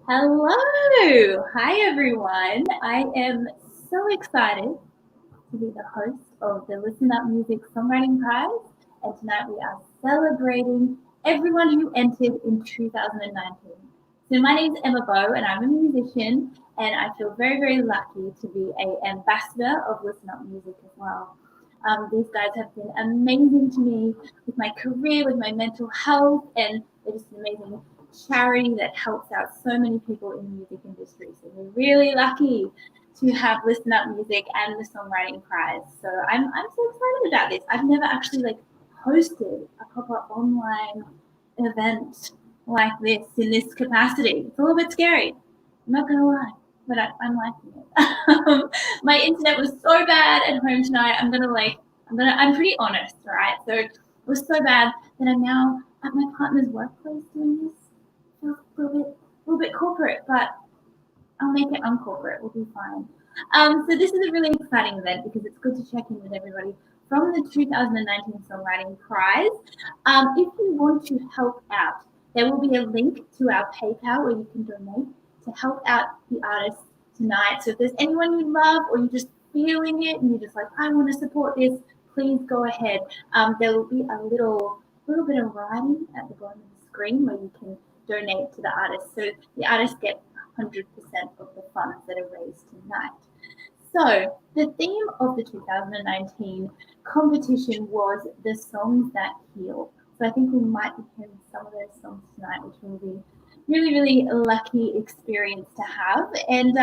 Hello! Hi everyone. I am so excited to be the host of the Listen Up Music Songwriting Prize, and tonight we are celebrating everyone who entered in 2019. So my name is Emma Beau and I'm a musician, and I feel very, very lucky to be an ambassador of Listen Up Music as well. These guys have been amazing to me with my career, with my mental health, and they're just an amazing charity that helps out so many people in the music industry. So we're really lucky to have Listen Up Music and the Songwriting Prize. So I'm so excited about this. I've never actually hosted a proper online event like this in this capacity. It's a little bit scary. I'm not gonna lie, but I'm liking it. My internet was so bad at home tonight. I'm pretty honest, right? So it was so bad that I'm now at my partner's workplace doing this. Feels a little bit corporate, but I'll make it uncorporate. We'll be fine. So this is a really exciting event because it's good to check in with everybody from the 2019 Songwriting Prize. If you want to help out, there will be a link to our PayPal where you can donate to help out the artists tonight. So if there's anyone you love or you're just feeling it and you're just like, I want to support this, please go ahead. There will be a little bit of writing at the bottom of the screen where you can donate to the artists. So the artists get 100% of the funds that are raised tonight. So the theme of the 2019 competition was the songs that heal. So I think we might be hearing some of those songs tonight, which will be really, really lucky experience to have. And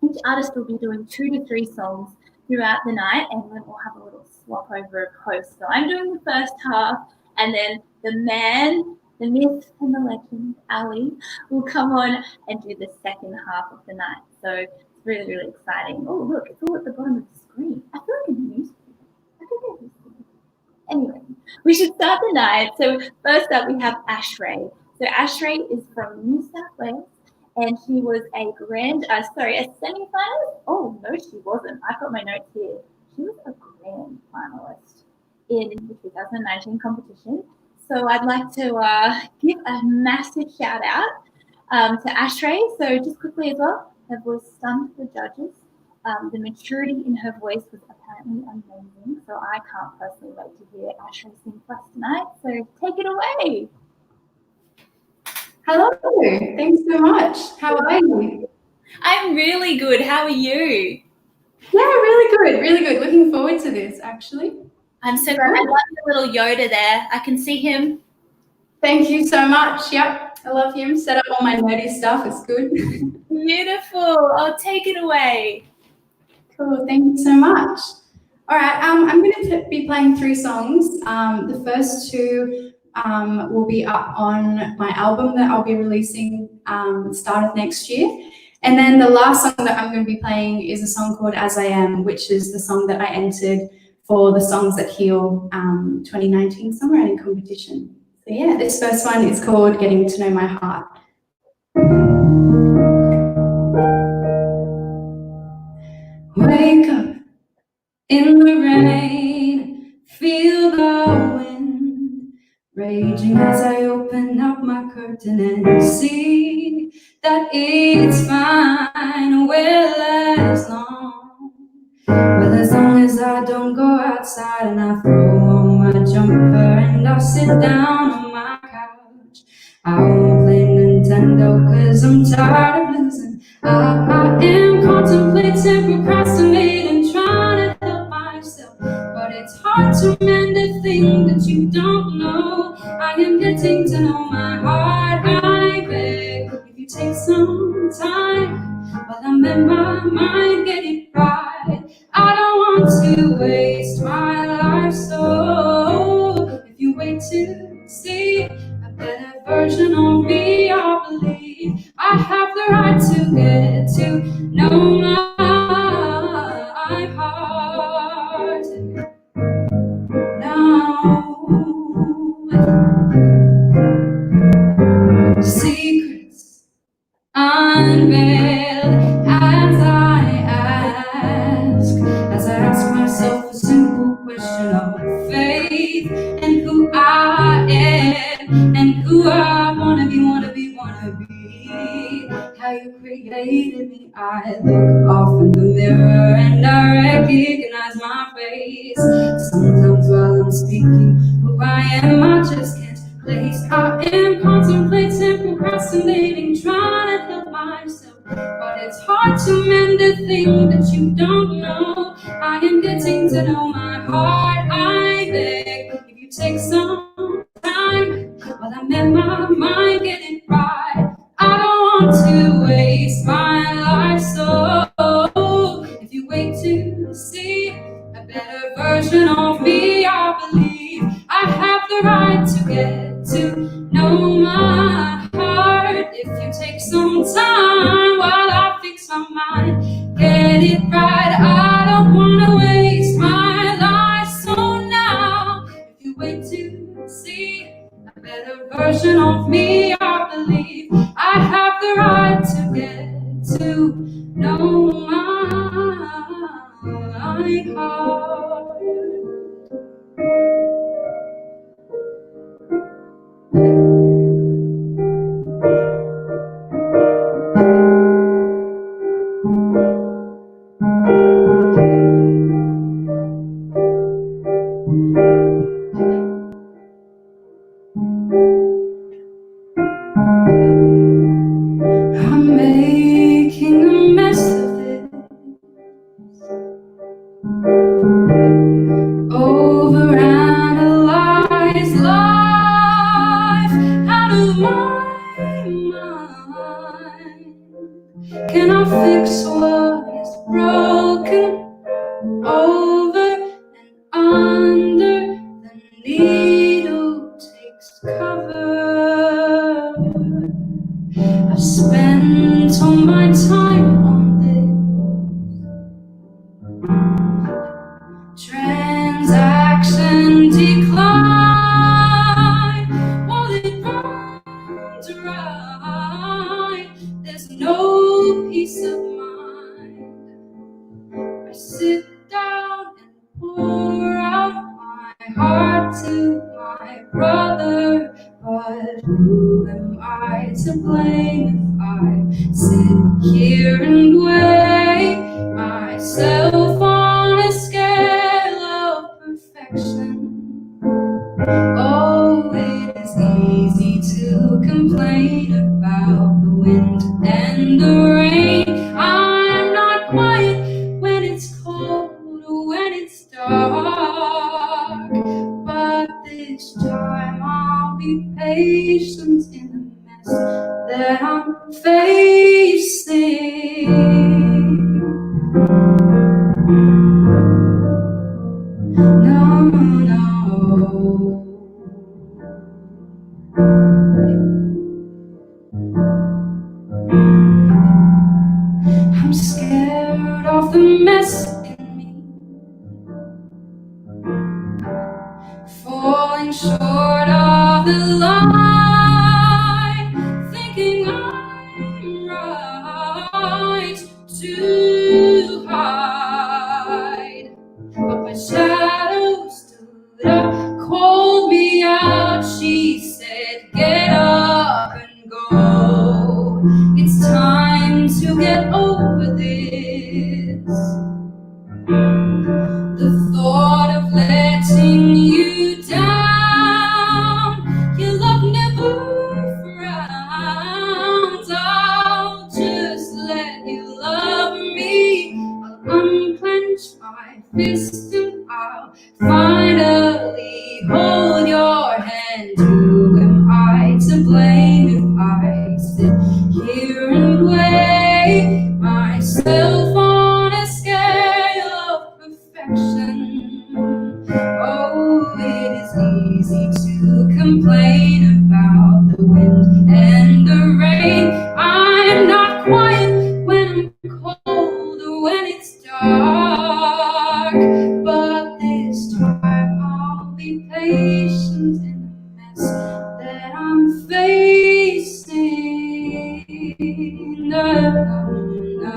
each artist will be doing 2 to 3 songs throughout the night, and then we'll have a little swap over a post. So I'm doing the first half, and then the man, the myth and the legend, Ali, will come on and do the second half of the night. So it's really, really exciting. Oh, look, it's all at the bottom of the screen. I feel like I'm used to it. I could get used to it. Anyway, we should start the night. So first up, we have Ashrae. So Ashrae is from New South Wales, and she was a semi-finalist. Oh, no, she wasn't. I've got my notes here. She was a grand finalist in the 2019 competition. So I'd like to give a massive shout out to Ashrae. So just quickly as well, her voice stunned the judges. The maturity in her voice was apparently amazing. So I can't personally wait to hear Ashrae sing for us tonight. So take it away. Hello, thanks so much. How are you? I'm really good. How are you? Yeah, really good. Looking forward to this, actually. I'm so glad. I love the little Yoda there. I can see him. Thank you so much. Yep, I love him. Set up all my nerdy stuff. It's good. Beautiful. I'll take it away. Cool. Thank you so much. All right. I'm going to be playing 3 songs. The first 2 will be up on my album that I'll be releasing start of next year. And then the last song that I'm going to be playing is a song called As I Am, which is the song that I entered for the Songs That Heal 2019 songwriting competition. So yeah, this first one is called Getting to Know My Heart. Wake up in the rain, feel the wind raging as I open up my curtain and see that it's fine, well as long as I don't go outside and I jumper and I'll sit down on my couch. I won't play Nintendo cause I'm tired of losing. I am contemplating, procrastinating, trying to help myself, but it's hard to mend a thing that you don't know. I am getting to know my heart. I beg if you take some time while I'm in my mind, get it right. I don't want to waste my life, so if you wait to see a better version of me, I believe I have the right to get to know my heart now. Secrets unveiled as I ask myself a simple question of faith and who I am and who I wanna be. How you created me. I look off in the mirror and I recognize my face. Sometimes while I'm speaking, who I am, I just can't place. I am contemplating, procrastinating, trying to help myself, but it's hard to mend a thing that you don't know. I am getting to know my heart. I beg if you take some time while I'm in my mind, get it right. I don't want to waste my life, so if you wait to see a better version of me, I believe I have the right to get to know my heart. If you take some time while I fix my mind, get it right. I don't want to waste my life, so now if you wait to see a better version of me, I believe I have the right to get to know my heart. I'm making a mess of it, overanalyze life out of my mind. Can I fix what is broken? Over and under, the needle takes cover. I've spent all my time on this transaction decline. Will it run dry? There's no peace of mind. I sit down and pour out my heart to my brother, but who am I to blame if I sit here and weigh myself on a scale of perfection? Oh, it is easy to complain about the wind and the rain. I'm not quiet when it's cold or when it's dark, but this time I'll be patient in the mess that I'm facing. No. I'm scared of the mess in me, falling short of the line, thinking I'm right to hide, but my shadow stood up, called me out. She said, get up and go. It's time to get over this. my fist and I'll finally hold your hand. Who am I to blame if I sit here and weigh myself on a scale of perfection? Oh, it is easy to complain about the wind and the rain. I'm not quiet when I'm cold or when it's dark, but this time I'll be patient in the mess that I'm facing. Na, na, na,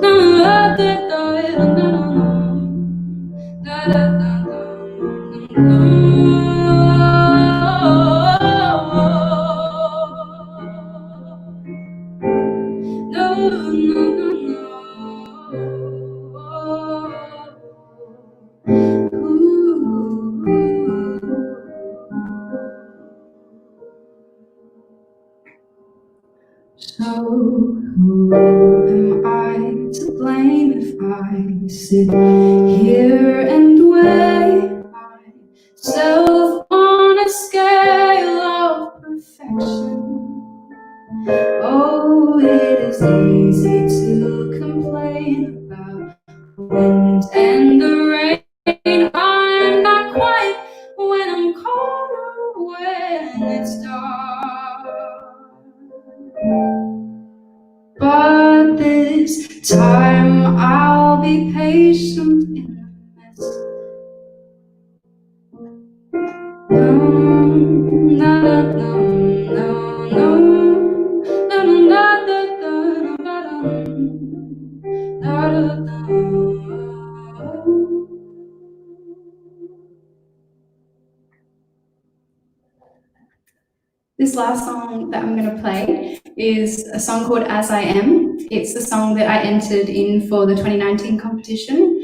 na, na, So who am I to blame if I sit here and weigh myself on a scale of perfection? Oh, it is easy to complain about the wind and the rain. I'm not quiet when I'm cold or when it's dark, but this time I'll be patient in the mess. No, no, no, no, no, no, no, no, no. This last song that I'm going to play is a song called As I Am. It's the song that I entered in for the 2019 competition,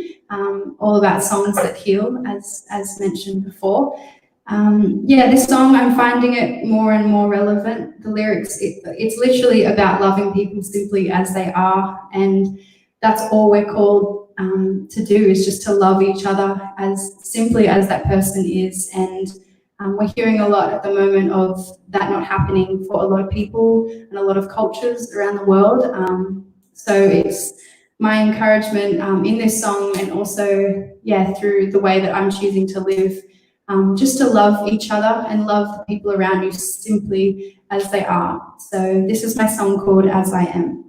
all about songs that heal, as mentioned before. Yeah, this song, I'm finding it more and more relevant. The lyrics, it's literally about loving people simply as they are, and that's all we're called to do, is just to love each other as simply as that person is. And we're hearing a lot at the moment of that not happening for a lot of people and a lot of cultures around the world. So it's my encouragement in this song, and also, yeah, through the way that I'm choosing to live, just to love each other and love the people around you simply as they are. So this is my song called As I Am.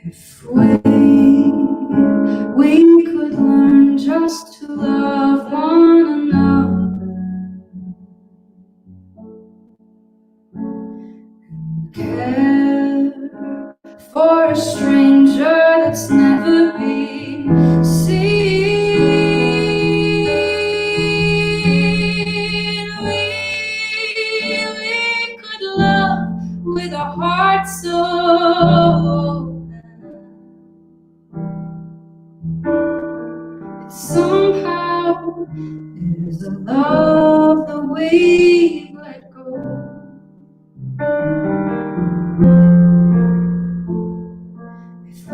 If we could learn just to love one another, care for a stranger that's never been seen, we could love with a heart so somehow is a love that we let go. If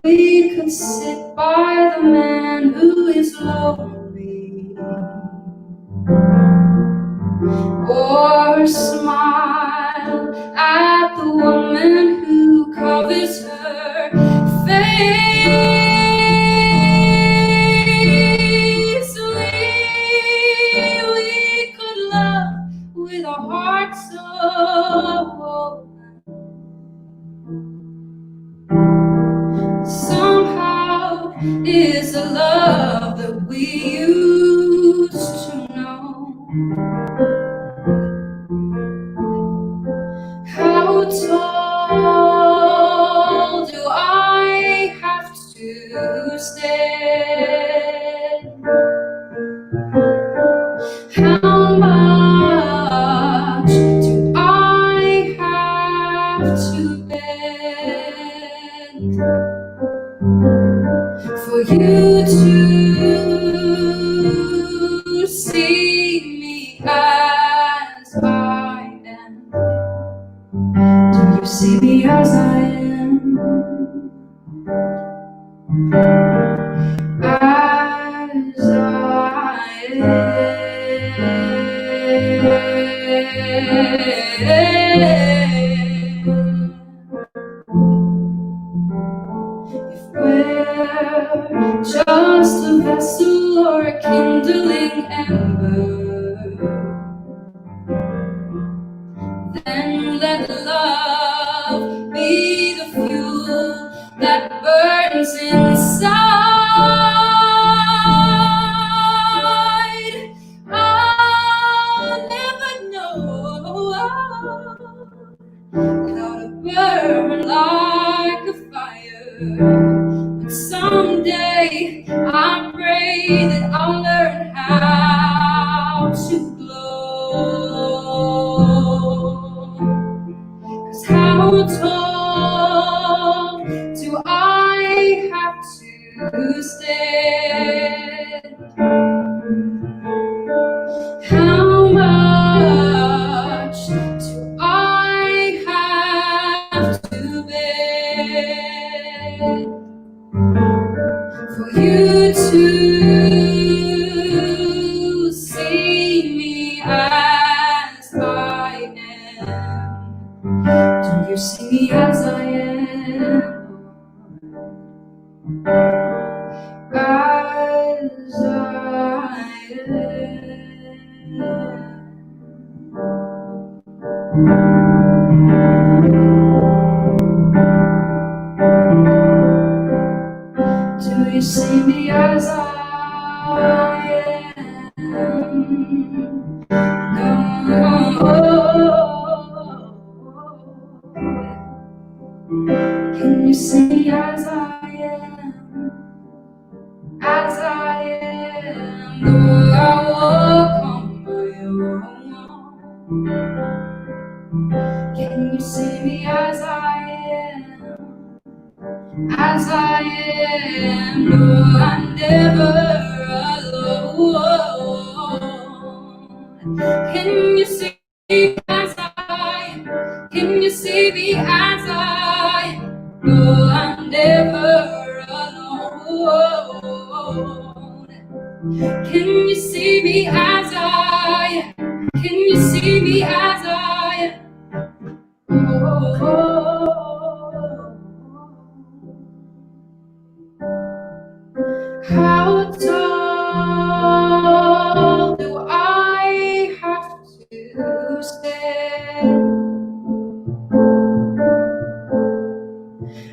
we could sit by the man who is lonely, or smile at the woman who covers her face, we could love with a heart so somehow is a love that we used to know. How tall do I have to stand? How much do I see me as I am? As I am. If we're just a vessel or a kindling ember, then let love be the fuel that burns inside. I'll never know how to burn like a fire, but someday I pray that I'll learn how to glow. 'Cause how tall do I have to stand? How much do I have to bear for you to see me as I am? Do you see me as I am? As I am. Do you see me as I am? No. Can you see me as I am? As I am, though I walk on my own. Can you see me as I am? As I am, no, I'm never alone. Can you see me as I am? Can you see me as I am? No, I'm never alone. Can you see me as I am? Can you see me as I am? How tall do I have to stand?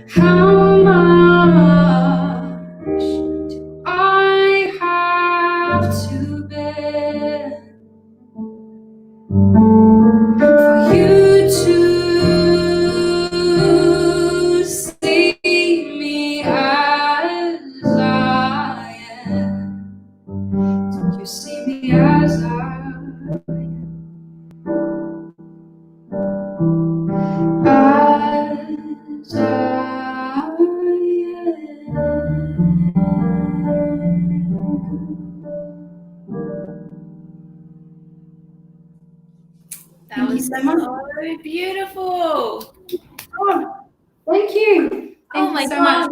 How much do I have to bear for you to see me as I am? Do you see me as I am? As I That was so beautiful. Oh, thank you. Thank you so much.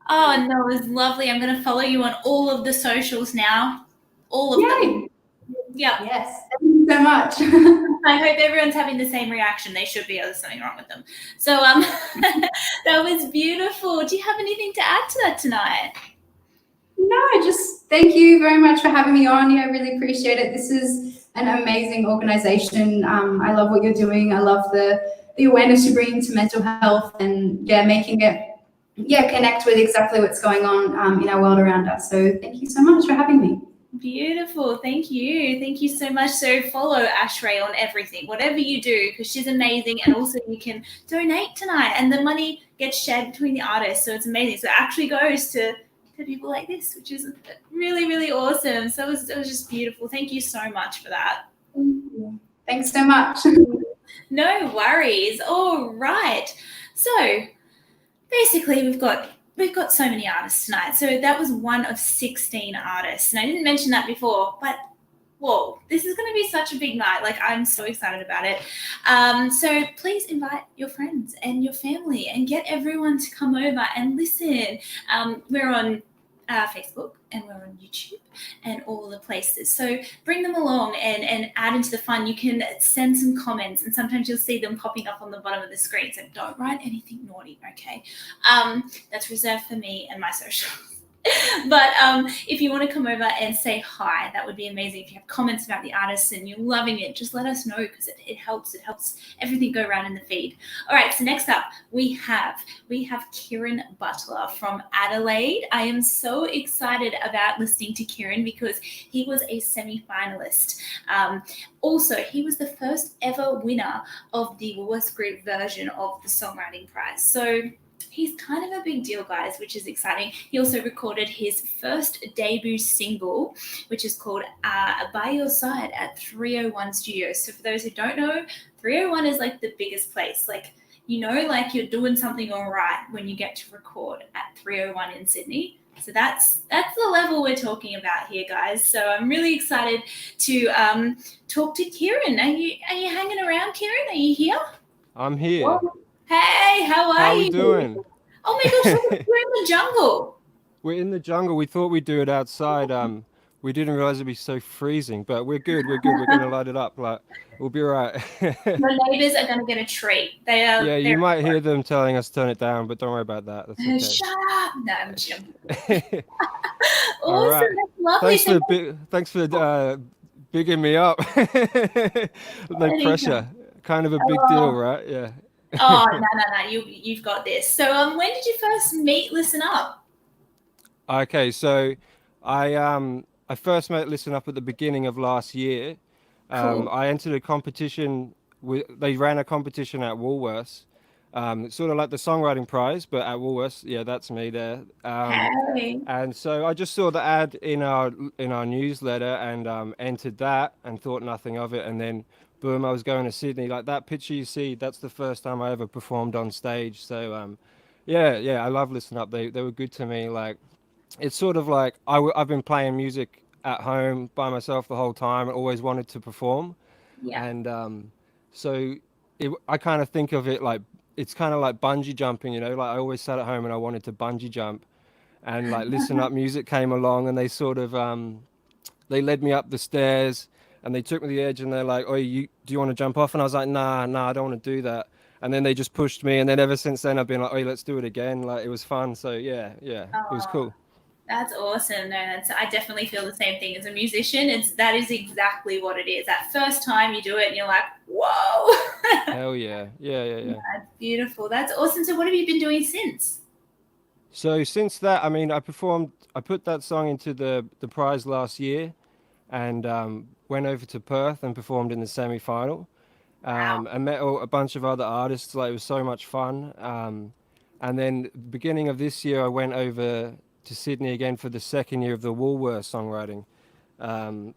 Oh, no, it was lovely. I'm going to follow you on all of the socials now. All of them. Yeah. Yes. Thank you so much. I hope everyone's having the same reaction. They should be, or there's something wrong with them. So that was beautiful. Do you have anything to add to that tonight? No, just thank you very much for having me on. Yeah, I really appreciate it. This is an amazing organization. I love what you're doing. I love the awareness you bring to mental health and making it connect with exactly what's going on in our world around us. So thank you so much for having me. Beautiful. Thank you. Thank you so much. So follow Ashrae on everything, whatever you do, because she's amazing. And also you can donate tonight and the money gets shared between the artists. So it's amazing. So it actually goes to people like this, which is really, really awesome. So it was just beautiful. Thank you so much for that. Thank you. Thanks so much. No worries. All right. So basically we've got so many artists tonight. So that was one of 16 artists. And I didn't mention that before, but whoa, this is going to be such a big night. Like, I'm so excited about it. So please invite your friends and your family and get everyone to come over and listen. We're on Facebook and we're on YouTube and all the places. So bring them along and add into the fun. You can send some comments, and sometimes you'll see them popping up on the bottom of the screen. So don't write anything naughty, okay? That's reserved for me and my socials. But if you want to come over and say hi, that would be amazing. If you have comments about the artists and you're loving it, just let us know, because it helps everything go around in the feed. All right, so next up we have Kieran Butler from Adelaide. I am so excited about listening to Kieran because he was a semi-finalist. Also, he was the first ever winner of the Woolworths Group version of the Songwriting Prize. So he's kind of a big deal, guys, which is exciting. He also recorded his first debut single, which is called By Your Side at 301 Studios. So for those who don't know, 301 is like the biggest place. Like, you know, like you're doing something all right when you get to record at 301 in Sydney. So that's the level we're talking about here, guys. So I'm really excited to talk to Kieran. Are you hanging around, Kieran? Are you here? I'm here. Whoa. Hey, how are you? How we doing? Oh my gosh, we're in the jungle. We're in the jungle. We thought we'd do it outside. We didn't realize it'd be so freezing, but we're good. We're gonna light it up. Like, we'll be all right. The neighbors are gonna get a treat. Yeah, you might hear them telling us to turn it down, but don't worry about that. That's okay. Shut up! No, I'm joking. All right. That's lovely. Thanks for bigging me up. No pressure. Kind of a big deal, right? Yeah. Oh no! You've got this. So when did you first meet Listen Up? Okay, so I first met Listen Up at the beginning of last year. Cool. I entered a competition. They ran a competition at Woolworths. It's sort of like the Songwriting Prize, but at Woolworths. Yeah, that's me there. Hey. And so I just saw the ad in our newsletter and entered that and thought nothing of it. And then boom, I was going to Sydney. Like, that picture you see, that's the first time I ever performed on stage. So yeah, I love Listen Up. They were good to me. Like, it's sort of like I've been playing music at home by myself the whole time. I always wanted to perform. Yeah. And so I kind of think of it like, it's kind of like bungee jumping, you know, like I always sat at home and I wanted to bungee jump, and like Listen Up music came along and they sort of they led me up the stairs and they took me to the edge and they're like, oh, do you want to jump off? And I was like, nah, I don't want to do that. And then they just pushed me, and then ever since then I've been like, oh, let's do it again. Like, it was fun. So yeah, it was cool. That's awesome. No, I definitely feel the same thing as a musician. That is exactly what it is. That first time you do it and you're like, whoa. Hell yeah. That's beautiful. That's awesome. So what have you been doing since? So since that, I mean, I put that song into the prize last year, and went over to Perth and performed in the semi-final. Wow. I met a bunch of other artists. Like, it was so much fun. And then beginning of this year, I went over to Sydney again for the second year of the Woolworths songwriting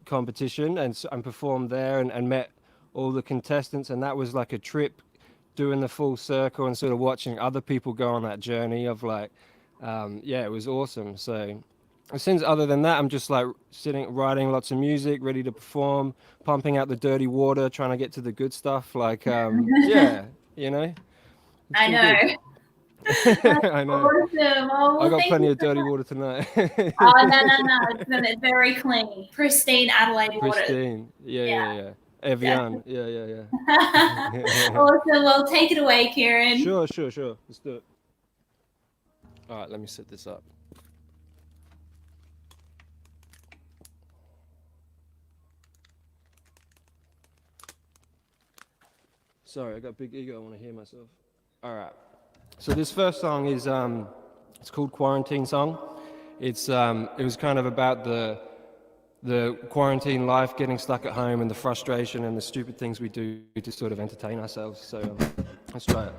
competition, and performed there and met all the contestants. And that was like a trip, doing the full circle and sort of watching other people go on that journey of like, it was awesome. So since other than that, I'm just like sitting, writing lots of music, ready to perform, pumping out the dirty water, trying to get to the good stuff. Like, yeah, you know. I know. I know. Awesome. Oh, I got plenty of dirty water tonight. Oh, no. It's very clean. Pristine Adelaide water. Pristine. Yeah. Evian. Yeah. Awesome. Well, take it away, Kieran. Sure. Let's do it. All right, let me set this up. Sorry, I got a big ego. I want to hear myself. All right. So this first song is it's called Quarantine Song. It was kind of about the quarantine life, getting stuck at home, and the frustration and the stupid things we do to sort of entertain ourselves. So let's try it.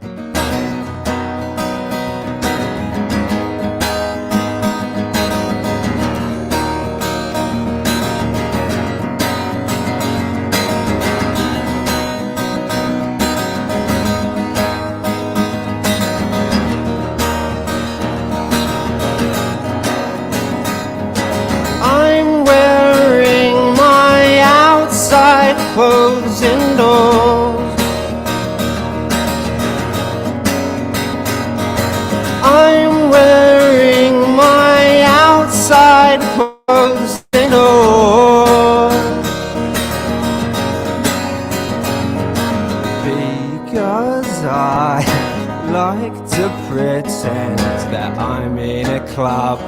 I'm wearing my clothes indoors. I'm wearing my outside clothes indoors because I like to pretend that I'm in a club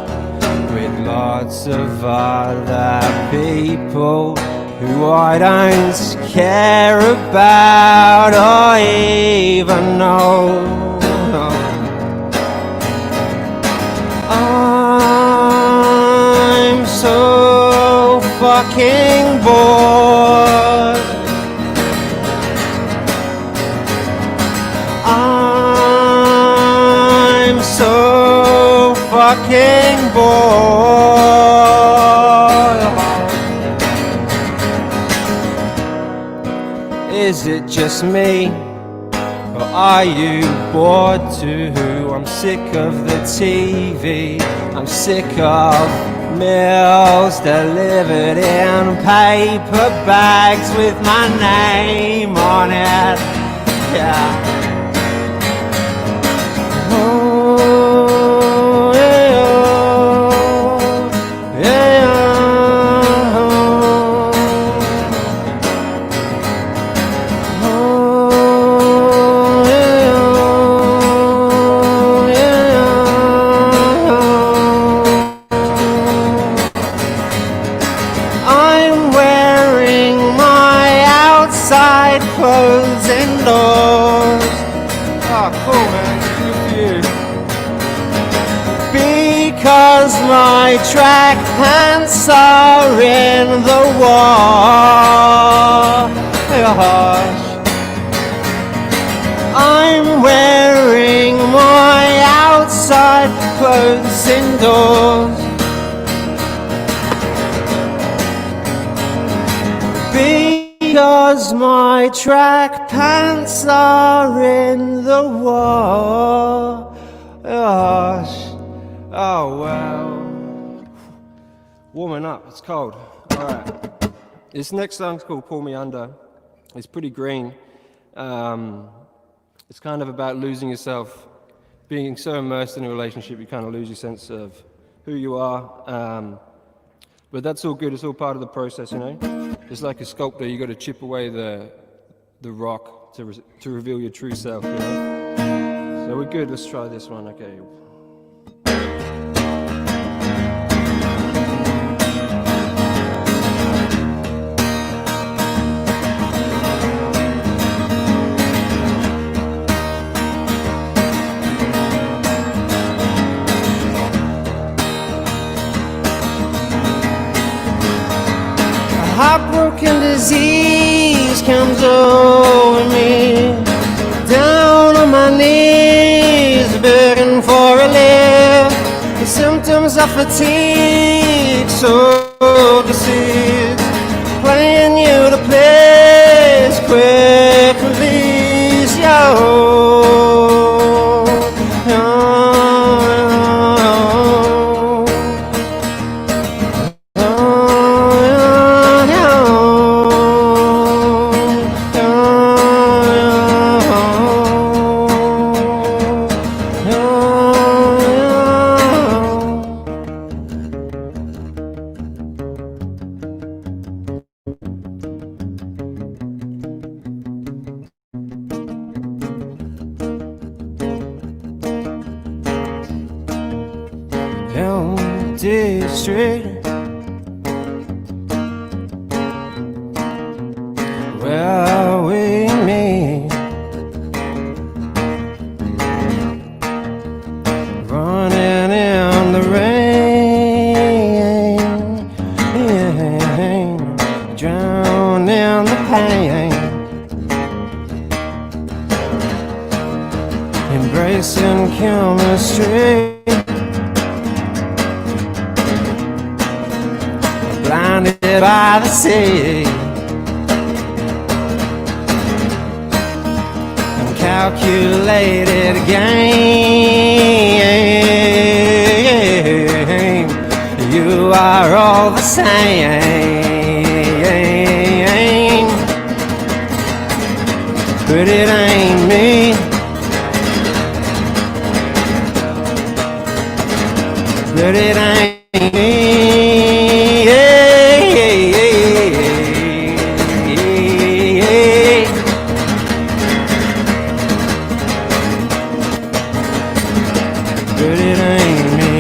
with lots of other people who I don't care about or even know. I'm so fucking bored. I'm so fucking bored. Is it just me? Or are you bored too? I'm sick of the TV. I'm sick of meals delivered in paper bags with my name on it. Yeah. Oh, yeah, yeah, clothes indoors. Oh, cool, man. Good for you. Because my track pants are in the wash. I'm wearing my outside clothes indoors. Because my track pants are in the wash. Oh well. Warming up, it's cold. Alright. This next song's called Pull Me Under. It's pretty green. It's kind of about losing yourself. Being so immersed in a relationship, you kind of lose your sense of who you are. But that's all good, it's all part of the process, you know? It's like a sculptor, you got to chip away the rock to reveal your true self, you know? So we're good, let's try this one, okay. Heartbroken disease comes over me, down on my knees, begging for a lift. The symptoms of fatigue, so diseased, playing you to place quickly, yo. District where we meet, running in the rain, drowning in the pain, embracing chemistry. Blinded by the sea and calculated game. You are all the same. but it ain't me. But it ain't me. Yeah, yeah, yeah, yeah, yeah. But it ain't me.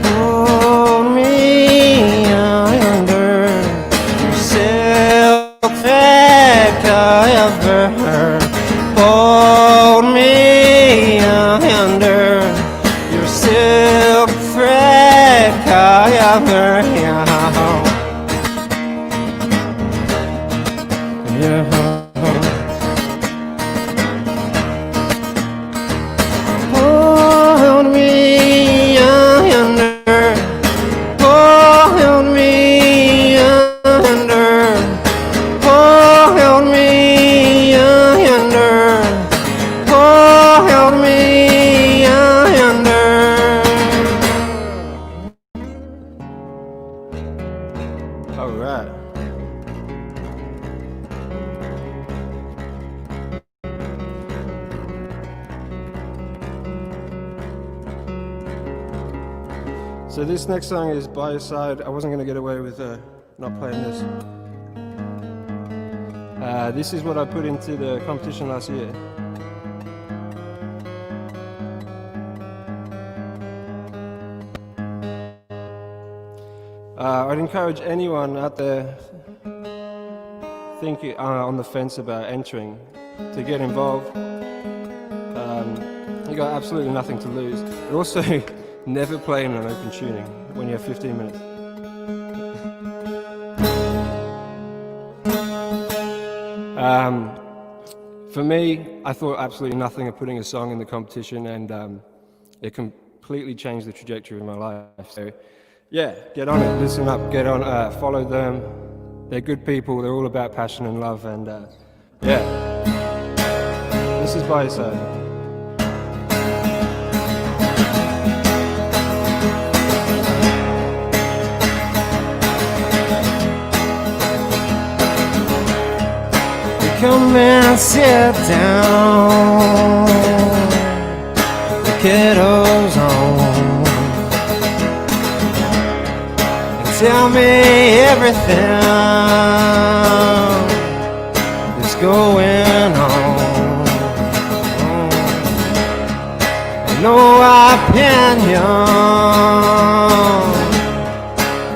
Hold me under your silk thread cover. Hold me under your silk thread cover. Hold me under. Hold me under. Hold me under. Hold me under. All right. So this next song is By Your Side. I wasn't going to get away with not playing this. This is what I put into the competition last year. I'd encourage anyone out there thinking on the fence about entering to get involved. You got absolutely nothing to lose. But also, never play in an open tuning when you have 15 minutes. For me, I thought absolutely nothing of putting a song in the competition, and it completely changed the trajectory of my life. So, yeah, get on it, listen up, get on, follow them. They're good people, they're all about passion and love, and yeah. This is By Your Side. Come and sit down, the kettle's on, and tell me everything that's going on. No opinion,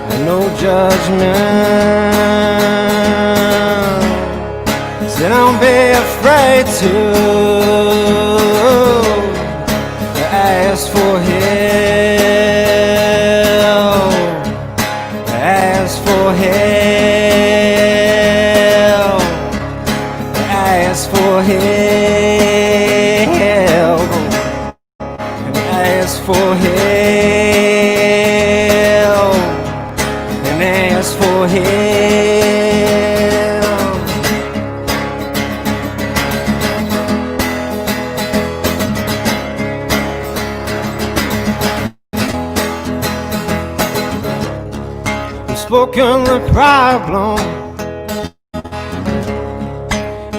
and no judgment. So don't be afraid to ask for help. Ask for help. Ask for help. And ask for help. And ask for help. Spoken the problem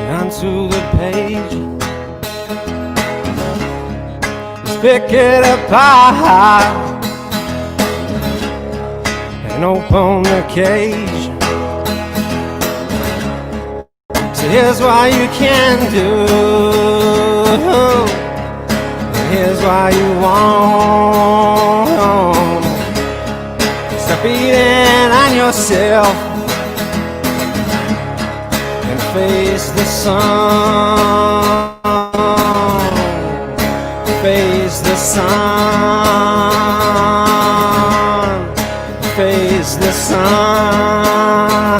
onto the page. Let's pick it apart and open the cage. So here's what you can do, here's what you want. Stop beating on yourself and face the sun. Face the sun. Face the sun.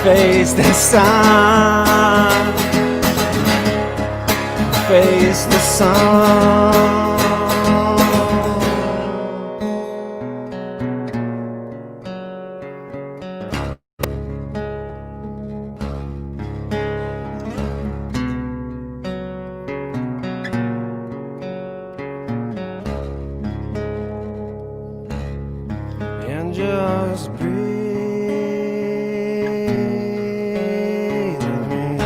Face the sun. Face the sun. just breathe with me.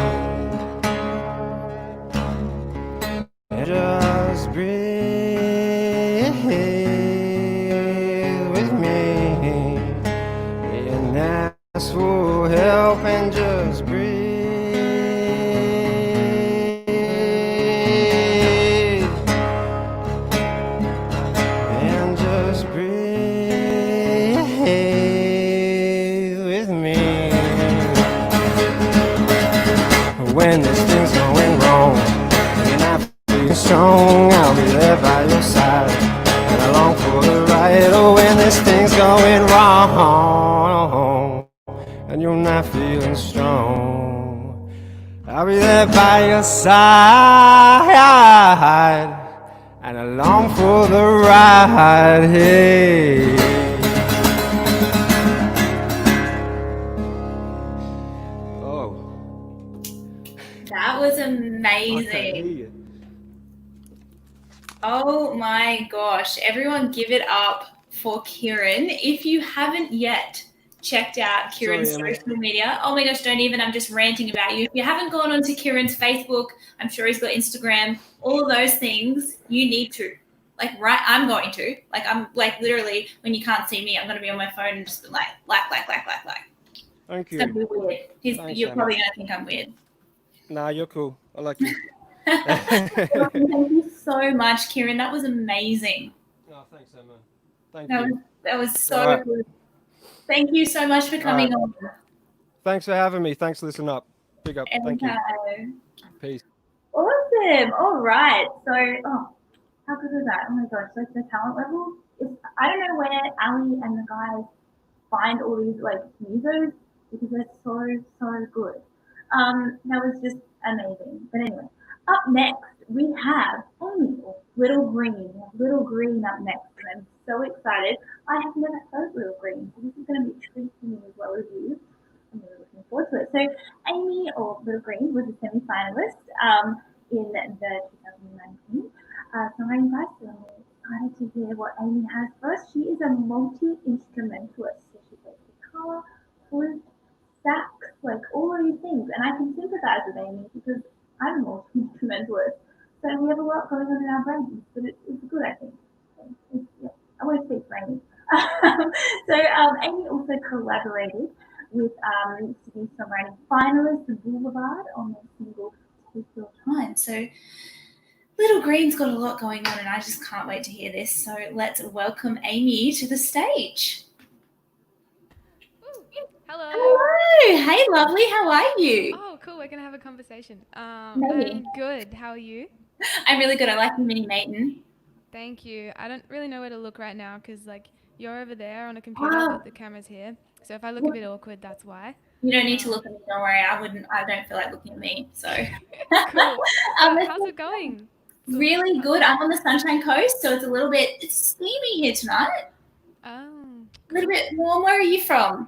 Just breathe with me and ask for help and just breathe and just breathe with me. When this thing's going wrong and I feel strong, I'll be there by your side and along for the ride. Oh, when this thing's going wrong and you're not feeling strong, I'll be there by your side and along for the ride. Hey. Oh, That was I can't hear amazing. you. Oh my gosh. Everyone give it up for Kieran. If you haven't yet checked out Kieran's Sorry, Emma. social media, oh my gosh, don't even, I'm just ranting about you. If you haven't gone onto Kieran's Facebook, I'm sure he's got Instagram, all of those things, you need to. Like, right, I'm going to. Like, I'm like literally, when you can't see me, I'm going to be on my phone and just like. Thank It's going to you. be weird. Thanks, You're Emma. probably going to think I'm weird. Nah, you're cool. I like you. Thank you so much, Kieran. That was amazing. Oh, thanks, Emma. Thank you. That was so All right. good. Thank you so much for coming on. Thanks for having me. Thanks for listening up. Big up. Thank you. Anytime. Peace. Awesome. All right. So, how good was that? Oh my gosh, like the talent level is, I don't know where Ali and the guys find all these like musos because they're so good. That was just amazing. But anyway, up next we have LittleGreen. LittleGreen up next, and I'm so excited. I have never heard LittleGreen, so this is going to be a treat for me as well as you. I'm really looking forward to it. So Amy, or LittleGreen, was a semi-finalist in the 2019 Songwriting Prize. So I'm really excited to hear what Amy has for us. She is a multi-instrumentalist. So she plays guitar, flute, sax, like all of these things. And I can sympathize with Amy because I'm a multi-instrumentalist. So we have a lot going on in our brains, but it's good, I think. Yeah, I won't speak for Amy. So Amy also collaborated with Sydney Songwriting finalist Boulevarde on their single Take Your Time. So LittleGreen's got a lot going on and I just can't wait to hear this. So let's welcome Amy to the stage. Hello. Hello. Hey, lovely. How are you? Oh, cool. We're going to have a conversation. Maybe. I'm good. How are you? I'm really good. I like you, Mini Maiden. Thank you. I don't really know where to look right now because, like, you're over there on a computer, Oh. but the camera's here. So if I look a bit awkward, that's why. You don't need to look at me. Don't worry. I don't feel like looking at me. So Cool. How's it going? Really good. I'm on the Sunshine Coast, so it's steamy here tonight. Oh. A little bit warm. Where are you from?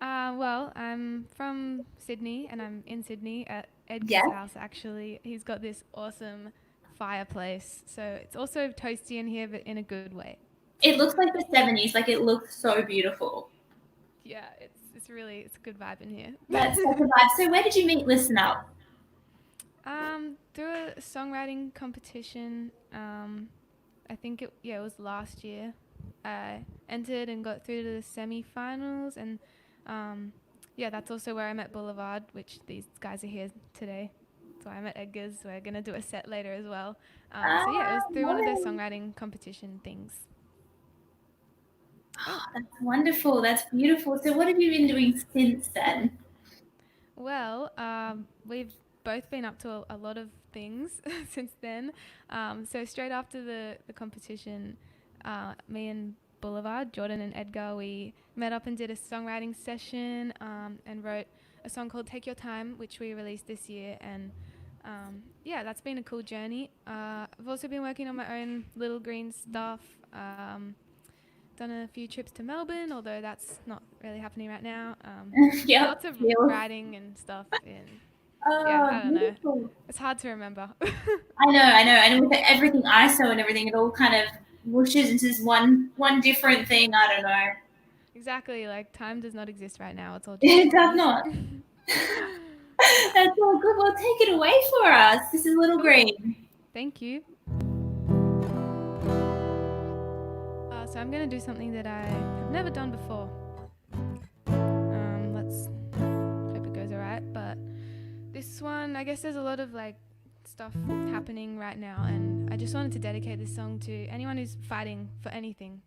Well, I'm from Sydney, and I'm in Sydney at Edgar's house, actually. He's got this awesome fireplace. So it's also toasty in here, but in a good way. It looks like the 70s. Like, it looks so beautiful. Yeah, it's a good vibe in here. That's such a vibe. So where did you meet Listen Up? Through a songwriting competition. I think it was last year. I entered and got through to the semi-finals, and that's also where I met Boulevarde, which these guys are here today. So I'm at Edgar's. We're gonna do a set later as well. It was through one of those songwriting competition things. Oh, that's wonderful. That's beautiful. So what have you been doing since then? Well, we've both been up to a lot of things since then. So straight after the competition, me and Boulevarde, Jordan and Edgar, we met up and did a songwriting session and wrote a song called Take Your Time, which we released this year. And that's been a cool journey. I've also been working on my own LittleGreen stuff. Done a few trips to Melbourne, although that's not really happening right now. Lots of writing and stuff. I don't know. It's hard to remember. I know. And with everything ISO and everything, it all kind of whooshes into this one different thing. I don't know. Exactly. Like time does not exist right now. It's all just It does not. That's all good. Well, take it away for us. This is LittleGreen. Thank you. So I'm going to do something that I have never done before. Let's hope it goes alright. But this one, I guess there's a lot of like stuff happening right now, and I just wanted to dedicate this song to anyone who's fighting for anything.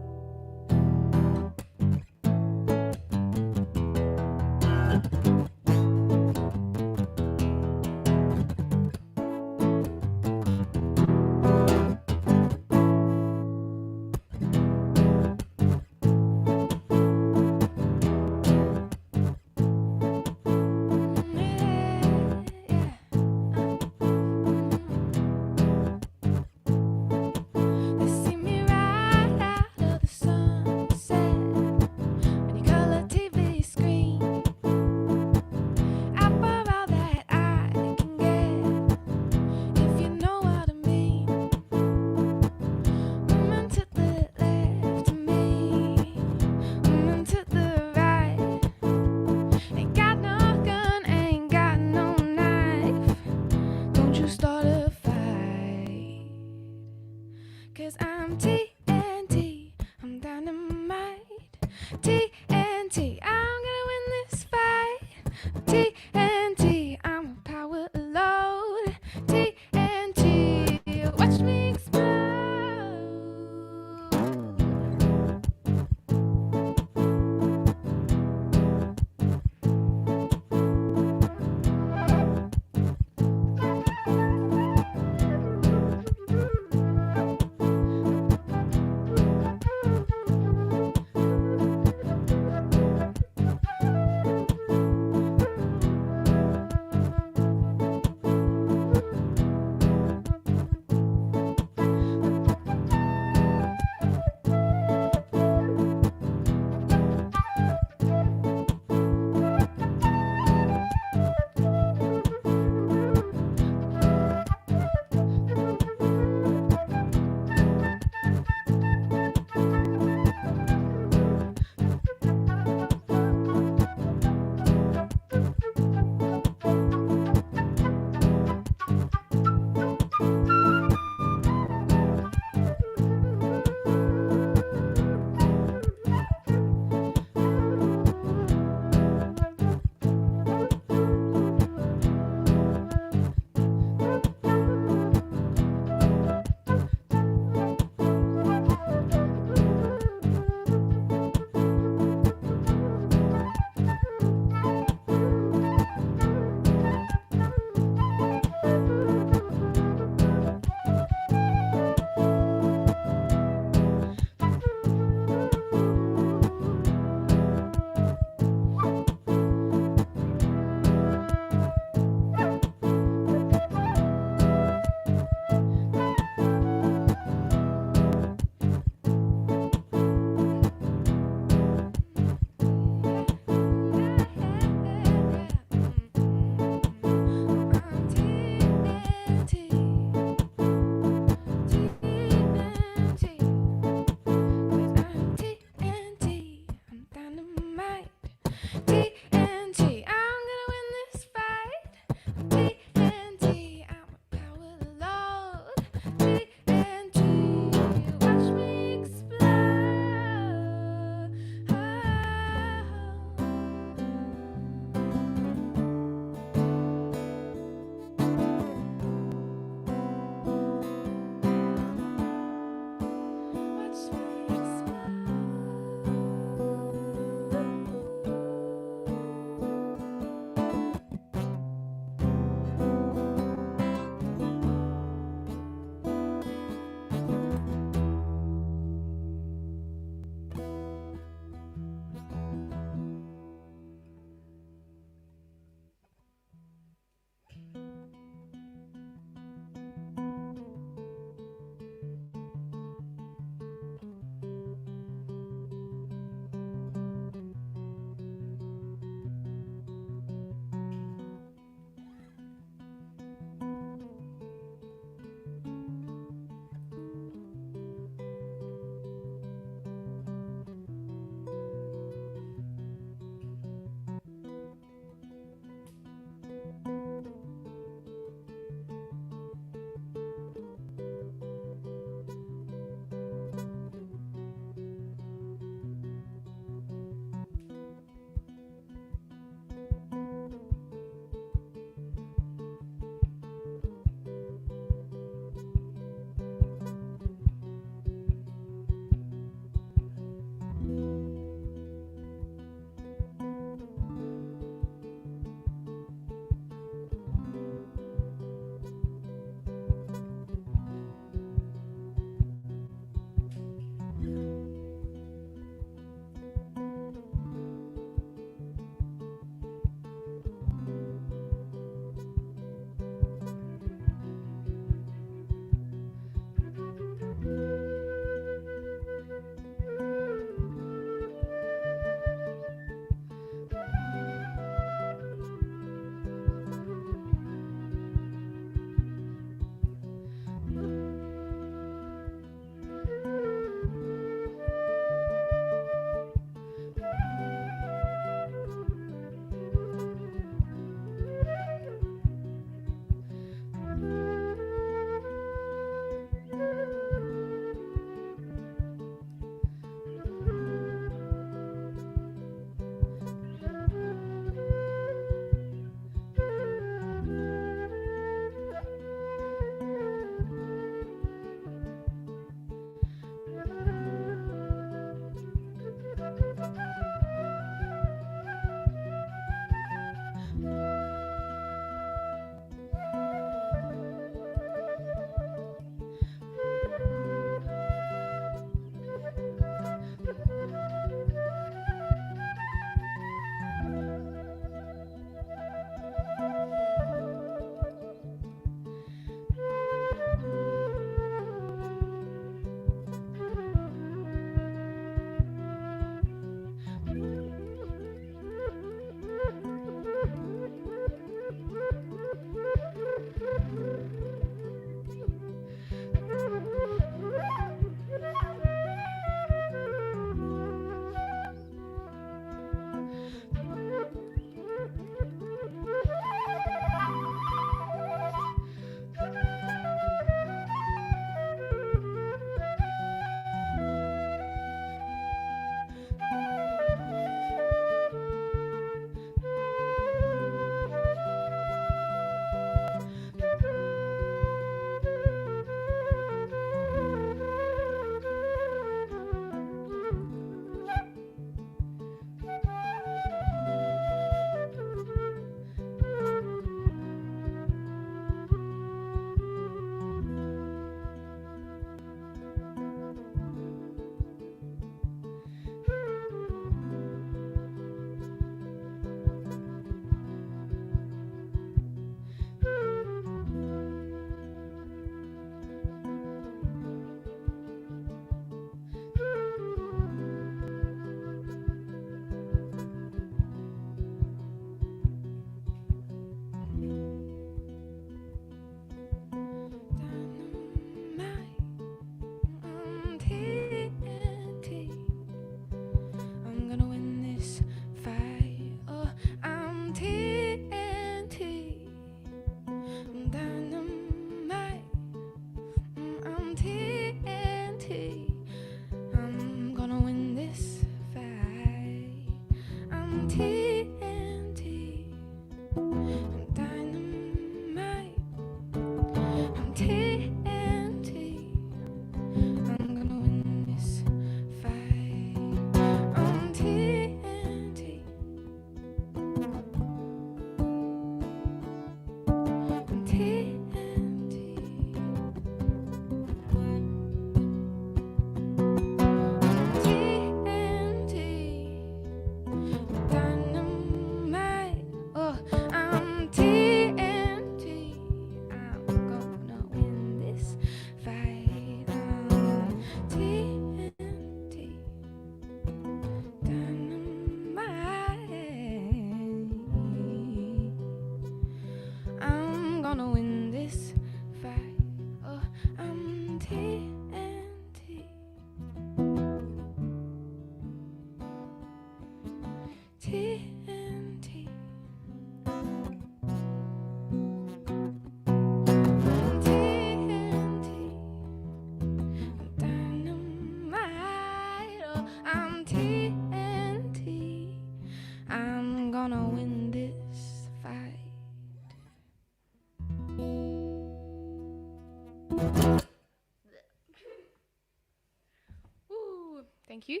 Thank you.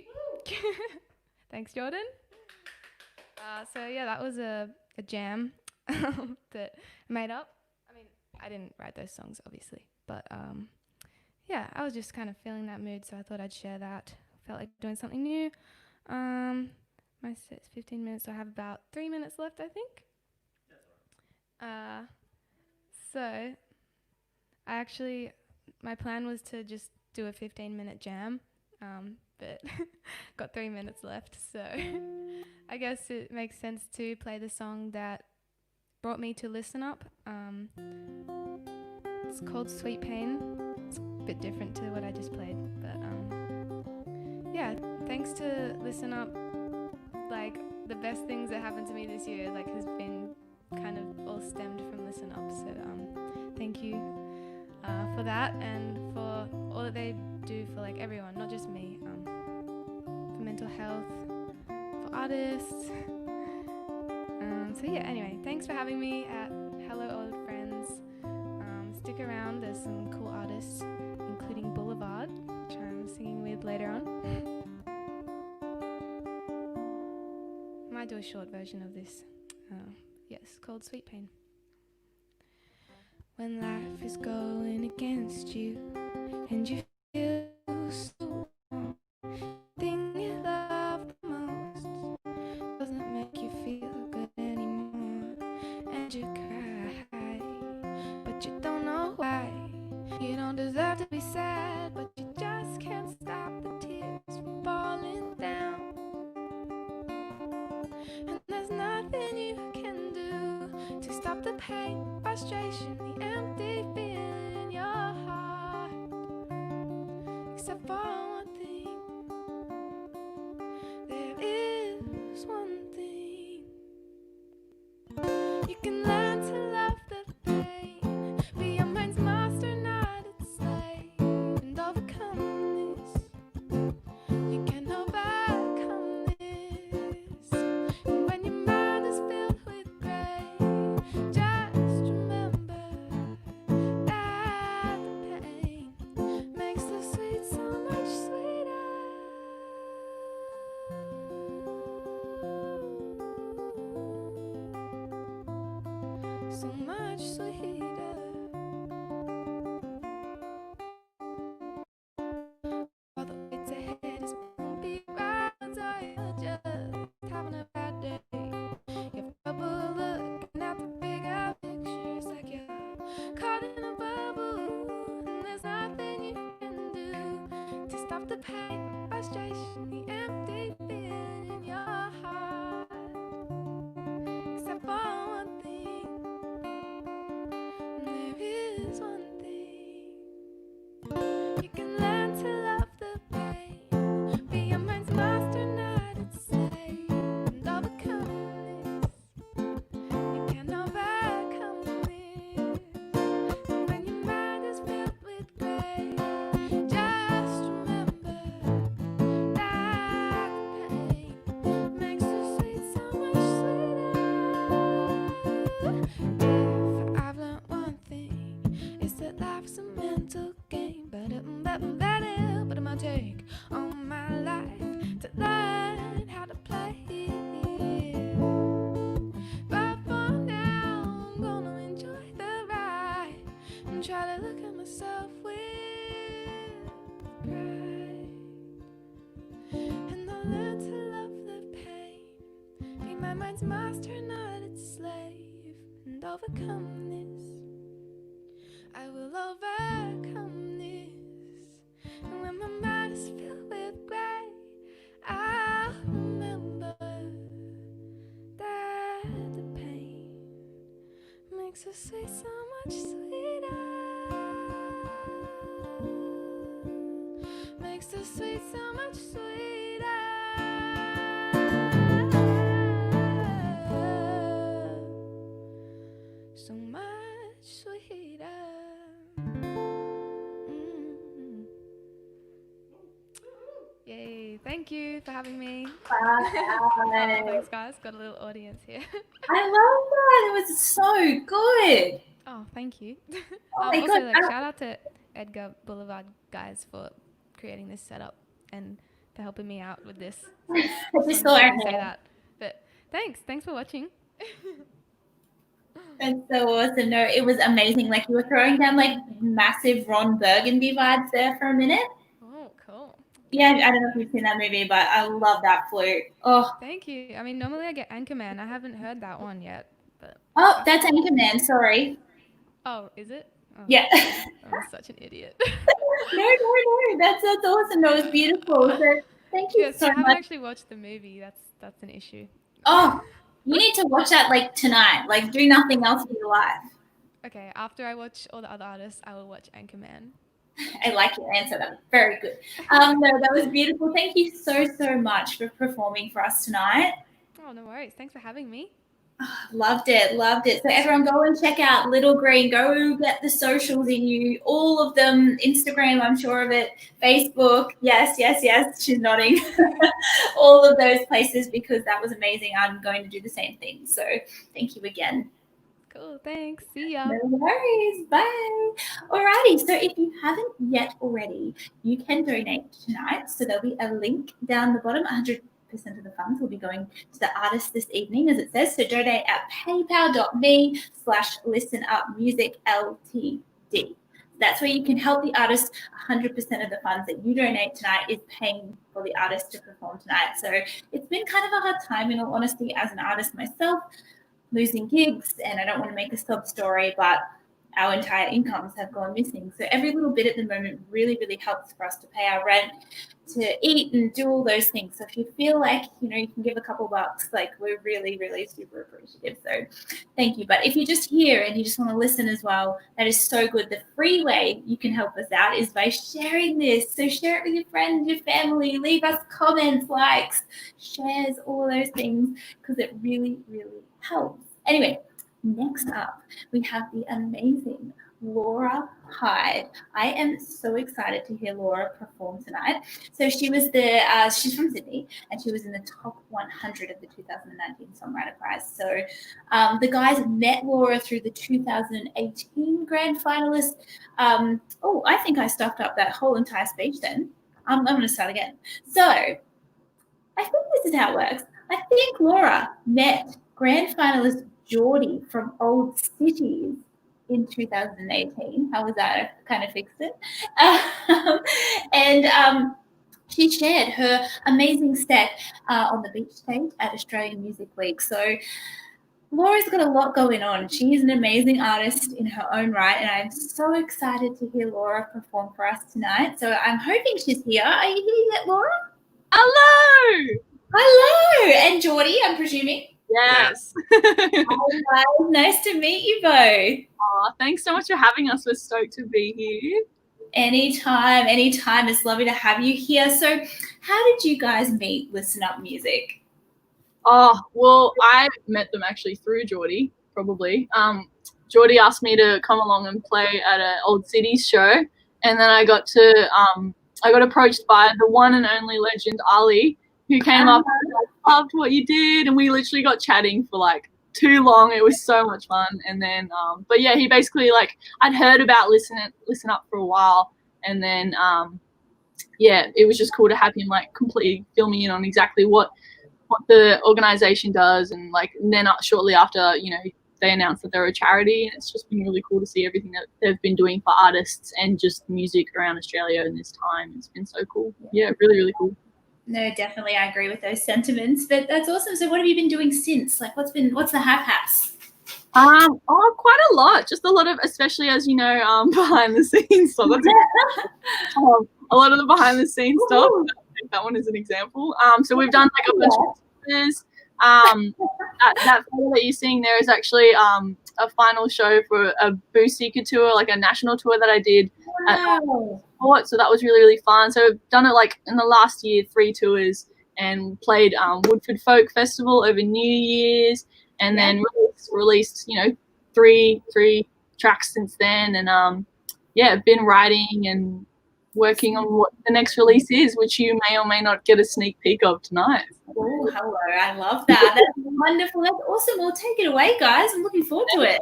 Thanks, Jordan. So yeah, that was a jam that I made up. I mean, I didn't write those songs, obviously, but yeah, I was just kind of feeling that mood, so I thought I'd share that. Felt like doing something new. My set's 15 minutes, so I have about 3 minutes left, I think. So my plan was to just do a 15-minute jam, but got 3 minutes left, so I guess it makes sense to play the song that brought me to Listen Up. It's called Sweet Pain. It's a bit different to what I just played, but yeah, thanks to Listen Up, like the best things that happened to me this year has been kind of all stemmed from Listen Up, so thank you for that and for all that they do for everyone, not just me, for mental health, for artists. So yeah, anyway, thanks for having me at Hello Old Friends. Stick around, there's some cool artists, including Boulevarde, which I'm singing with later on. I might do a short version of this. Yes, called Sweet Pain. When life is going against you and you feel so wrong, thing you love the most doesn't make you feel good anymore, and you cry, but you don't know why. You don't deserve to be sad, but you just can't stop the tears from falling down, and there's nothing you can do to stop the pain, frustration, the empty feeling in your heart, except for one thing. There is one thing. You can learn to love the pain, be your mind's master, not its slave, and overcome this. You can overcome this. And when your mind is filled with gray, just remember that the pain makes the sweet so much sweeter. So much sweeter. All the way to head is bumpy roads, or you're just having a bad day. You have trouble looking at the bigger picture. It's like you're caught in a bubble, and there's nothing you can do to stop the pain, the frustration, the empty feeling in your heart, except for one thing. And there is one thing. You can learn to love the pain, be your mind's master, not its slave, and overcome this. You can overcome this. And when your mind is filled with gray, just remember that the pain makes the sweet so much sweeter. If I've learned one thing, it's that life's a mental game. But it might take all my life to learn how to play it. But for now, I'm gonna enjoy the ride and try to look at myself with pride. And I'll learn to love the pain, be my mind's master, not its slave, and overcome this. I will overcome this. And when my mind is filled with gray, I'll remember that the pain makes the sweet so much sweeter. Makes the sweet so much sweeter. So much sweeter. Yay, thank you for having me. Wow. Thanks, guys. Got a little audience here. I love that. It was so good. Oh, thank you. Oh my also, God. shout out to Edgar Boulevard guys for creating this setup and helping me out with this. I just So saw I'm her sorry to say hair. that. But thanks for watching. That's so awesome. No, it was amazing. Like you were throwing down like massive Ron Burgundy vibes there for a minute. Oh, cool. Yeah, I don't know if you've seen that movie, but I love that flute. Oh, Thank you. I mean, normally I get Anchorman. I haven't heard that one yet, but that's Anchorman. Sorry. oh, is it? Oh, Yeah. I'm such an idiot. No. That's awesome. That was beautiful. So thank you Yeah, see, so I haven't much. actually watched the movie. That's an issue. Oh, you need to watch that like tonight. Like do nothing else with your life. Okay, after I watch all the other artists, I will watch Anchorman. I like your answer. That was very good. No, that was beautiful. Thank you so much for performing for us tonight. Oh, no worries. Thanks for having me. Loved it. So everyone go and check out LittleGreen. Go get the socials in you. All of them. Instagram, I'm sure of it. Facebook. Yes. She's nodding. All of those places because that was amazing. I'm going to do the same thing. So thank you again. Cool, thanks. See ya. No worries. Bye. Alrighty. So if you haven't yet already, you can donate tonight. So there'll be a link down the bottom. 100% of the funds will be going to the artist this evening, as it says. So donate at paypal.me/listenupmusicltd. That's where you can help the artist. 100% of the funds that you donate tonight is paying for the artist to perform tonight. So it's been kind of a hard time, in all honesty, as an artist myself, losing gigs, and I don't want to make a sob story, but our entire incomes have gone missing. So every little bit at the moment really helps for us to pay our rent, to eat and do all those things. So if you feel like, you can give a couple bucks, like we're really super appreciative. So thank you. But if you're just here and you just want to listen as well, that is so good. The free way you can help us out is by sharing this. So share it with your friends, your family, leave us comments, likes, shares, all those things, because it really helps. Anyway, next up, we have the amazing Laura Hyde. I am so excited to hear Laura perform tonight. So she was she's from Sydney, and she was in the top 100 of the 2019 Songwriting Prize. So the guys met Laura through the 2018 grand finalist. I think I stuffed up that whole entire speech then. I'm going to start again. So I think this is how it works. I think Laura met grand finalist Geordie from Old Cities in 2018. How was that? I kind of fixed it. She shared her amazing set on the beach stage at Australian Music Week. So Laura's got a lot going on. She is an amazing artist in her own right, and I'm so excited to hear Laura perform for us tonight. So I'm hoping she's here. Are you here yet, Laura? Hello! And Geordie, I'm presuming? Yes. Hi, nice to meet you both. Oh, thanks so much for having us. We're stoked to be here. Anytime. It's lovely to have you here. So how did you guys meet Listen Up Music? Oh, well, I met them actually through Geordie, probably. Geordie asked me to come along and play at an Old Cities show, and then I got approached by the one and only legend Ali, who came up and loved what you did, and we literally got chatting for like too long. It was so much fun. And then but yeah, he basically, like, I'd heard about Listen Up for a while, and then it was just cool to have him like completely fill me in on exactly what the organization does. And like, and then shortly after, they announced that they're a charity, and it's just been really cool to see everything that they've been doing for artists and just music around Australia in this time. It's been so cool. Yeah, really cool. No, definitely, I agree with those sentiments. But that's awesome. So, what have you been doing since? Like, what's the hats? Quite a lot. Just a lot of, especially as you know, behind the scenes stuff. That's a lot of the behind the scenes stuff. I think that one is an example. So we've done like a bunch of tours. That photo that you're seeing there is actually a final show for a Boo Seeker tour, like a national tour that I did. Wow. So that was really fun. So we've done it like in the last year, 3 tours, and played Woodford Folk Festival over New Year's, and then released 3 tracks since then. And been writing and working on what the next release is, which you may or may not get a sneak peek of tonight. Oh, hello. I love that. That's wonderful. That's awesome. Well, take it away, guys. I'm looking forward to it.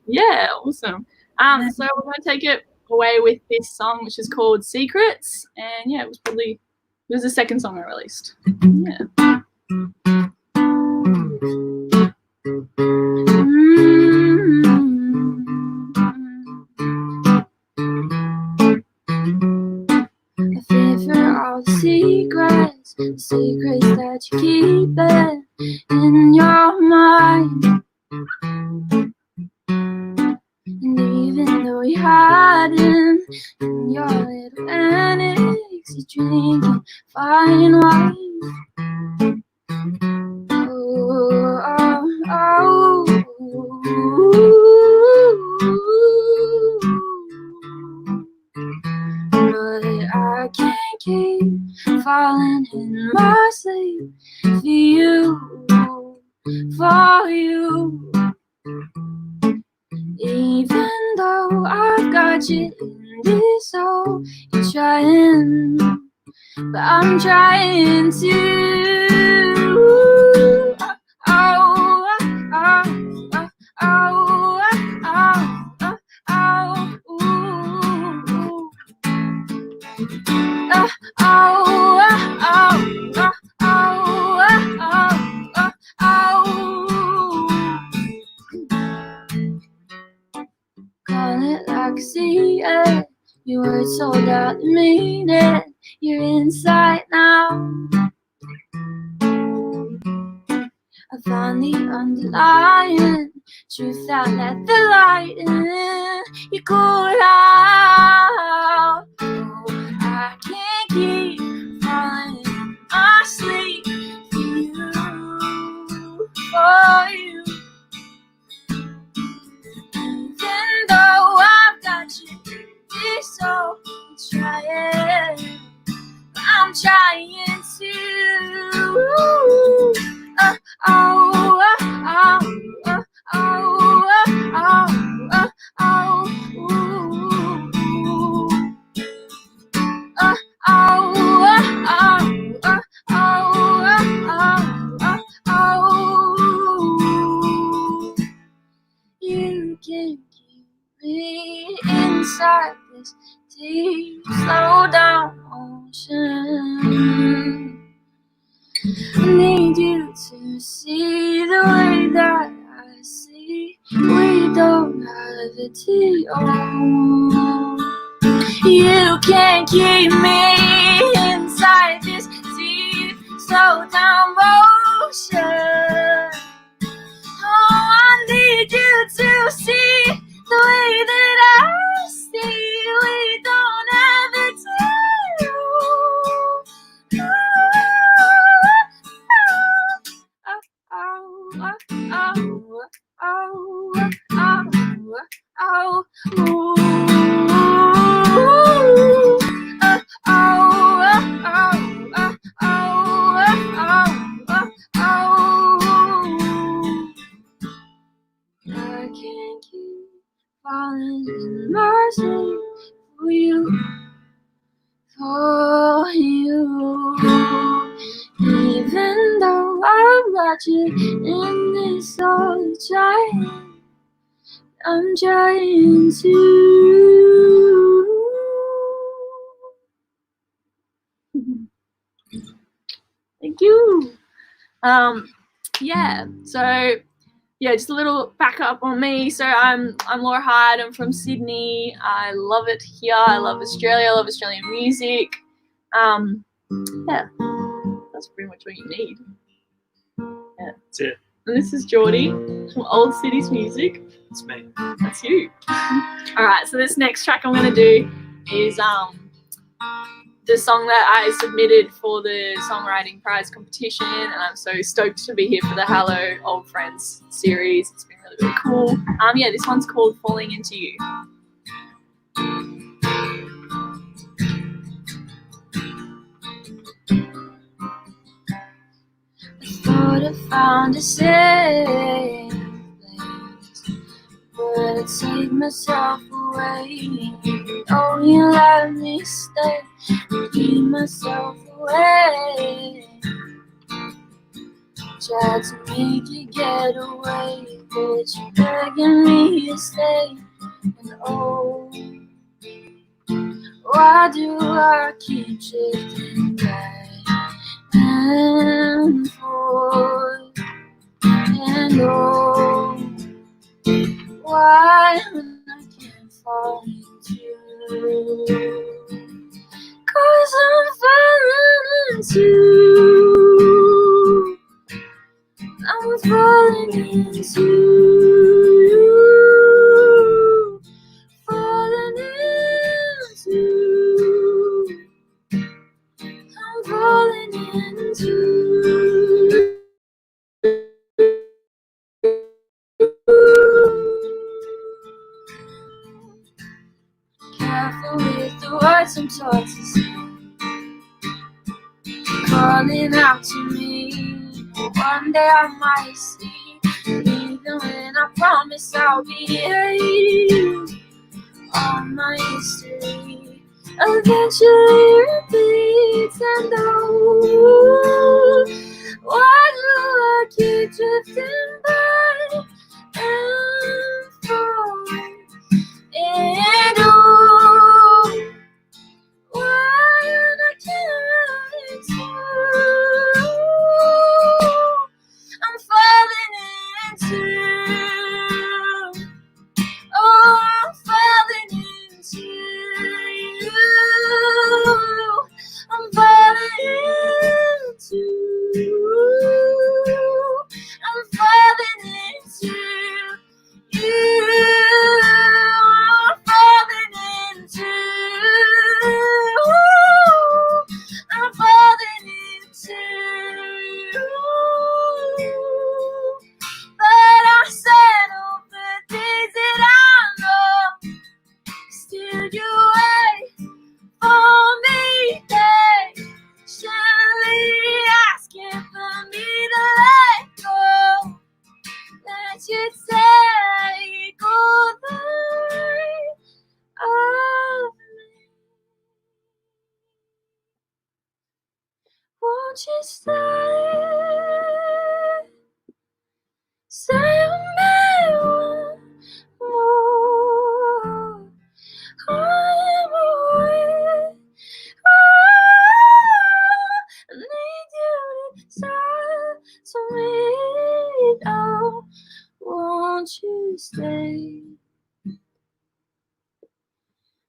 Yeah, awesome. So we're going to take it away with this song, which is called Secrets. And yeah, it was It was the second song I released. Yeah. I fear for all the secrets that you keep in your mind. And even though you're hiding in your little annex, you're drinking fine wine. But I can't keep falling in my sleep for you. Even though I've got you in this hole, you're trying, but I'm trying to. Call it like I see it. Your words sold out the meaning. You're inside now. I found the underlying truth that let the light in. You cool out. Oh, I can't keep falling in my sleep for you. Even though I've got you, so I'm trying You can keep me inside this deep, slow down ocean. I need you to see the way that I see. We don't have a tea. You can't keep me inside this deep, slow down ocean. Oh, I need you to see the way that I see. We don't have a tea. I can't keep falling in my sleep for you. Even though I've got you in this all trying, I'm trying to. Thank you. Yeah, so yeah, just a little backup on me. So I'm Laura Hyde. I'm from Sydney. I love it here. I love Australia. I love Australian music. Yeah, that's pretty much what you need. Yeah, That's it. and this is Geordie from Old Cities Music. That's me. That's you. All right, so this next track I'm gonna do is the song that I submitted for the Songwriting Prize competition, and I'm so stoked to be here for the Harlow Old Friends series. It's been really, really cool. Yeah, this one's called Falling Into You. Thought I found a safe place where to take myself away. Oh, you let me stay, keep myself away. Tried to make you get away, but you're begging me to stay. And oh, why do I keep drifting back? and forth and oh, why when I can't fall into you? 'Cause I'm falling into, I'm falling into you, falling into, I'm falling into careful with the words I'm taught to say, calling out to me. One day I might see, even when I promise I'll be here. All my history eventually repeats, and oh, why do I keep drifting back and forth? And oh, why when I can't run into, I'm falling into, oh, I'm falling into you, I'm falling into, I'm falling into you, I'm falling into, I'm falling into you. But I settle for things that I know steered you away for me, patiently asking for me to let go, that you'd say goodbye of me. Won't you stay with me more? I'm away. I need you to start to meet. Oh, won't you stay?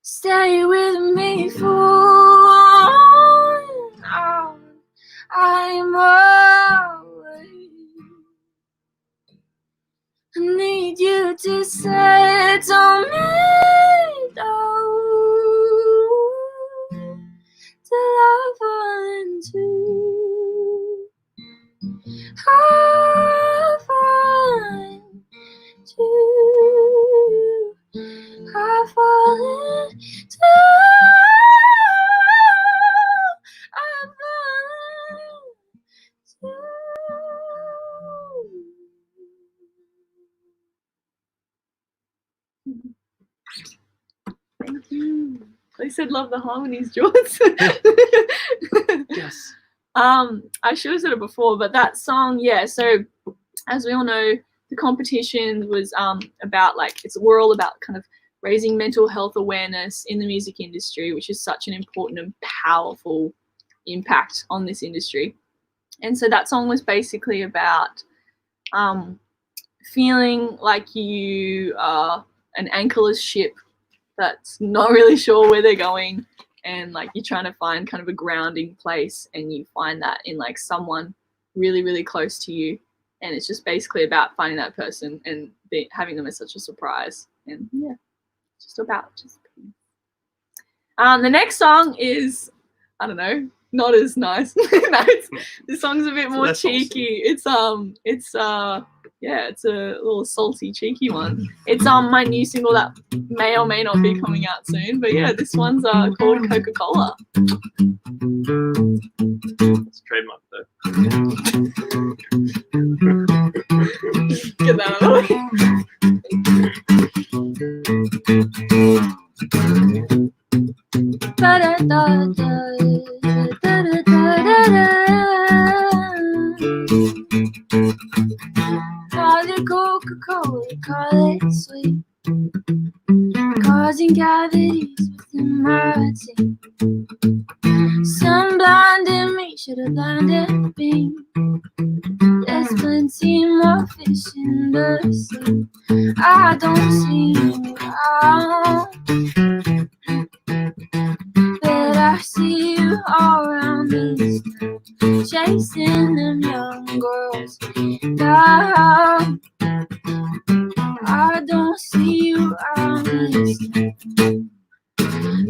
Stay with me for one hour. I'm away. I need you to set on me, oh, till I fall into, I fall into, I fall into, I fall into. Thank you. They said love the harmonies, Joan. Yes. I should have said it before, but that song, yeah. So as we all know, the competition was about we're all about kind of raising mental health awareness in the music industry, which is such an important and powerful impact on this industry. And so that song was basically about feeling like you are an anchorless ship that's not really sure where they're going, and like you're trying to find kind of a grounding place, and you find that in like someone really, really close to you, and it's just basically about finding that person and having them as such a surprise. And yeah, just about the next song is, I don't know, not as nice. This song's a bit more Less cheeky. Awesome. It's it's a little salty, cheeky one. It's my new single that may or may not be coming out soon. But yeah, this one's called Coca-Cola. It's trademark though. Get that out of Call it Coca-Cola, call it sweet, causing cavities within my teeth. Sun blinding me me should have landed pink. There's plenty more fish in the sea. I don't see you out, but I see you all around this town, chasing them young girls down. I don't see you around this town.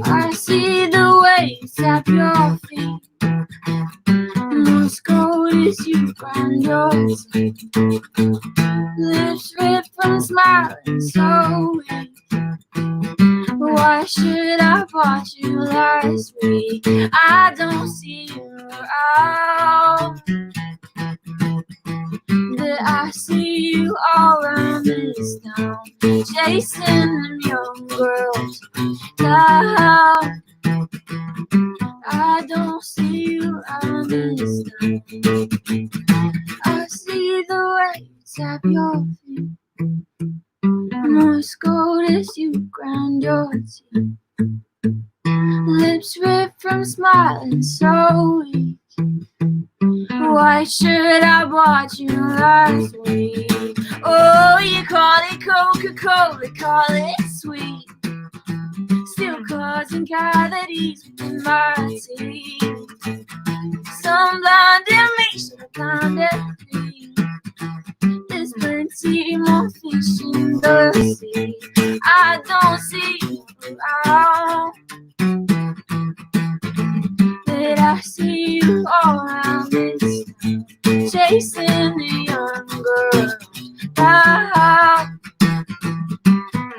I see the waves at your feet. Most cold as you grind your teeth. Lips ripped from smiling so weak. Why should I watch you last week? I don't see you out, but I see you all around this town, chasing them young girls down. I don't see you around this town. I see the waves at your feet. Morse code as you grind your teeth. Lips ripped from smiling so weak. Why should I watch you last week? Oh, you call it Coca-Cola, call it sweet. Still causing cavities in my teeth. Some blinded me, should have blinded me. There's plenty more fish in the sea. I don't see you out, but I see you all around this town, chasing the young girls down.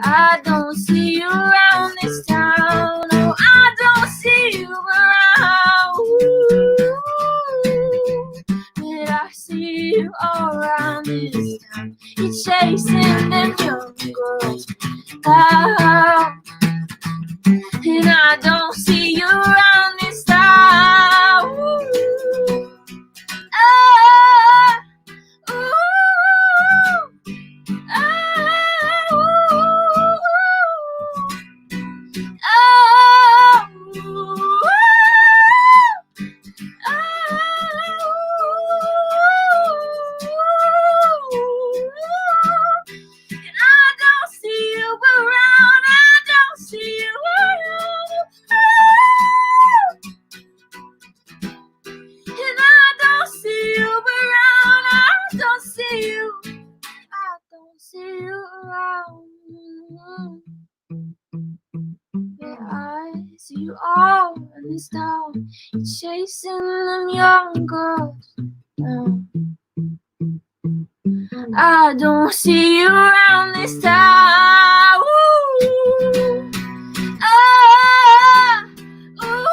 I don't see you around this town. No, I don't see you around. But I see you all around this town. You're chasing them young girls down. And I don't see you around this town. Ah, ooh, ah, see you all in this town, chasing them young girls down. I don't see you around this town. Ooh. Ah, ooh.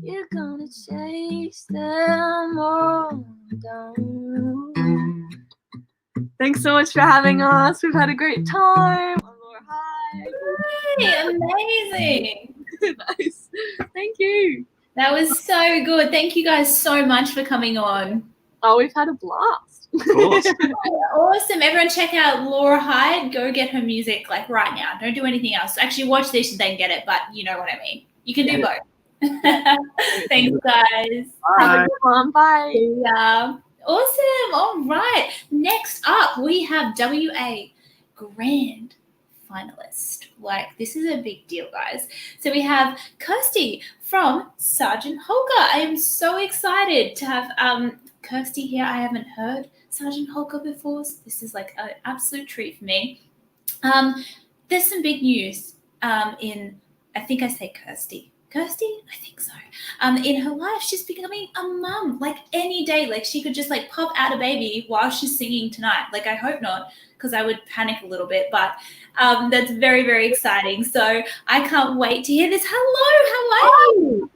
You're gonna chase them all down. Thanks so much for having us. We've had a great time. Hyde. Hey, amazing. Nice. Thank you. That was so good. Thank you guys so much for coming on. Oh, we've had a blast. Of course. Awesome. Everyone check out Laura Hyde. Go get her music like right now. Don't do anything else. Actually watch this and then get it, but you know what I mean. You can do both. Thanks, guys. Have a good one. Bye. Yeah. Awesome. All right. Next up, we have WA Grand Finalist. Like, this is a big deal, guys. So we have Kirsty from Sergeant Hulka. I am so excited to have Kirsty here. I haven't heard Sergeant Hulka before, so this is like an absolute treat for me. There's some big news I think I say Kirsty, I think so. In her life, she's becoming a mum, like any day. Like she could just like pop out a baby while she's singing tonight. Like I hope not, because I would panic a little bit, but that's very, very exciting. So I can't wait to hear this. Hello, how are you?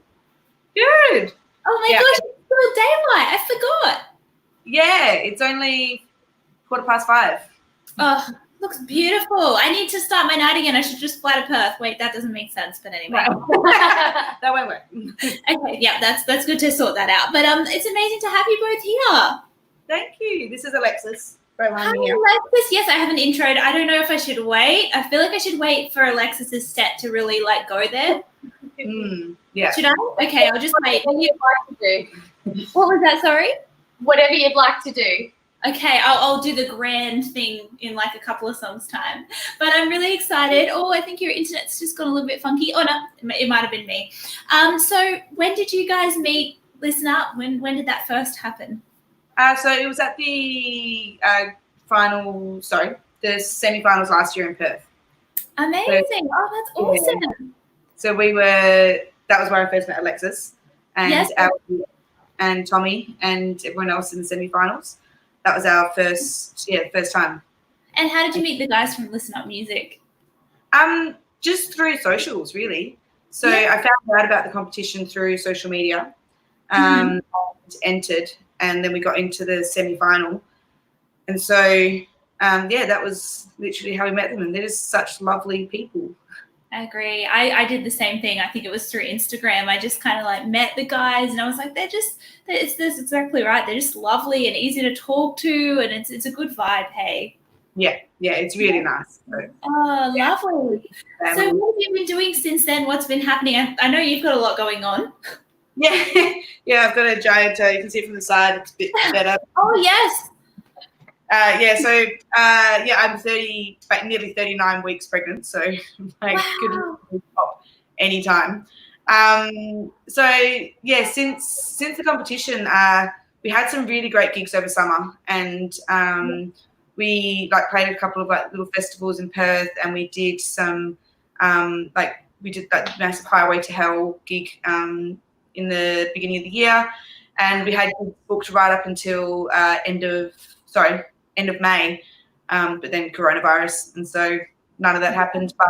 Good. Oh my gosh, it's still daylight. I forgot. Yeah, it's only 5:15. Oh, looks beautiful. I need to start my night again. I should just fly to Perth. Wait, that doesn't make sense, but anyway. That won't work. Okay, yeah, that's good to sort that out. But it's amazing to have you both here. Thank you. This is Alexis. Hi, Alexis. Yes, I have an intro. I don't know if I should wait. I feel like I should wait for Alexis's set to really like go there. Yeah. Should I? Okay, I'll just wait. Whatever you'd like to do. What was that? Sorry. Whatever you'd like to do. Okay, I'll do the grand thing in like a couple of songs' time. But I'm really excited. Oh, I think your internet's just gone a little bit funky. Oh no, it might have been me. So when did you guys meet? Listen up. When did that first happen? So it was at the the semi-finals last year in Perth. Amazing. Oh, that's awesome. Yeah. So that was where I first met Alexis and Alfie and Tommy and everyone else in the semi-finals. That was our first time. And how did you meet the guys from Listen Up Music? Just through socials, really. So I found out about the competition through social media and entered, and then we got into the semi-final. And so, that was literally how we met them, and they're just such lovely people. I agree. I did the same thing. I think it was through Instagram. I just kind of like met the guys and I was like, that's exactly right. They're just lovely and easy to talk to, and it's a good vibe, hey? Yeah, it's really nice. So, lovely. So what have you been doing since then? What's been happening? I know you've got a lot going on. Yeah, I've got a giant, you can see it from the side, it's a bit better. Oh, yes. I'm nearly 39 weeks pregnant, so I couldn't stop anytime. Since the competition, we had some really great gigs over summer, and we played a couple of little festivals in Perth, and we did some we did that massive Highway to Hell gig in the beginning of the year, and we had booked right up until end of May, but then coronavirus, and so none of that happened. But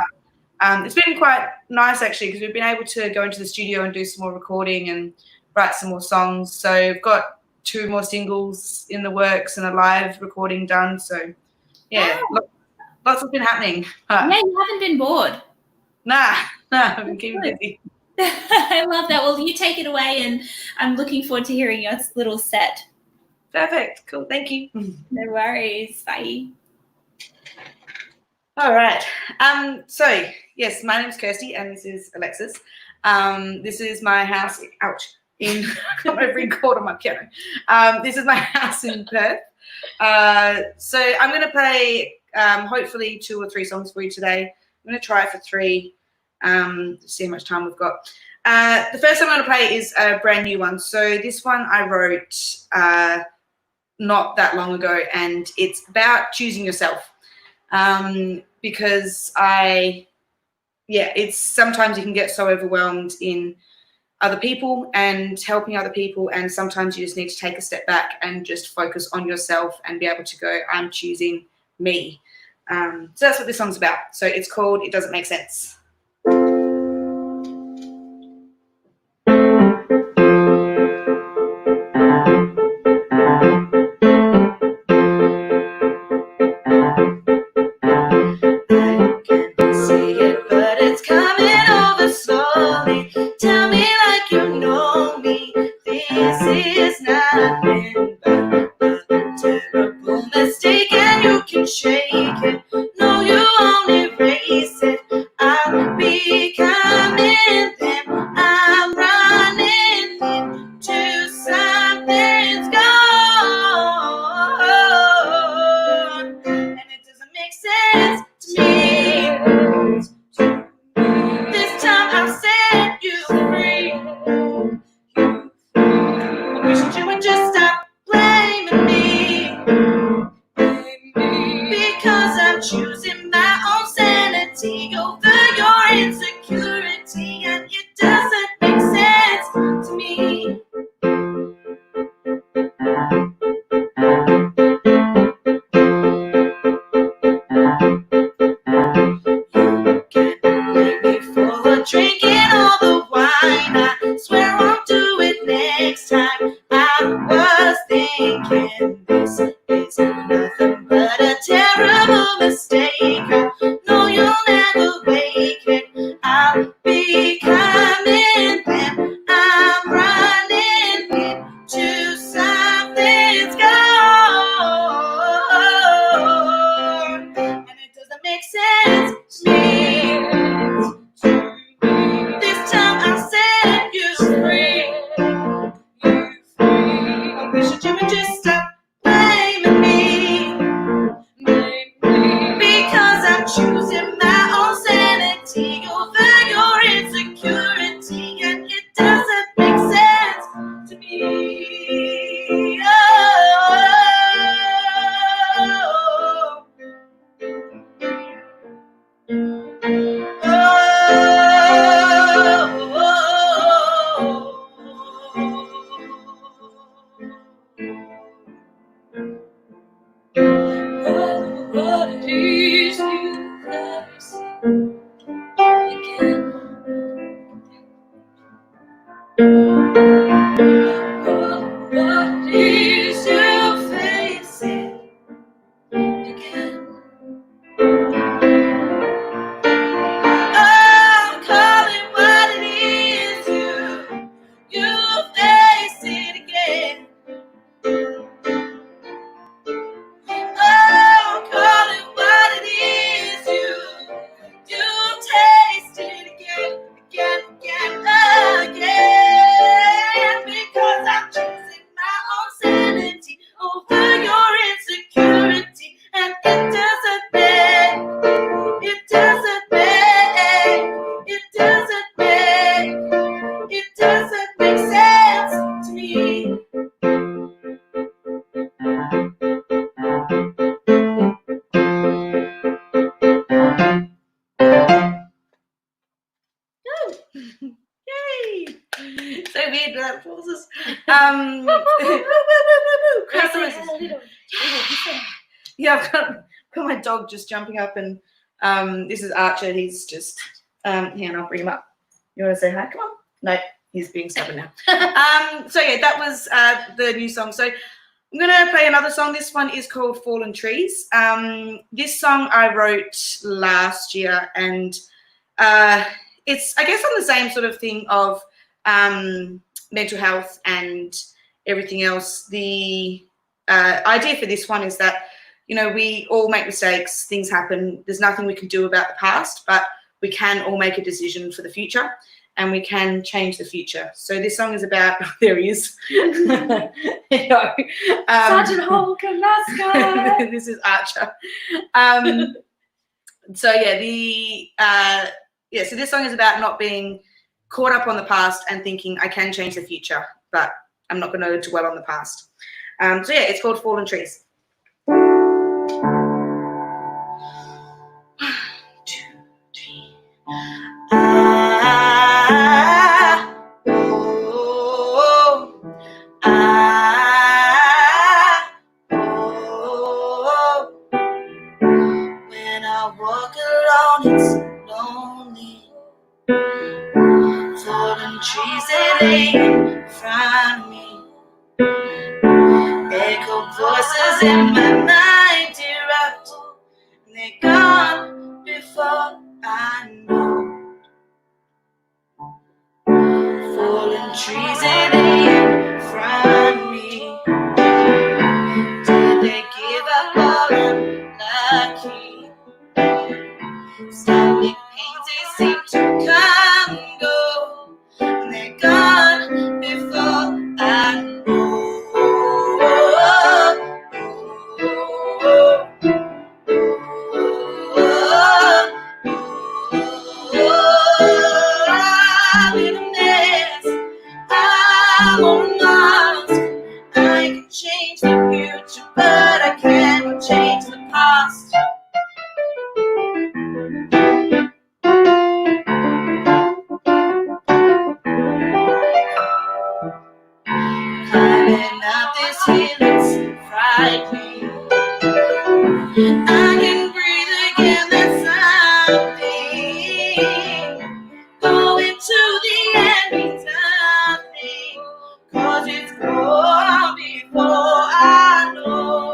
it's been quite nice actually, because we've been able to go into the studio and do some more recording and write some more songs. So we've got 2 more singles in the works and a live recording done. So lots has been happening. You haven't been bored. Nah, I've been keeping busy. I love that. Well, you take it away, and I'm looking forward to hearing your little set. Perfect. Cool. Thank you. No worries. Bye. All right. So yes, my name is Kirsty, and this is Alexis. This is my house. Ouch! I got my ring caught on my piano. This is my house in Perth. So I'm going to play hopefully 2 or 3 songs for you today. I'm going to try for 3. See how much time we've got. The first song I'm going to play is a brand new one. So this one I wrote not that long ago, and it's about choosing yourself. Because it's sometimes you can get so overwhelmed in other people and helping other people, and sometimes you just need to take a step back and just focus on yourself and be able to go, I'm choosing me. So that's what this song's about. So it's called It Doesn't Make Sense. Choosing my own sanity over your insecurity, and it doesn't this is nothing but a terrible mistake. I know you'll never wake it. I'll be coming back. I'm running into something's gone, and it doesn't make sense to me. This time I'll set you free. I wish that you would just stop blaming me, because I'm choosing my own sanity over your insecurity, and it doesn't make sense to me. What it is you face again. What it is you face again. I'm calling what it is you face it again. Oh, call it what it is, you taste it again, because I'm choosing my own sanity over your insecurity, and it doesn't make sense to me. Yay! So weird that pauses. Yeah, I've got my dog just jumping up, and this is Archer. He's just here, and I'll bring him up. You want to say hi? Come on. No, he's being stubborn now. So yeah, that was the new song. So I'm gonna play another song. This one is called Fallen Trees. This song I wrote last year, and it's, I guess, on the same sort of thing of mental health and everything else. The idea for this one is that, you know, we all make mistakes, things happen, there's nothing we can do about the past, but we can all make a decision for the future, and we can change the future. So this song is about, there he is. You know, Sergeant Hulka, mascot. This is Archer. So yeah, so this song is about not being caught up on the past and thinking I can change the future, but I'm not going to dwell on the past. So yeah, it's called Fallen Trees. 1, 2, 3. When I walk alone, it's lonely. Fallen trees, they lay in front of me. Echo voices in my mind erupt, and they're gone before I know. Fallen trees, they lay in front of me. Did they give up all unlucky? Stomach pains, they seem to come and go, and they're gone before I know. I'm in a mess, I'm on Mars. I can change the future, but I can't change the past. Climbing up this hill, it's frightening. I can breathe again, that's something. Going to the end means nothing, 'cause it's gone before I know.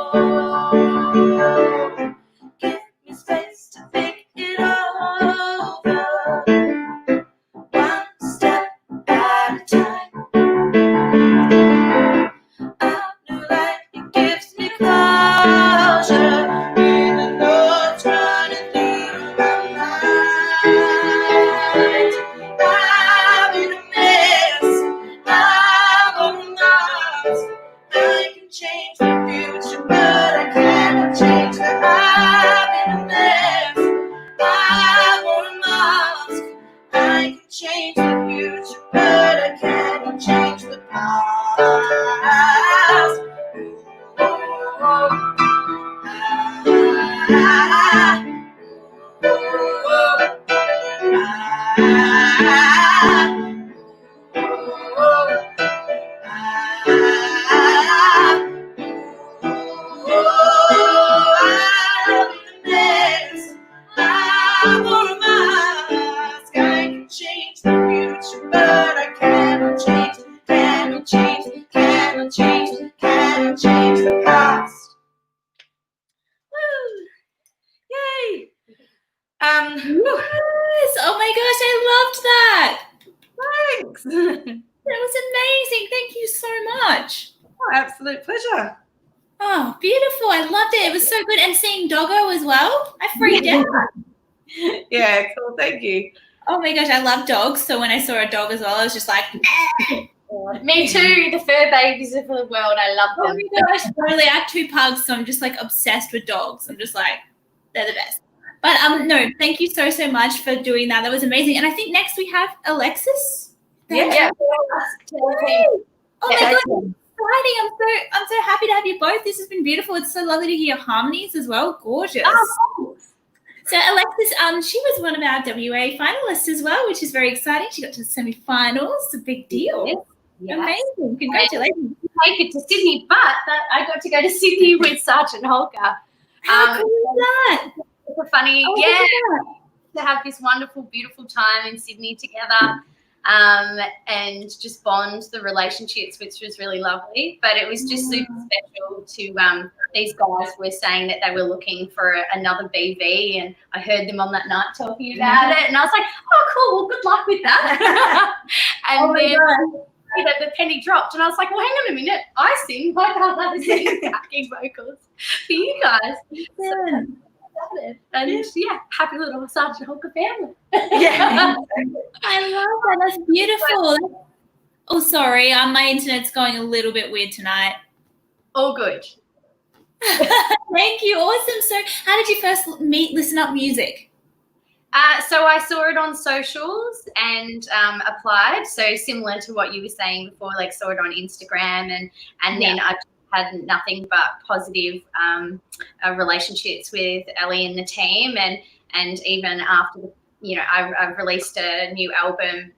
future, but I cannot change the I'm in a mess. I want a mask. I can change the future, but I cannot change the past. I want a mask. I can change the future, but I cannot change the past. Woo! Yay! Yes. Oh my gosh, I loved that. Thanks. That was amazing. Thank you so much. Oh, absolute pleasure. Oh, beautiful. I loved it. It was so good. And seeing Doggo as well. I freaked out. Yeah, cool. Thank you. Oh my gosh, I love dogs. So when I saw a dog as well, I was just like, Me too. The fur babies of the world. I love oh them. my gosh, totally. I have 2 pugs, so I'm just like obsessed with dogs. I'm just like, they're the best. But no, thank you so much for doing that. That was amazing. And I think next we have Alexis. Yeah. Oh my god, exciting. I'm so happy to have you both. This has been beautiful. It's so lovely to hear your harmonies as well. Gorgeous. Oh, So Alexis, she was one of our WA finalists as well, which is very exciting. She got to the semi-finals. It's a big deal. yes. Amazing. Congratulations. Make it to Sydney, but I got to go to Sydney with Sergeant Hulka. How cool is that? It's a funny, Oh, yeah, look at to have this wonderful, beautiful time in Sydney together, and just bond the relationships, which was really lovely. But it was just super special to these guys were saying that they were looking for another BV, and I heard them on that night talking about it, and I was like, oh, cool, well, good luck with that. And then the penny dropped, and I was like, well, hang on a minute, I sing, why can't I sing backing vocals for you guys? So, and yeah, happy little Sergeant Hulka family. Yeah. I love that. That's beautiful. Oh, sorry. My internet's going a little bit weird tonight. All good. Thank you. Awesome. So how did you first meet Listen Up Music? So I saw it on socials and applied. So similar to what you were saying before, like saw it on Instagram and then I had nothing but positive relationships with Ellie and the team, and even after I've released a new album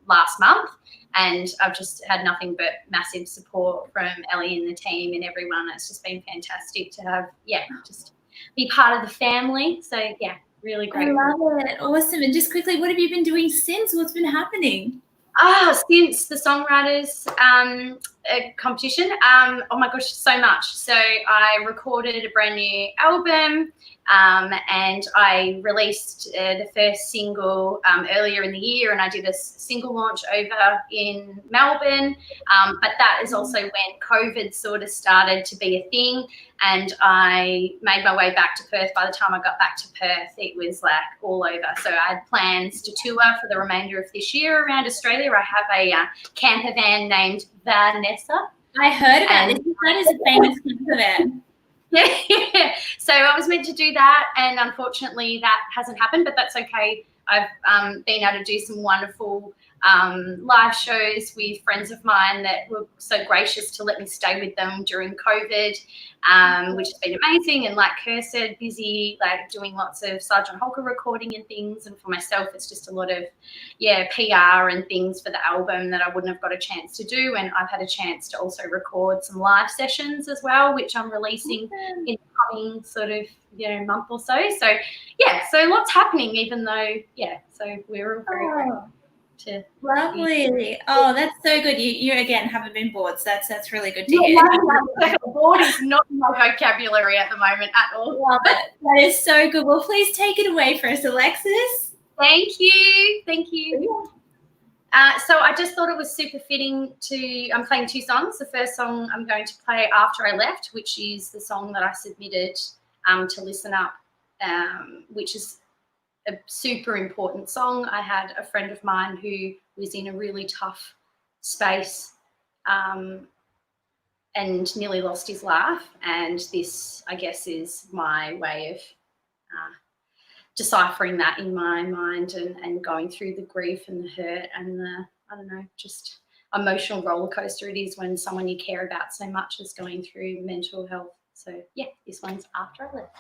last month, and I've just had nothing but massive support from Ellie and the team and everyone. It's just been fantastic to have just be part of the family. So yeah, really great. I love it. Awesome. And just quickly, what have you been doing since? What's been happening? Since the songwriters competition, oh my gosh, so much. So I recorded a brand new album, and I released the first single earlier in the year, and I did a single launch over in Melbourne, but that is also when COVID sort of started to be a thing, and I made my way back to Perth. By the time I got back to Perth, it was like all over. So I had plans to tour for the remainder of this year around Australia. I have a camper van named Vanessa. I heard about this. That is a famous camper van. Yeah. So I was meant to do that, and unfortunately that hasn't happened, but that's okay. I've been able to do some wonderful live shows with friends of mine that were so gracious to let me stay with them during COVID, which has been amazing. And like Kerr said, busy, like doing lots of Sergeant Hulka recording and things. And for myself, it's just a lot of, PR and things for the album that I wouldn't have got a chance to do. And I've had a chance to also record some live sessions as well, which I'm releasing in the coming sort of, month or so. So, so lots happening, even though, so we're all very grateful. Lovely. Oh, that's so good. You again haven't been bored, so that's really good to hear. Bored is not my vocabulary at the moment at all. Love it. That is so good. Well, please take it away for us, Alexis. Thank you. So I just thought it was super fitting I'm playing 2 songs. The first song I'm going to play after I left, which is the song that I submitted to Listen Up, which is a super important song. I had a friend of mine who was in a really tough space and nearly lost his life. And this, I guess, is my way of deciphering that in my mind and going through the grief and the hurt and the, I don't know, just emotional roller coaster it is when someone you care about so much is going through mental health. So yeah, this one's After I Left.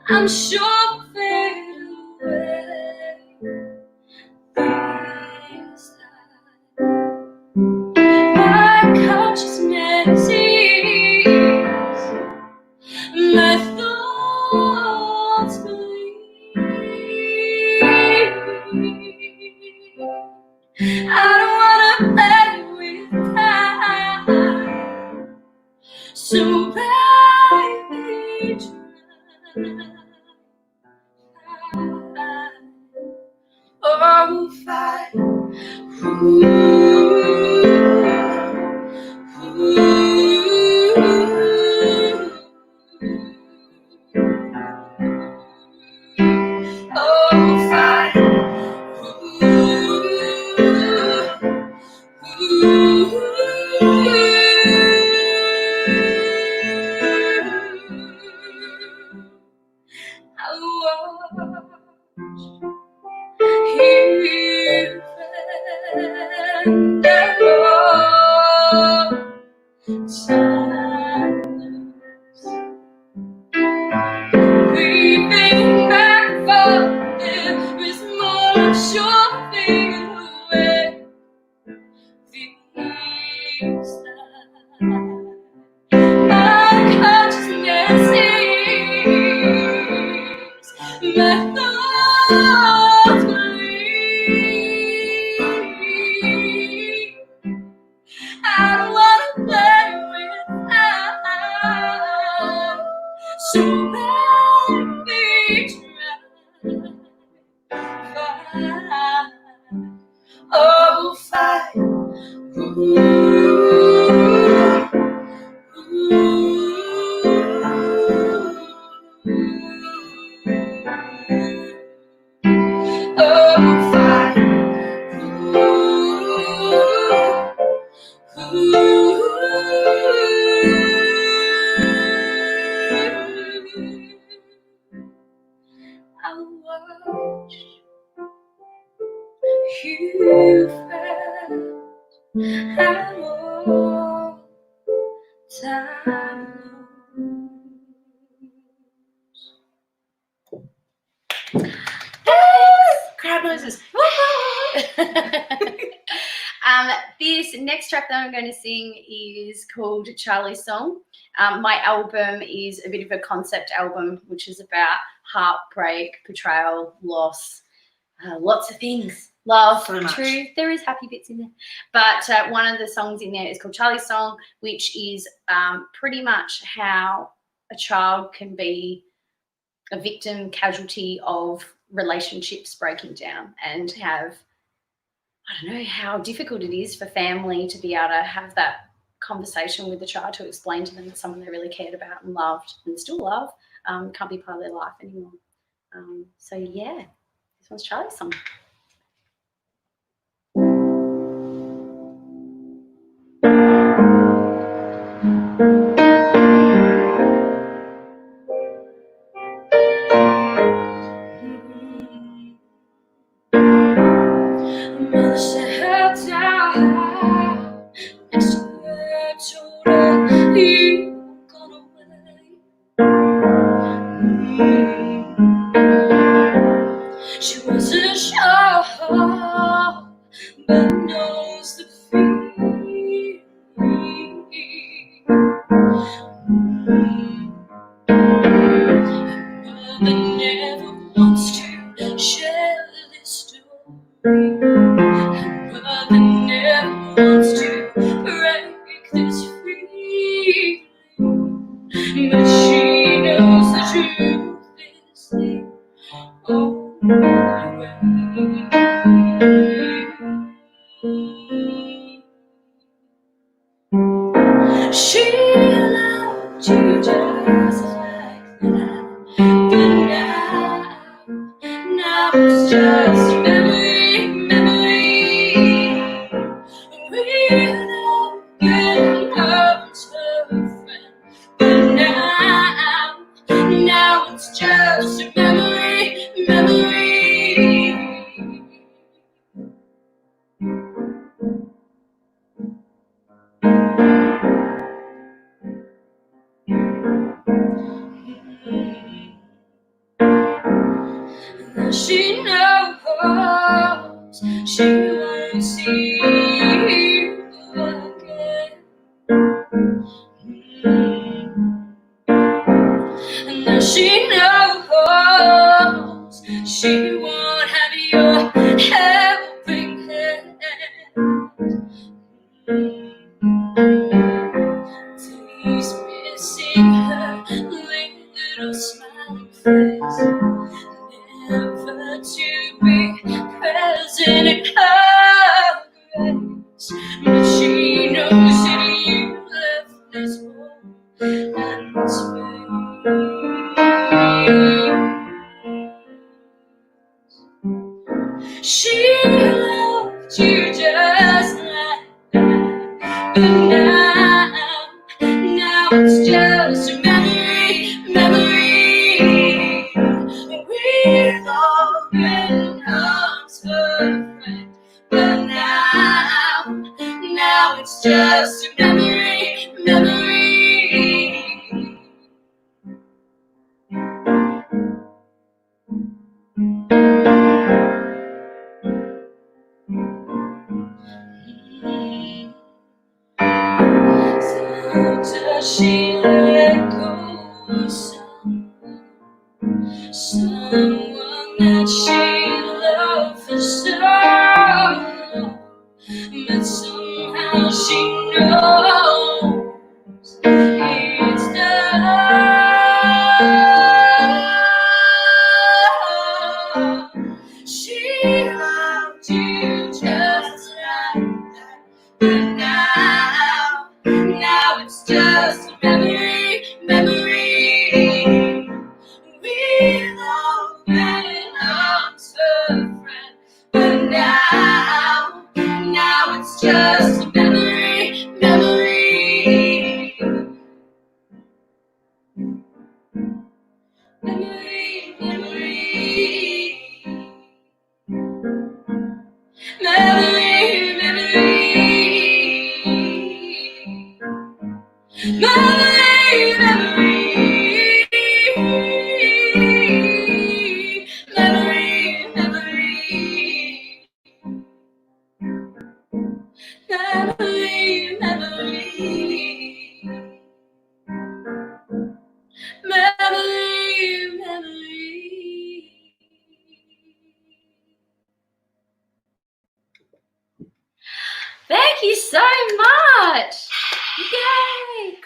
I'm sure fade away this time. My consciousness is my thoughts bleed. I don't wanna play with time, so baby try. Oh, fight. Oh, fight. Crowd noises. This next track that I'm going to sing is called Charlie's Song. My album is a bit of a concept album, which is about heartbreak, betrayal, loss, lots of things. Love, So much. truth. There is happy bits in there. But one of the songs in there is called Charlie's Song, which is pretty much how a child can be a victim, casualty of relationships breaking down, and have, I don't know, how difficult it is for family to be able to have that conversation with the child to explain to them that someone they really cared about and loved and still love can't be part of their life anymore. So yeah, this one's Charlie's Song. She wasn't sure Mother never wants to break this free, but she knows the truth is the only way. She loved you just like that, but now it's just memory, memory. We love getting hurt, her friend, but now it's just a memory, memory. She knows she won't see you again. And now she knows she won't have your helping hand. He's missing her little smiling face, never to be present in her grace. But she knows that you left this home and this place. She loved you just like that, but now it's just a memory, memory. We've all been arms her friend, but now it's just a memory, memory. So does she let go of someone that she loved for so long, but somehow she knows it's done. She loved you just like that, but now it's just a memory, memory. We've all been arms her friend, but now it's just a memory, memory. Memory, memory. Memory, memory. Memory, memory. Memory, memory. Memory, memory. Memory, memory. Thank you so much. Yay.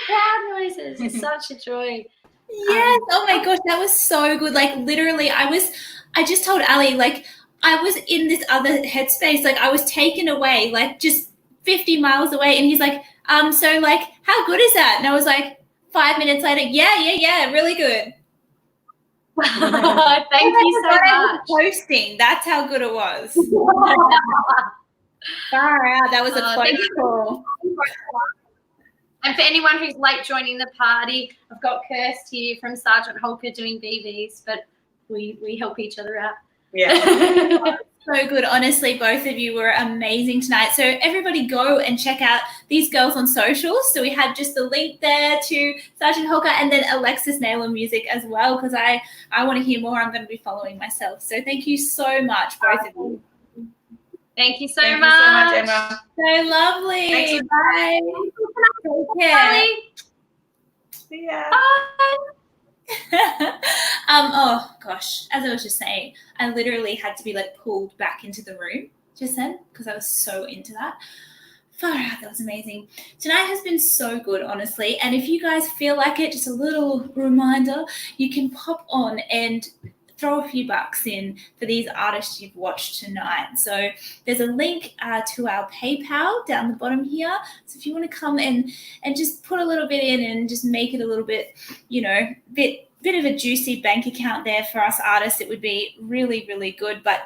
Crowd noises. It's such a joy. Yes. Oh my gosh, that was so good. Like literally, I just told Ali, like I was in this other headspace. Like I was taken away, like just 50 miles away. And he's like, so like, how good is that? And I was like, 5 minutes later, yeah, really good. Thank you so much. Posting. That's how good it was. Far out. That was a close call. And for anyone who's late joining the party, I've got Kirst here from Sergeant Hulka doing BBs, but we help each other out. Yeah. So good. Honestly, both of you were amazing tonight. So everybody go and check out these girls on socials. So we have just the link there to Sergeant Hulka and then Alexis Naylor music as well, because I want to hear more. I'm going to be following myself. So thank you so much, both of you. Thank you so Thank much. you so much, Emma. So lovely. Thanks. Bye. Take care. Bye. See ya. Bye. Oh gosh, as I was just saying, I literally had to be like pulled back into the room just then because I was so into that. Far out, that was amazing. Tonight has been so good, honestly. And if you guys feel like it, just a little reminder, you can pop on and throw a few bucks in for these artists you've watched tonight. So there's a link to our PayPal down the bottom here. So if you want to come and just put a little bit in and just make it a little bit, bit of a juicy bank account there for us artists, it would be really, really good. But,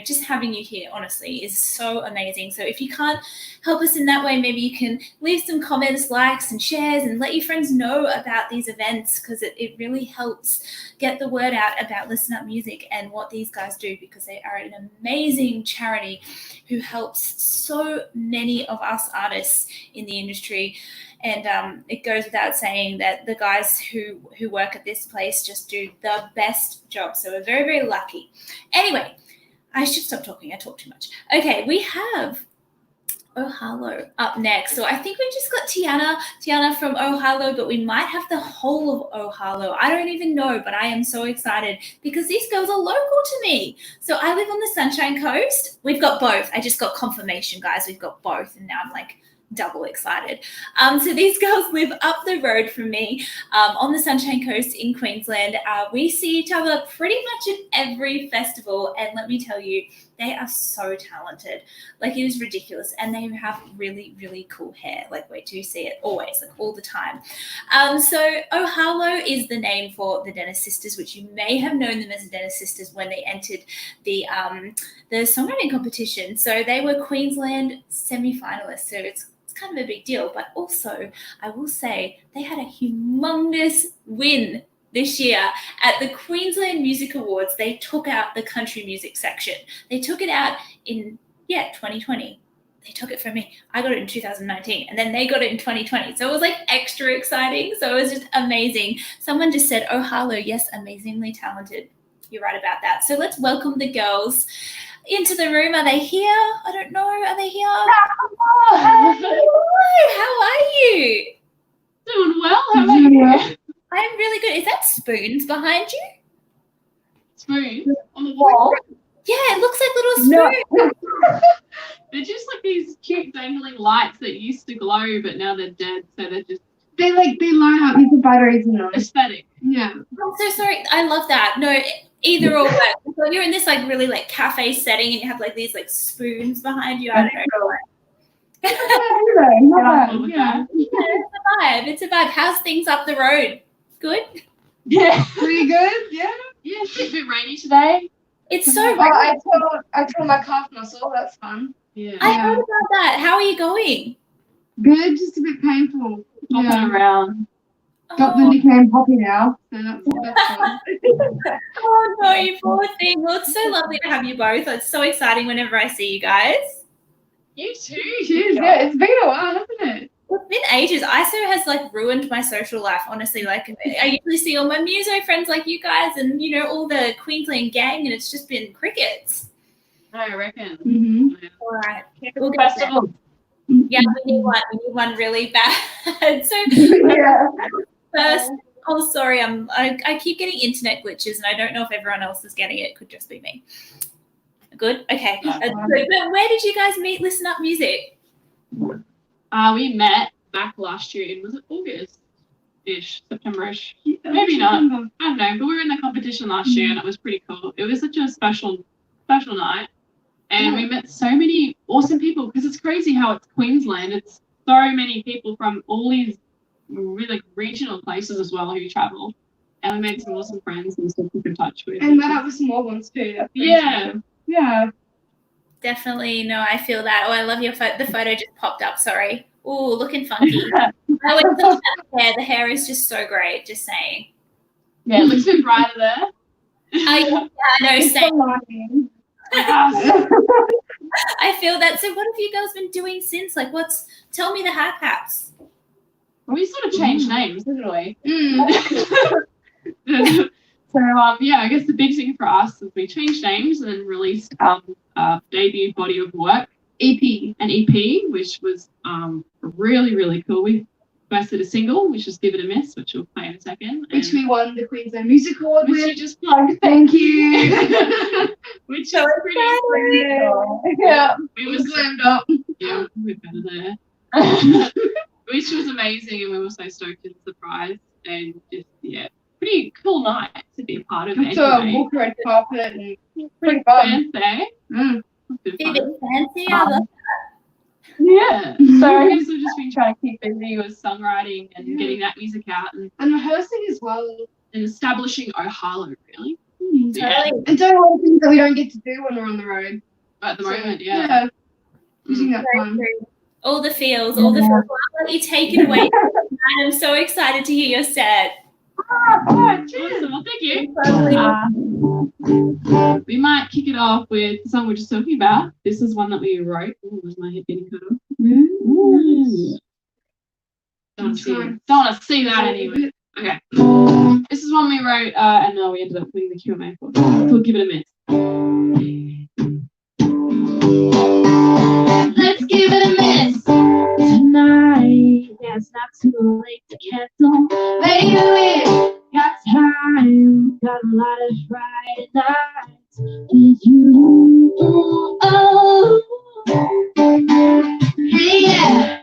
just having you here, honestly, is so amazing. So if you can't help us in that way, maybe you can leave some comments, likes and shares and let your friends know about these events because it really helps get the word out about Listen Up Music and what these guys do because they are an amazing charity who helps so many of us artists in the industry. And it goes without saying that the guys who work at this place just do the best job. So we're very, very lucky. Anyway, I should stop talking. I talk too much. Okay, we have Harlow up next. So I think we just got Tiana from Harlow, but we might have the whole of Harlow. I don't even know, but I am so excited because these girls are local to me. So I live on the Sunshine Coast. We've got both. I just got confirmation, guys. We've got both. And now I'm like double excited. So these girls live up the road from me on the Sunshine Coast in Queensland. We see each other pretty much at every festival. And let me tell you, they are so talented. Like, it is ridiculous. And they have really, really cool hair. Like, we do see it always, like all the time. So Harlow is the name for the Dennis Sisters, which you may have known them as the Dennis Sisters when they entered the songwriting competition. So they were Queensland semi-finalists. So it's kind of a big deal. But also, I will say, they had a humongous win this year at the Queensland Music Awards. They took out the country music section. They took it out in 2020. They took it from me. I got it in 2019 and then they got it in 2020. So it was like extra exciting. So it was just amazing. Someone just said, Harlow, yes, amazingly talented. You're right about that. So let's welcome the girls into the room. Are they here? I don't know. Are they here? Hello. How are you? Doing well. How about you? I'm really good. Is that spoons behind you? Spoons on the wall? Yeah, it looks like little spoons. No. They're just like these cute dangling lights that used to glow, but now they're dead. So they light up with the batteries in them. Aesthetic. Yeah. I'm so sorry. I love that. No, either or. So you're in this like really like cafe setting, and you have like these like spoons behind you. I don't know. Yeah. It's a vibe. How's things up the road? Good? Yeah. Pretty good, yeah. Yeah, it's a bit rainy today. It's so rainy. I tore my calf muscle, that's fun. Yeah. I heard about that. How are you going? Good, just a bit painful. Hopping around. Got the nickname Poppy now, so that's fun. Oh no, you poor thing. Well, it's so lovely to have you both. It's so exciting whenever I see you guys. You too. Cheers. Yeah, it's been a while, hasn't it? It's been ages. ISO has like ruined my social life, honestly. Like, I usually see all my muso friends like you guys and, all the Queensland gang, and it's just been crickets. I reckon. Mm-hmm. All right. We'll get festival. Yeah, we need one. We need one really bad. So, first, sorry, I keep getting internet glitches, and I don't know if everyone else is getting it. It could just be me. Good. Okay. But where did you guys meet Listen Up Music? We met back last year in, was it August-ish, September-ish? Maybe not. I don't know. But we were in the competition last year and it was pretty cool. It was such a special night. And we met so many awesome people because it's crazy how it's Queensland. It's so many people from all these really regional places as well who travel. And we made some awesome friends and still keep in touch with. And met up with some more ones too. Yeah. Yeah. Definitely. No, I feel that. Oh, I love your photo. The photo just popped up. Sorry. Oh, looking funky. I always thought about the hair. The hair is just so great. Just saying. Yeah, it looks a bit brighter there. I know. Same. I feel that. So what have you girls been doing since? Like, tell me the haps. We sort of changed names, didn't we? So, I guess the big thing for us is we changed names and released our debut body of work, an EP, which was really, really cool. We Ambassador single, which is Give It a Miss, which we'll play in a second. Which we won the Queensland Music Award Which with. you just plugged. Thank you. Which So is pretty yeah. We were slammed up. Yeah, we're better there. Which was amazing, and we were so stoked and surprised, and just pretty cool night to be a part of it. So walk red carpet and pretty fun. Fancy. Bit fancy. I love Yeah. So I guess we've just been trying to keep busy with songwriting and getting that music out and rehearsing as well. And establishing Harlow, really. Totally. And doing all the things that we don't get to do when we're on the road. At the moment, Using that time. All the feels, all the feels. Well, I'll let you take it away. I'm so excited to hear your set. Awesome. Well, thank you. We might kick it off with the song we're just talking about. This is one that we wrote. Oh, was my head getting cut off? Don't want to see that anyway. Okay. This is one we wrote, and we ended up putting the Q&A for. We'll give it a miss. Let's give it a miss tonight. Yeah, it's not too late to cancel. Baby, got time, got a lot of Friday nights with you. Oh, hey, yeah.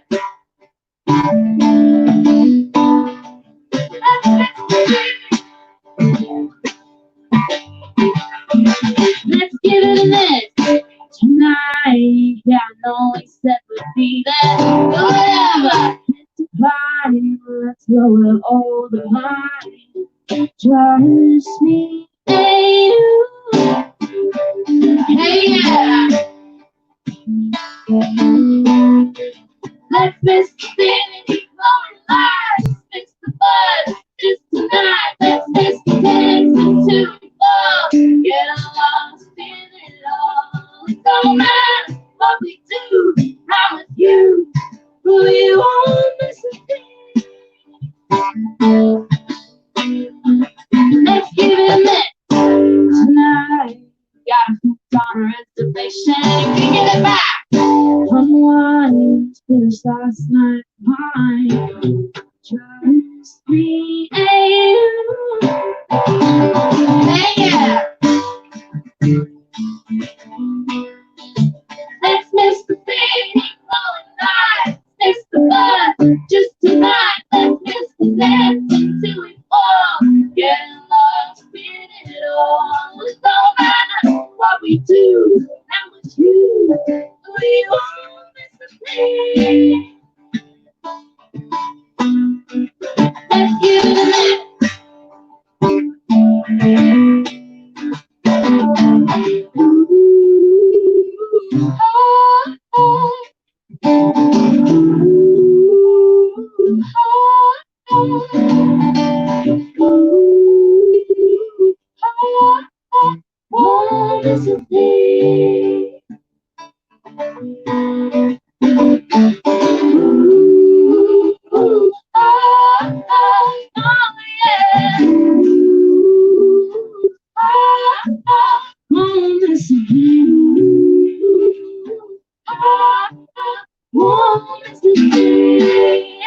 Let's give it a miss tonight. Yeah, I know we said we'd be there. Whatever. It's fine. Let's go with all the line. Just me and you. Hey, yeah. Let's miss the city, blowing lights. Miss the buzz, just tonight. Let's miss the dancing to the fall. Get lost in it all. It don't matter what we do. I'm with you. Who you won't miss a thing. Let's give it a minute tonight. Got a hooked on a reservation. You can get it back. Unwind, finish last night. Mine. Just me and you. Hey, yeah. Let's miss the city, blowing lights. Miss the buzz, just tonight. Let's miss the dance until we fall. Getting lost in it all. It don't matter what we do. I'm with you. We won't miss a thing. Let's give it a minute. Won't miss a thing.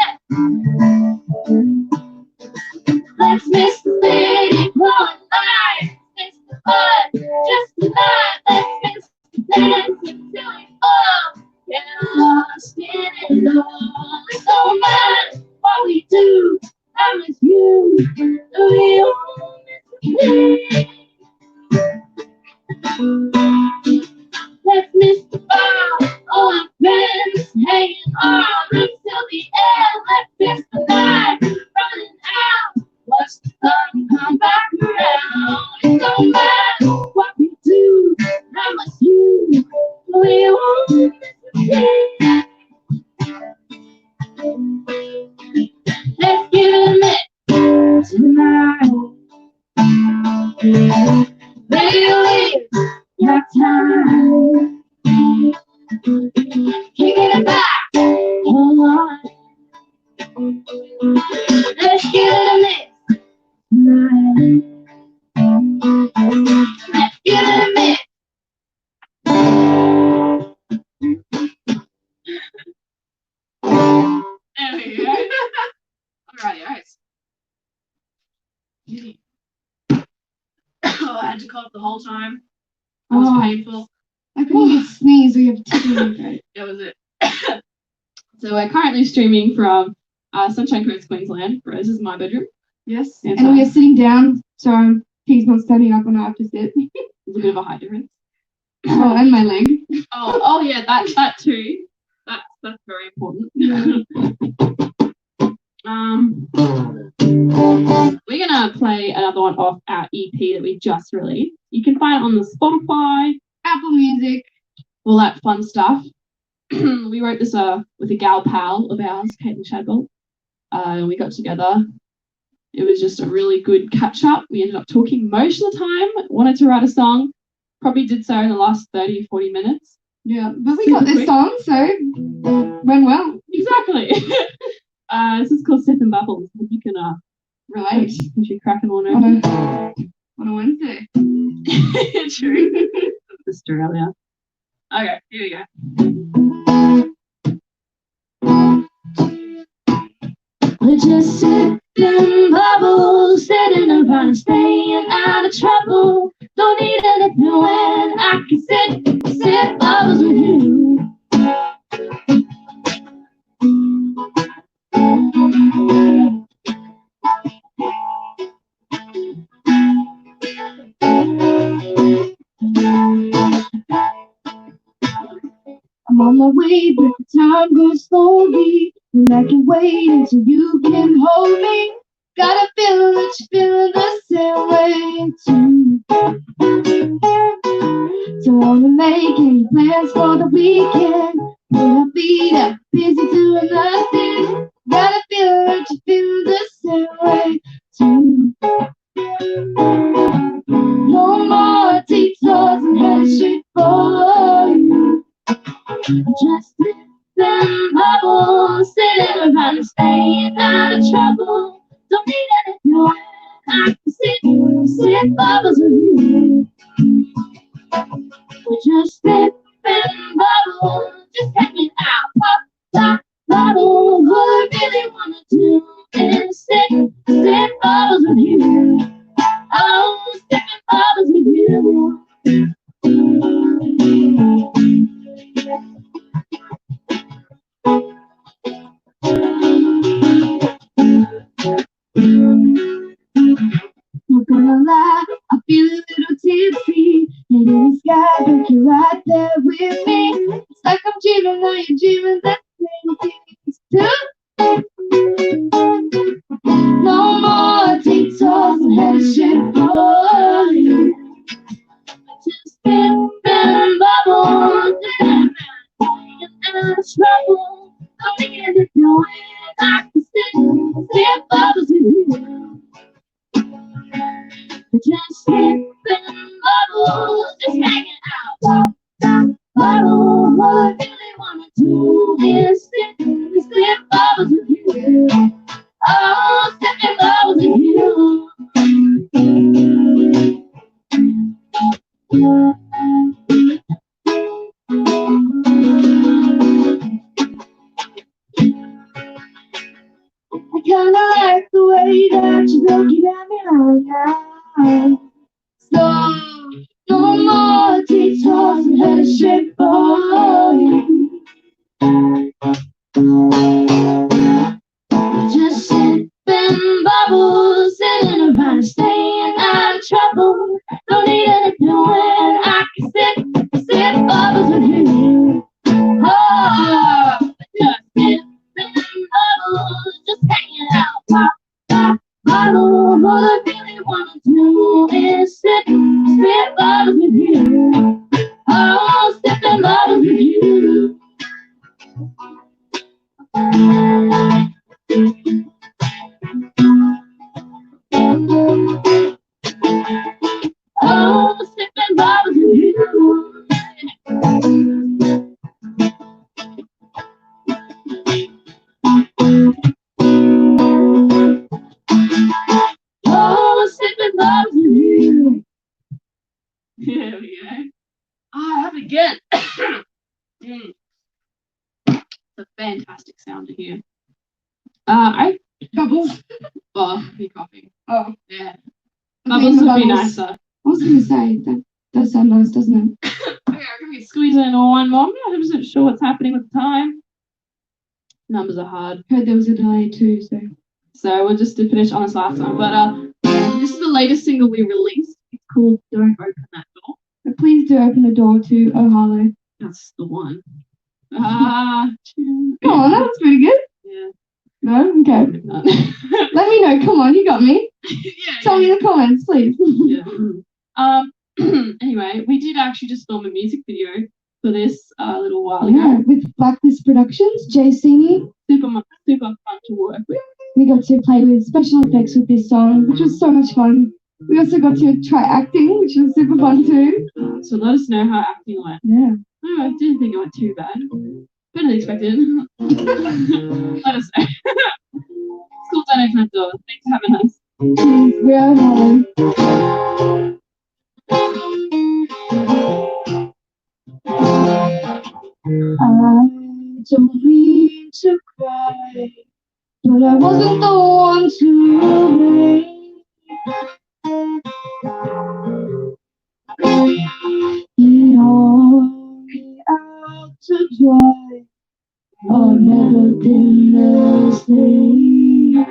Let's miss the city, blowing lights. Miss the buzz, just tonight. Let's miss the dance until we fall. Get lost in it all. It don't matter what we do. I'm with you. We won't miss a thing. Let's miss the bar. All our friends hanging on until the end. Let's miss the night, running out. Watch the sun come back around. It don't matter what we do. I'm with you. We won't miss a thing. Let's give it a minute tonight. Baby, got time. Kicking it back. Hold on. Let's give it a minute tonight. Let's give it a minute. There we go. cough the whole time. It was painful. I couldn't even sneeze. We have to. That was it. So we're currently streaming from Sunshine Coast, Queensland. This is my bedroom. Yes. And we are sitting down, so he's not standing up and I have to sit. There's a bit of a height difference. Oh, and my leg. Oh yeah, that too. That's very important. We're gonna play another one off our EP that we just released. You can find it on the Spotify, Apple Music, all that fun stuff. We wrote this with a gal pal of ours, Caitlin Shadwell. And we got together. It was just a really good catch up. We ended up talking most of the time. Wanted to write a song. Probably did so in the last 30, 40 minutes. Yeah, but we got this song, so went well. Exactly. This is called Sip and Bubbles. If you can relate. You should crack them on open. On a Wednesday. True. Australia. Okay, here we go. We're just sipping bubbles, sitting around and staying out of trouble. Don't need anything when I can sip bubbles with you. I'm on my way, but the time goes slowly, and I can wait until you can hold me. Got a feeling that you're feeling the same way too. So wanna make any plans for the weekend? Put our feet up, busy doing nothing. Got a feeling that you're feeling the same way too. No more detours and headshake for you. Just sipping bubbles, sitting around and staying out of trouble. Don't need anything when I can sip bubbles with you. We're just sipping bubbles, just hanging out, pop, top bottle. All I really wanna do is sip bubbles with you. Oh, sipping bubbles with you. Not gonna lie, I feel a little tipsy. And in the sky, but you're right there with me. It's like I'm dreaming, now you're dreaming the same things too. No more detours and headshake for you. Just sipping bubbles, and out of trouble. Don't need anything when I can sip bubbles with you. Just sipping bubbles, just hanging out, bottle. All I really wanna do is sip bubbles with you. Oh, sipping bubbles with you. I kinda like the way that you're looking at me right now. So, no more detours and headshake for you. Just sipping bubbles, sitting around and staying out of trouble. Don't need anything when I can sip bubbles with you. Oh, just sipping bubbles, just hanging out, pop, bottle. All I really wanna do is sip bubbles with you. Oh, sipping bubbles with you. Oh, sipping bubbles with you. Oh, sipping bubbles with you. There we go. I have it again. It's a fantastic sound to hear. Bubbles. Oh, be coughing. Oh. Yeah. Bubbles would be nicer. was going to say, that does sound nice, doesn't it? Okay, I'm going to squeeze in one more. I'm not 100% sure what's happening with the time. Numbers are hard. Heard there was a delay too, so we'll just finish on this last one. But this is the latest single we released. It's called Don't Open That Door. But please do open the door to Oh Harlow. That's the one. Oh, that was pretty good. Yeah. No? Okay. Let me know. Come on, you got me. Tell me in the comments, please. Yeah. Anyway, we did actually just film a music video for this a little while ago. Yeah, with Blacklist Productions, JC. Super fun to work with. We got to play with special effects with this song, which was so much fun. We also got to try acting, which was super fun too. So let us know how acting went. Yeah. Oh, I didn't think it went too bad. Better than expected. Let us know. School don't open that door. Thanks for having us. We're on Harlow. I don't mean to cry, but I wasn't the one to blame. He hung me out to dry. I've never been the same.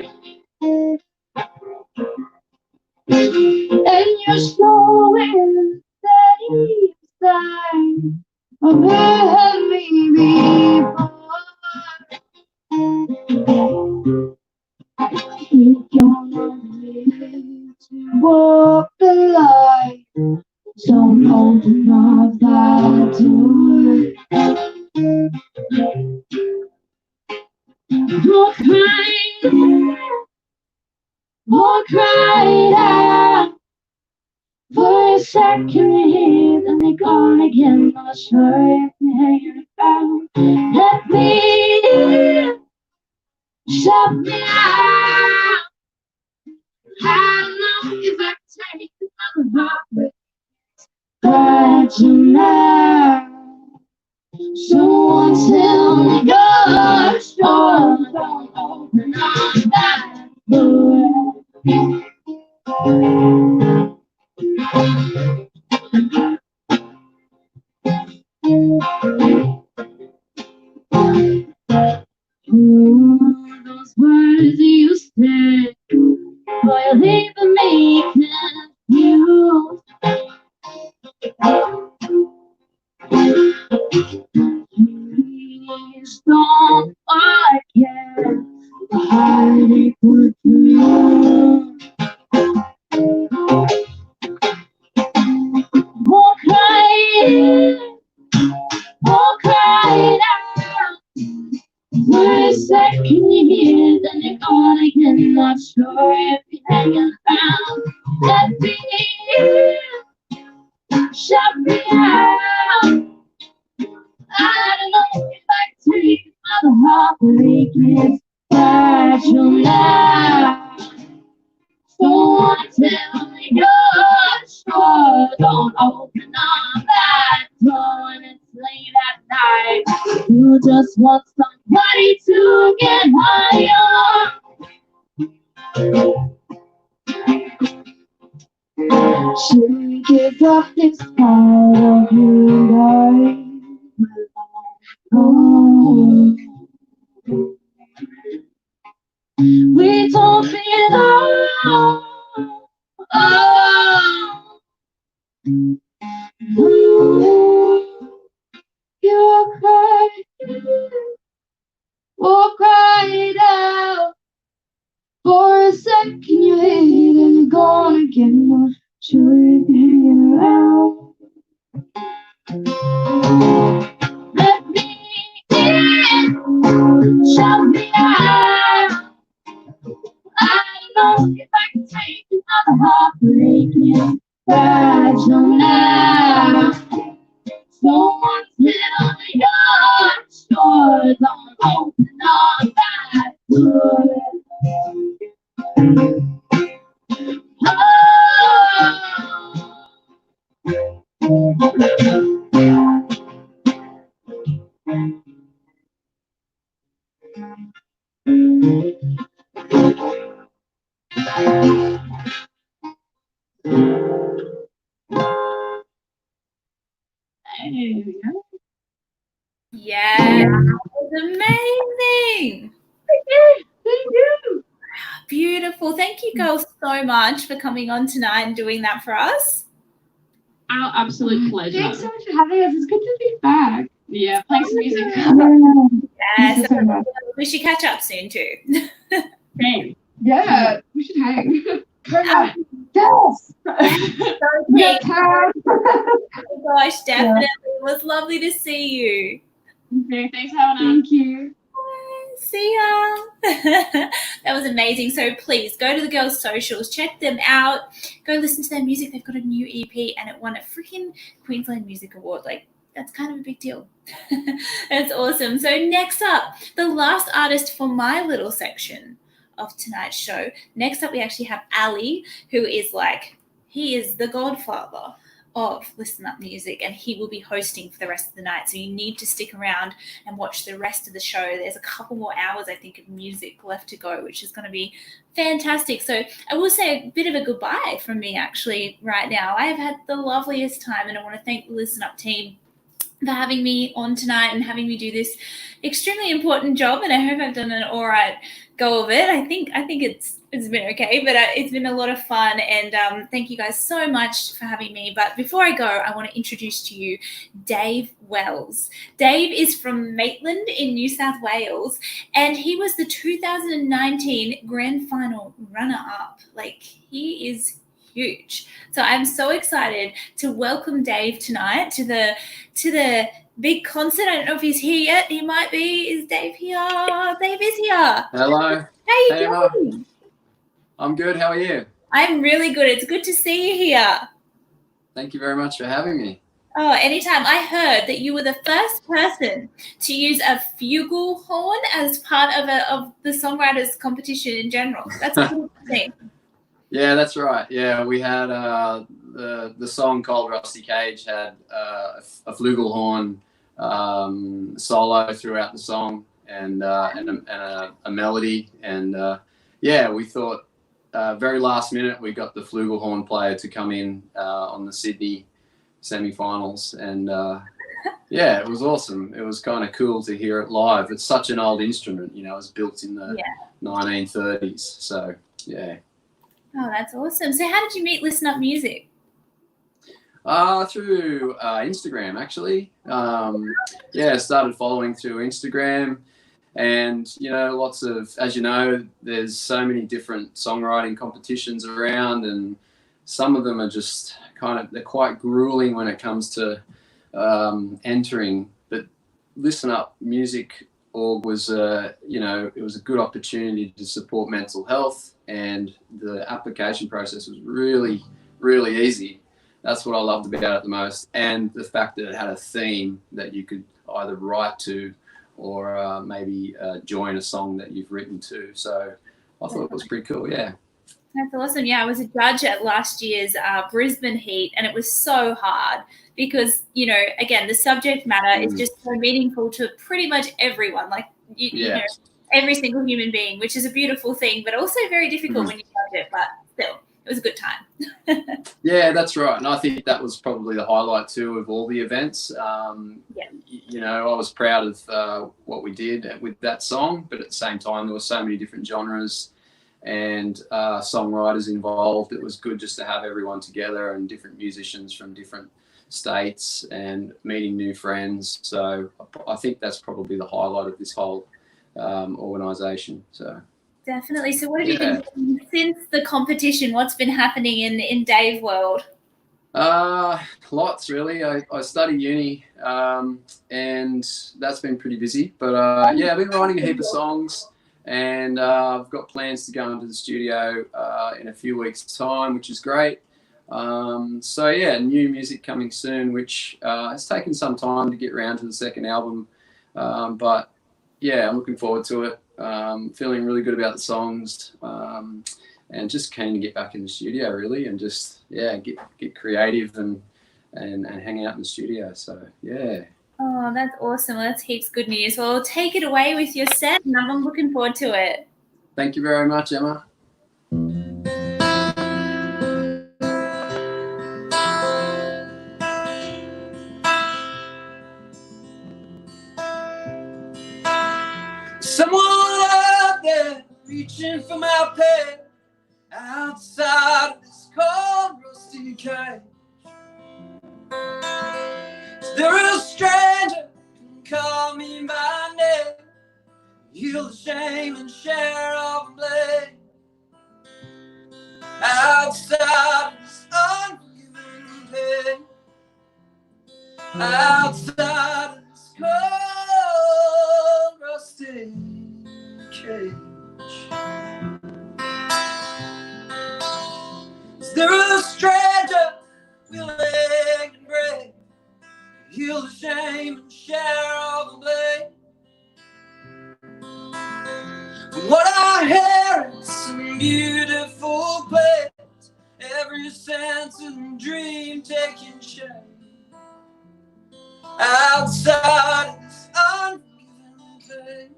And you're showing that inside of hurt me before. You're gonna live to walk the line. Don't open up that door. Won't cry it out. For a second you're here, then you're gone again. Not sure if you're hanging around. Let me in, shut me out. I don't know if I can take another heartbreak. But you now, someone tell me you're sure. Don't open up that door. Those words you said, boy, leaving me confused. Please don't forget the heartache with you. Won't cry it out. For a second you're here, then you're gone again. Not sure if you're hanging around. Let me in, shut me out. I don't know if I can take another heartbreak. It's fragile now. Someone tell me you're sure. Don't open up that door when it's late at night. You just want somebody to get higher. Should we give up this part of your life? Oh. We don't belong. Oh. You're crying, or cry it out. For a second you're here, then you're gone again. Not sure if you're hanging around. Let me in, shut me out. I don't know if I can take another heartbreak. It's fragile now. Someone tell me you're sure. Don't open up that door. Yeah, that was amazing. Thank you. Beautiful. Thank you girls so much for coming on tonight and doing that for us. Our absolute pleasure. Thanks so much for having us. It's good to be back. Yeah, playing some music. Yes, we should catch up soon too. Hey. Yeah, we should hang. Come on. Yes. Okay. Oh my gosh, definitely. It was lovely to see you. Okay, thanks for having us. Thank you. See ya. That was amazing. So please go to the girls' socials, check them out, go listen to their music. They've got a new EP and it won a freaking Queensland Music Award. Like, that's kind of a big deal. That's awesome. So next up, the last artist for my little section of tonight's show. Next up, we actually have Ali, who is he is the godfather of Listen Up Music, and he will be hosting for the rest of the night. So you need to stick around and watch the rest of the show. There's a couple more hours, I think, of music left to go, which is going to be fantastic. So I will say a bit of a goodbye from me actually right now. I have had the loveliest time, and I want to thank the Listen Up team for having me on tonight and having me do this extremely important job. And I hope I've done an all right go of it. I think it's been okay, but it's been a lot of fun. And thank you guys so much for having me. But before I go, I want to introduce to you Dave Wells. Dave is from Maitland in New South Wales, and he was the 2019 grand final runner-up. Like, he is huge. So I'm so excited to welcome Dave tonight to the big concert. I don't know if he's here yet. He might be. Is Dave here? Dave is here. Hello. How you Hey, doing? I'm good. How are you? I'm really good. It's good to see you here. Thank you very much for having me. Oh, anytime. I heard that you were the first person to use a flugelhorn as part of the songwriters competition in general. That's a cool thing. Yeah, that's right. Yeah, we had the song called Rusty Cage had a flugelhorn solo throughout the song and a melody. And yeah, we thought very last minute we got the flugelhorn player to come in on the Sydney semi-finals. And yeah, it was awesome. It was kind of cool to hear it live. It's such an old instrument, you know, it was built in the 1930s. So, yeah. Oh, that's awesome. So how did you meet Listen Up Music? Through Instagram, actually. Yeah, started following through Instagram, and you know, lots of, as you know, there's so many different songwriting competitions around, and some of them are just they're quite grueling when it comes to entering. But Listen Up Music Org was you know, it was a good opportunity to support mental health, and the application process was really, really easy. That's what I loved about it the most, and the fact that it had a theme that you could either write to or maybe join a song that you've written to. So I thought it was pretty cool, yeah. That's awesome. Yeah, I was a judge at last year's Brisbane Heat, and it was so hard because, you know, again, the subject matter is just so meaningful to pretty much everyone, like, you know, every single human being, which is a beautiful thing, but also very difficult when you judge it, but still. It was a good time. Yeah, that's right. And I think that was probably the highlight too of all the events. You know, I was proud of what we did with that song, but at the same time, there were so many different genres and songwriters involved. It was good just to have everyone together and different musicians from different states and meeting new friends. So I think that's probably the highlight of this whole organisation. So. Definitely. So what have you been doing since the competition? What's been happening in Dave world? Lots, really. I study uni, and that's been pretty busy. But yeah, I've been writing a heap of songs, and I've got plans to go into the studio in a few weeks' time, which is great. So yeah, new music coming soon, which has taken some time to get around to the second album. But yeah, I'm looking forward to it. Feeling really good about the songs, and just keen to get back in the studio, really, and just get creative and hang out in the studio. So yeah. Oh, that's awesome. Well, that's heaps good news. Well, take it away with your set, and I'm looking forward to it. Thank you very much, Emma. Someone out there reaching for my pay outside of this cold, rusty cage. Is there a stranger who can call me by name, heal the shame and share all the blame? Outside of this unforgiving pain, outside of this cold, rusty cage. Is there a stranger willing and brave, heal the shame and share all the blame? What I hear is some beautiful place, every sense and dream taking shape. Outside of this unforgiving pain,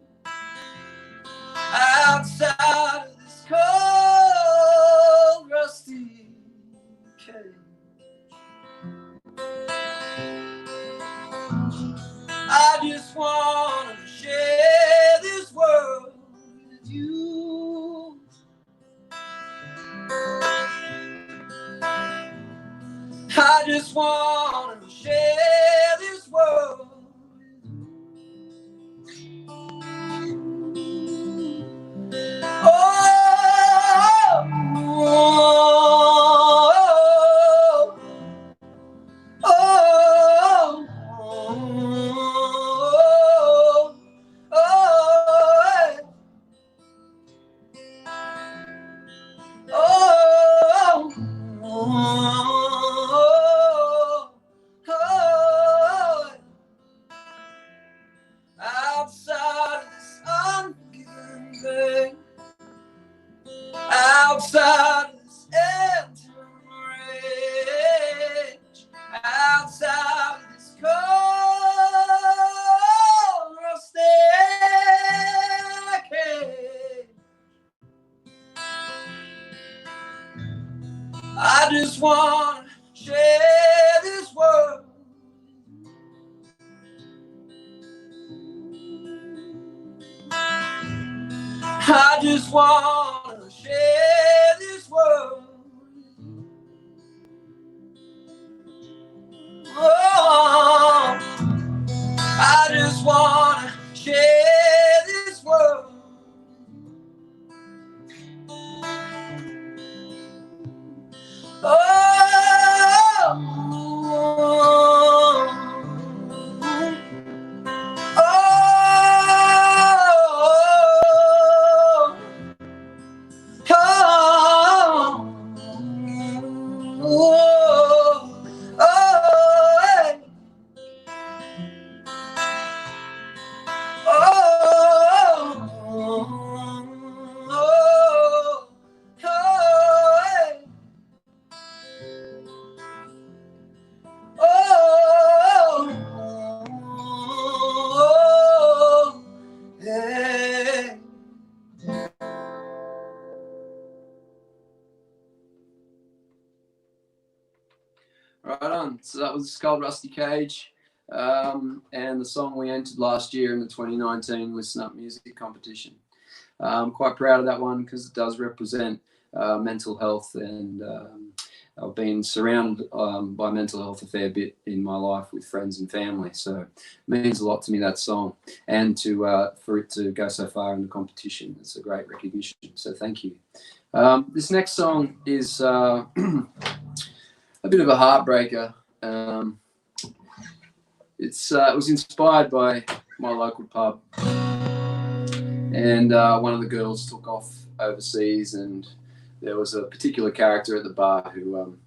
outside of this cold, rusty cage. I just want to share this world with you. I just want to share this world with you. Oh, oh, oh, oh, oh, oh, oh, outside of this unforgiving pain, outside of this empty rage, outside of this cold, rusty cage. I just want to share this world. I just want to share this world. Oh, I just want to share this world. Right on. So that was called Rusty Cage, and the song we entered last year in the 2019 Listen Up Music Competition. I'm quite proud of that one because it does represent mental health, and I've been surrounded by mental health a fair bit in my life with friends and family, so it means a lot to me, that song, and for it to go so far in the competition. It's a great recognition, so thank you. This next song is a bit of a heartbreaker. It was inspired by my local pub, and one of the girls took off overseas, and there was a particular character at the bar who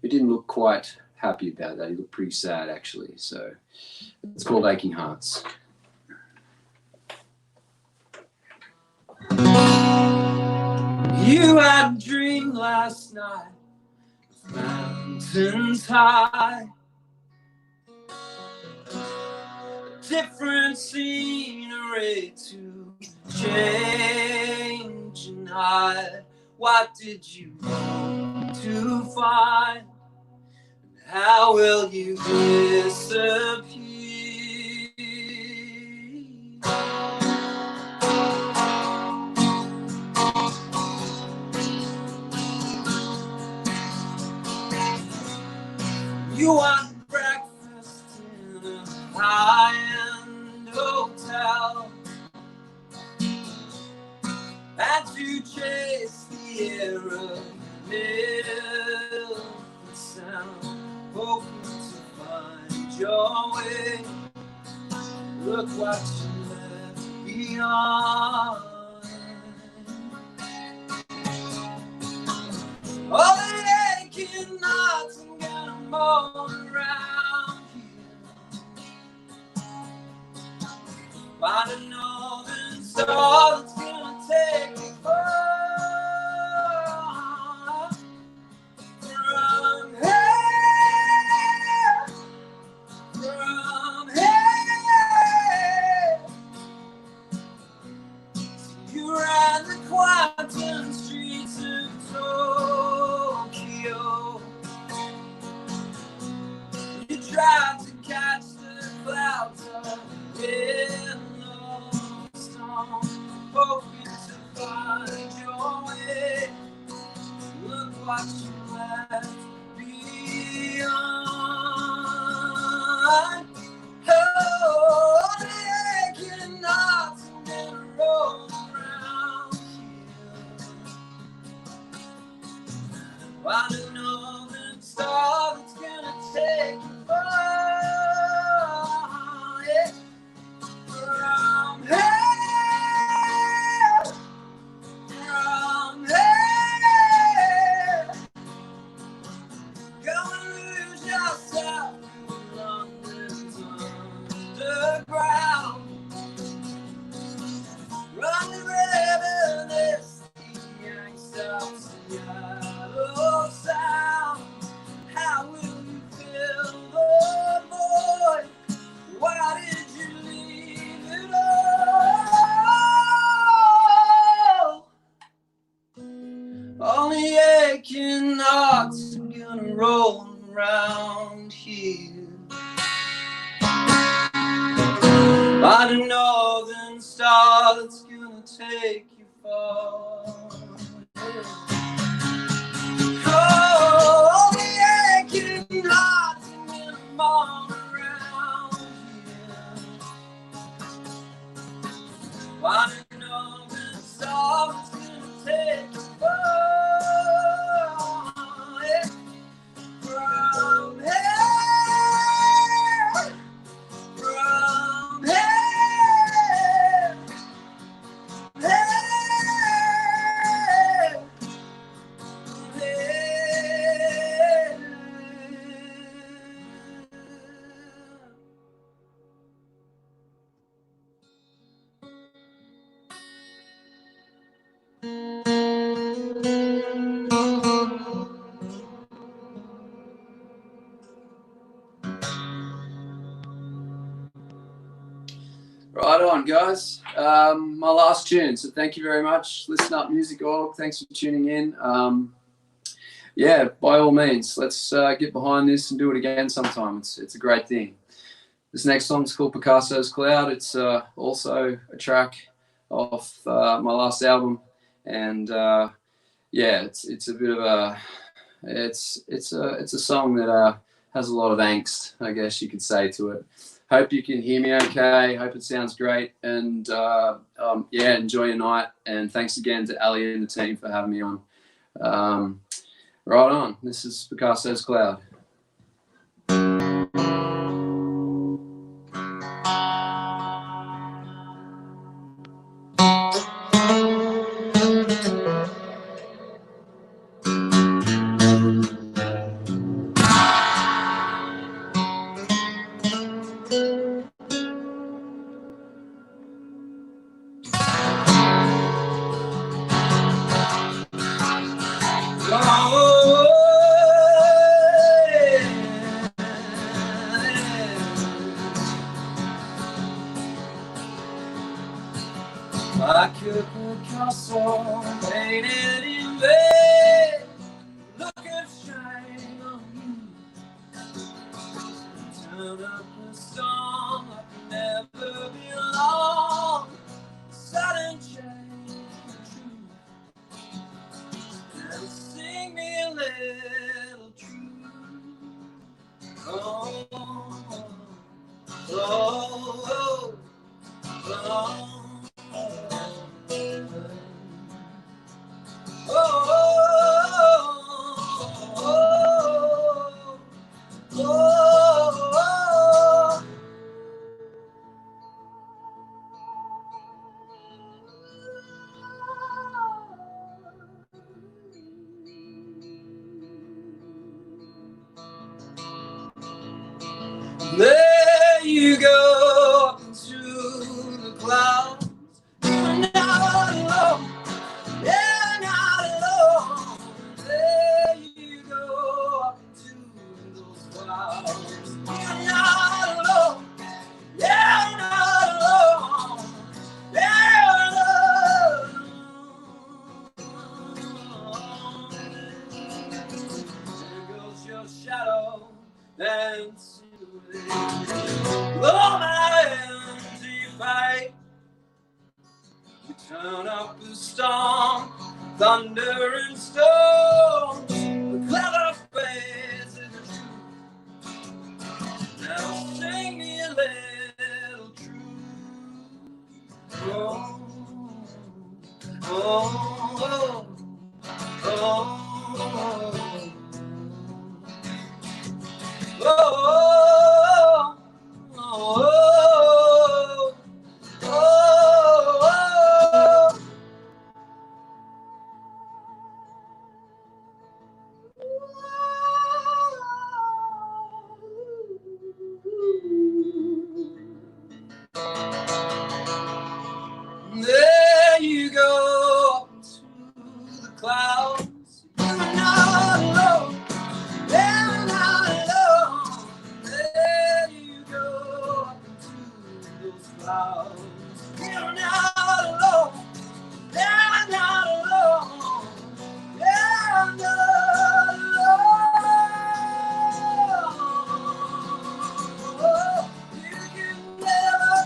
didn't look quite happy about that. He looked pretty sad, actually. So it's called Aching Hearts. You had a dream last night, mountains high, different scenery to change and hide. What did you want to find? How will you disappear? chase the air of milk and sound, hoping to find your way. Look what you left behind. All the aching nights I'm gonna moan around here. Find a northern star that's gonna take me far from here, from here. You ran the quantum streets of Tokyo. You tried to catch the clouds of Yellowstone, hoping to find your way. Look what you left behind. Oh, the aching nights I'm gonna roll around here. Find a northern star that's gonna take you far, yeah. From here, from here. Go and lose yourself in London's underground. Run the river, this yanks out Seattle sound. How will you fill the void? Why did you leave it all? Only aching hearts are gonna roll around here. Find a northern star that's gonna take you far. Oh, only aching hearts are gonna moan around here. Find a northern star that's gonna take you far, yeah. From here, from here, here, here. Right on, guys. My last tune, so thank you very much. Listen Up Music Org, thanks for tuning in. Yeah, by all means, let's get behind this and do it again sometime. It's a great thing. This next song's called Picasso's Cloud. It's also a track off my last album, and yeah, it's a bit of a it's a song that has a lot of angst, I guess you could say, to it. Hope you can hear me okay. Hope it sounds great. And yeah, enjoy your night. And thanks again to Ali and the team for having me on. Right on. This is Picasso's Cloud. Like a Picasso painted in vain, look at shine on you. Turn up a song like you never belong. Sudden change of truth, and sing me a little truth. Oh, oh, oh, oh. you go up into the clouds. You're not alone. You're not alone. There you go up into those clouds. You're not alone. You're not alone. You're not alone. There goes your shadow dancing away. Oh, my empty fight. You turn up the storm, thunder and storms, the clever face is true. Now sing me a little truth. Oh, oh, oh, oh, oh, oh, oh, oh. There you go up into the clouds. You're not alone. You're not alone. There you go up into those clouds. You're not alone. You're not alone. You're not alone. You can never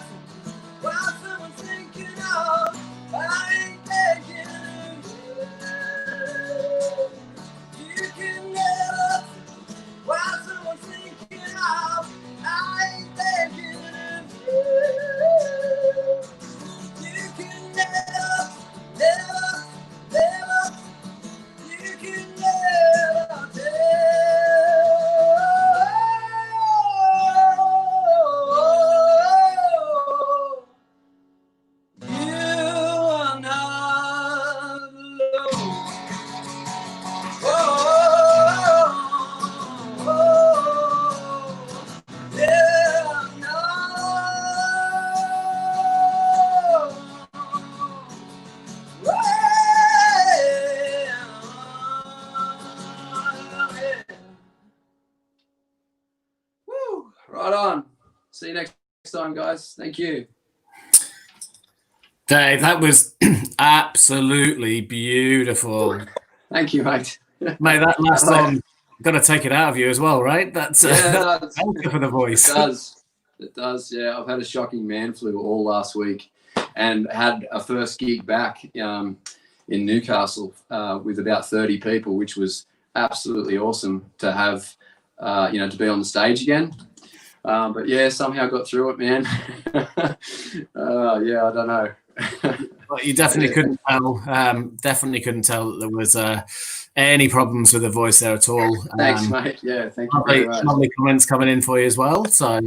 while someone's thinking of, I ain't thinking of you. You can never while someone's thinking of, I ain't thinking of you. You can never, never, never, you can never tell. You are not alone. Oh, yeah, I'm not alone. Woo, right on. See you next time, guys. Thank you. Dave, that was absolutely beautiful. Thank you, mate. Mate, that last song, got to take it out of you as well, right? That's Yeah, thank you for the voice. It does. It does, yeah. I've had a shocking man flu all last week and had a first gig back in Newcastle with about 30 people, which was absolutely awesome to have, to be on the stage again. But yeah, somehow I got through it, man. Yeah, I don't know. Well, you definitely couldn't tell. Definitely couldn't tell that there was any problems with the voice there at all. Thanks, mate. Yeah, thank you very much. Lovely comments coming in for you as well. So,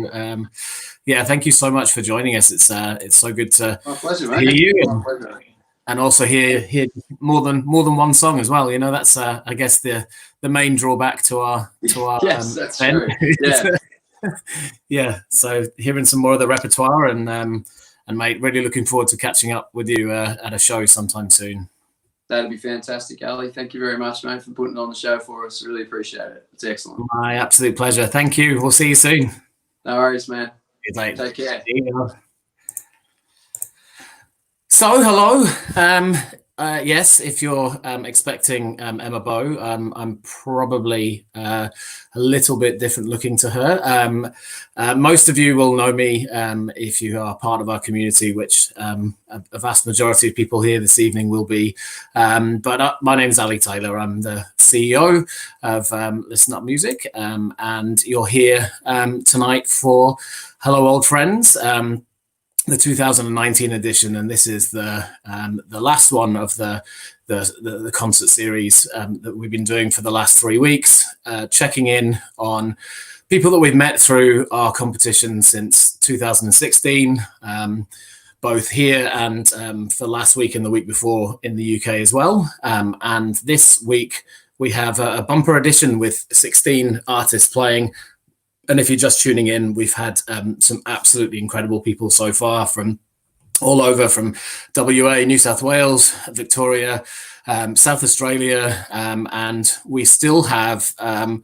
yeah, thank you so much for joining us. It's so good to My pleasure, hear mate. you My pleasure. and also hear more than one song as well. You know, that's I guess the main drawback to our Yes, that's event. true. Yeah. Yeah. So hearing some more of the repertoire and mate, really looking forward to catching up with you at a show sometime soon. That'd be fantastic, Ali. Thank you very much, mate, for putting on the show for us. Really appreciate it. It's excellent. My absolute pleasure. Thank you. We'll see you soon. No worries, man. Good night. Take care. See you. So, hello. Yes, if you're expecting Emma Beau, I'm probably a little bit different looking to her. Most of you will know me if you are part of our community, which a vast majority of people here this evening will be. But my name's Ali Taylor. I'm the CEO of Listen Up Music, and you're here tonight for Hello Old Friends. The 2019 edition, and this is the last one of the concert series that we've been doing for the last 3 weeks, checking in on people that we've met through our competition since 2016, both here and for last week and the week before in the UK as well. And this week we have a bumper edition with 16 artists playing And if you're just tuning in, we've had some absolutely incredible people so far from all over, from WA, New South Wales, Victoria, South Australia, and we still have 1,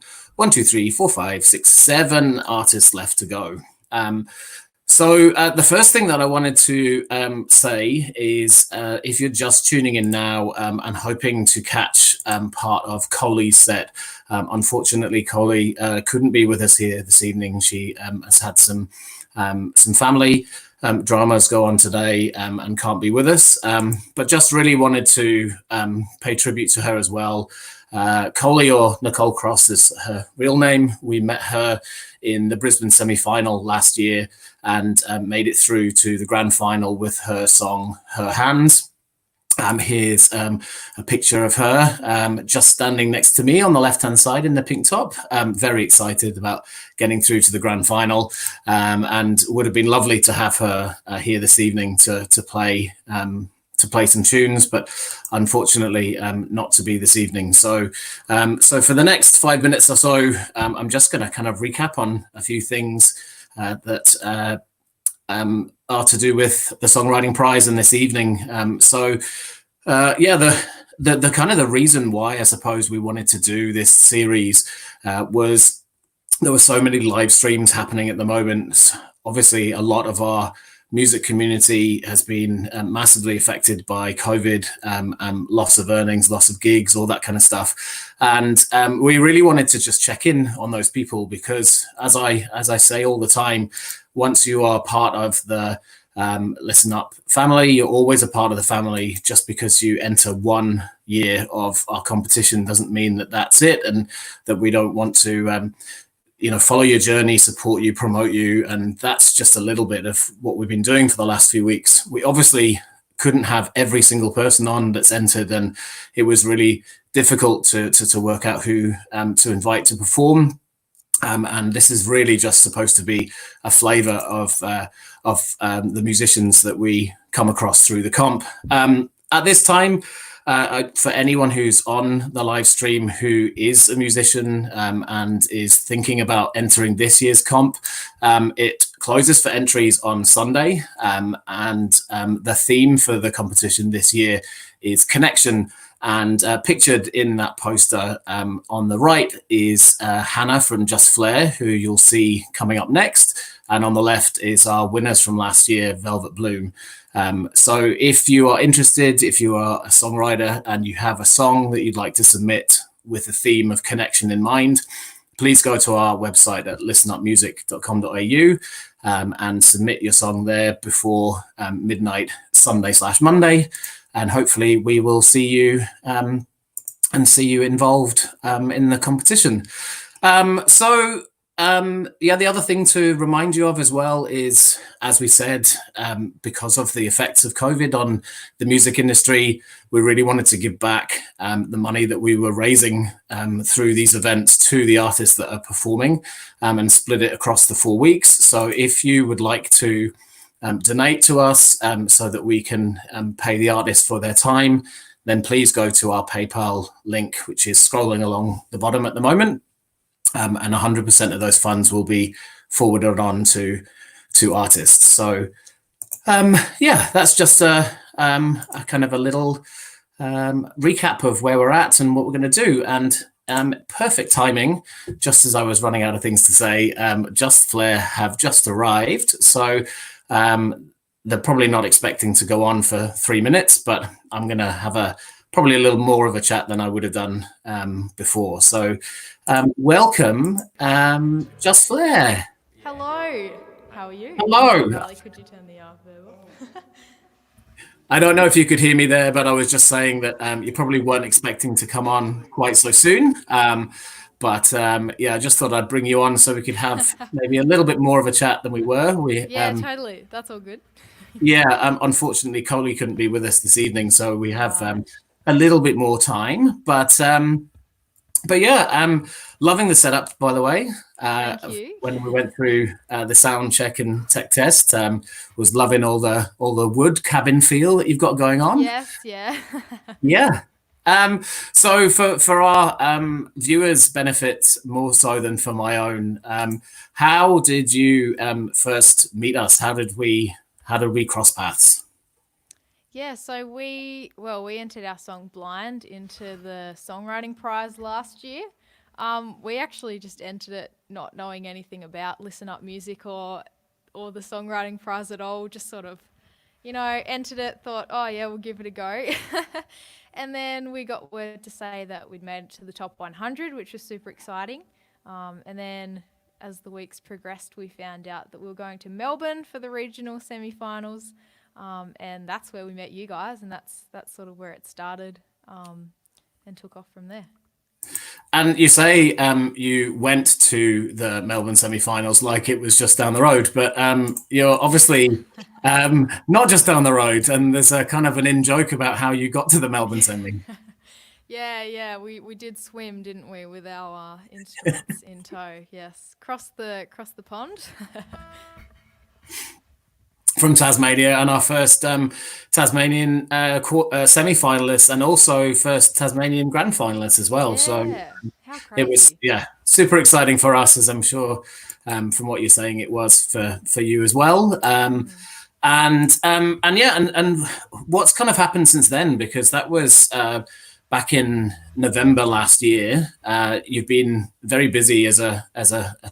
2, 3, 4, 5, 6, 7 artists left to go. So the first thing that I wanted to say is if you're just tuning in now and hoping to catch part of Colie's set, unfortunately Colie couldn't be with us here this evening. She has had some family dramas go on today and can't be with us, but just really wanted to pay tribute to her as well. Colie, or Nicole Cross is her real name. We met her in the Brisbane semi-final last year and made it through to the grand final with her song Her Hands. Here's a picture of her just standing next to me on the left-hand side in the pink top. Very excited about getting through to the grand final, and would have been lovely to have her here this evening to play some tunes, but unfortunately not to be this evening. So for the next 5 minutes or so, I'm just going to kind of recap on a few things that are to do with the Songwriting Prize and this evening. The kind of the reason why I suppose we wanted to do this series was there were so many live streams happening at the moment. Obviously, a lot of our music community has been massively affected by COVID, loss of earnings, loss of gigs, all that kind of stuff. And we really wanted to just check in on those people because, as I say all the time, once you are part of the Listen Up family, you're always a part of the family. Just because you enter 1 year of our competition doesn't mean that that's it, and that we don't want to follow your journey, support you, promote you. And that's just a little bit of what we've been doing for the last few weeks. We obviously couldn't have every single person on that's entered, and it was really difficult to work out who to invite to perform. And this is really just supposed to be a flavour of the musicians that we come across through the comp. At this time, for anyone who's on the live stream who is a musician and is thinking about entering this year's comp, it closes for entries on Sunday, and the theme for the competition this year is connection. And pictured in that poster on the right is Hannah from Just Flair, who you'll see coming up next. And on the left is our winners from last year, Velvet Bloom. So if you are interested, if you are a songwriter and you have a song that you'd like to submit with the theme of connection in mind, please go to our website at listenupmusic.com.au and submit your song there before midnight Sunday/Monday. And hopefully we will see you and see you involved in the competition. The other thing to remind you of as well is, as we said, because of the effects of COVID on the music industry, we really wanted to give back the money that we were raising through these events to the artists that are performing and split it across the 4 weeks. So if you would like to donate to us so that we can pay the artists for their time, then please go to our PayPal link, which is scrolling along the bottom at the moment. And 100% of those funds will be forwarded on to artists. So that's just a kind of a little recap of where we're at and what we're going to do. And perfect timing, just as I was running out of things to say, Just Flair have just arrived. So they're probably not expecting to go on for 3 minutes, but I'm going to have probably a little more of a chat than I would have done before. So welcome, Just Flair. Hello. How are you? Hello. Riley, could you turn the verbal? I don't know if you could hear me there, but I was just saying that you probably weren't expecting to come on quite so soon. I just thought I'd bring you on so we could have maybe a little bit more of a chat than we were. Totally. That's all good. Unfortunately, Colie couldn't be with us this evening, so we have a little bit more time. Loving the setup, by the way. Thank you. When we went through the sound check and tech test, was loving all the wood cabin feel that you've got going on. Yes, yeah. Yeah. So for our viewers' benefit more so than for my own, how did you first meet us? How did we cross paths? Yeah, so we entered our song Blind into the Songwriting Prize last year. We actually just entered it not knowing anything about Listen Up Music or the Songwriting Prize at all, just sort of, entered it, thought, oh yeah, we'll give it a go. And then we got word to say that we'd made it to the top 100, which was super exciting. And then as the weeks progressed, we found out that we were going to Melbourne for the regional semi-finals. And that's where we met you guys, and that's sort of where it started, and took off from there. And you say you went to the Melbourne semi-finals like it was just down the road, but you're obviously not just down the road, and there's a kind of an in-joke about how you got to the Melbourne semi. Yeah, we did swim, didn't we, with our instruments in tow? Yes, cross the pond. From Tasmania, and our first Tasmanian semi-finalists, and also first Tasmanian grand finalists as well. Yeah, so how crazy. it was super exciting for us, as I'm sure from what you're saying it was for you as well. And what's kind of happened since then, because that was back in November last year. You've been very busy as a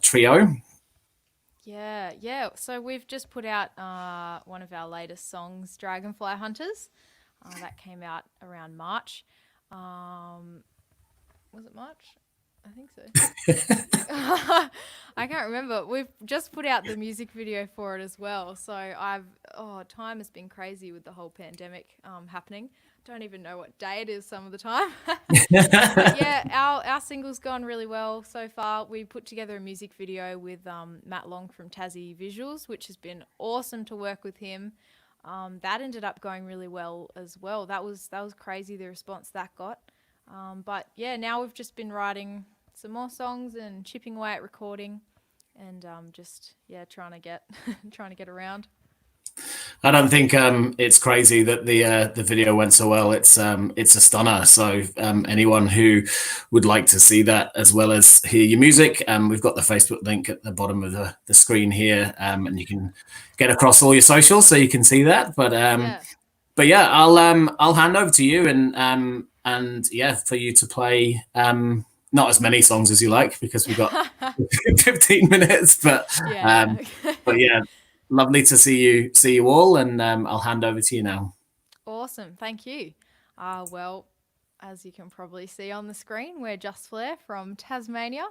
trio. Yeah. So we've just put out one of our latest songs, Dragonfly Hunters. That came out around March. Was it March? I think so. I can't remember. We've just put out the music video for it as well. So time has been crazy with the whole pandemic happening. Don't even know what day it is some of the time. But yeah, our single's gone really well so far. We put together a music video with Matt Long from Tassie Visuals, which has been awesome to work with him. That ended up going really well as well. That was crazy, the response that got. But yeah, now we've just been writing some more songs and chipping away at recording, and trying to get around. I don't think it's crazy that the video went so well. It's a stunner. So anyone who would like to see that as well as hear your music, we've got the Facebook link at the bottom of the screen here, and you can get across all your socials so you can see that. But I'll hand over to you and for you to play not as many songs as you like, because we've got 15 minutes. But lovely to see you all, and I'll hand over to you now. Awesome, thank you. Well, as you can probably see on the screen, we're Just Flair from Tasmania,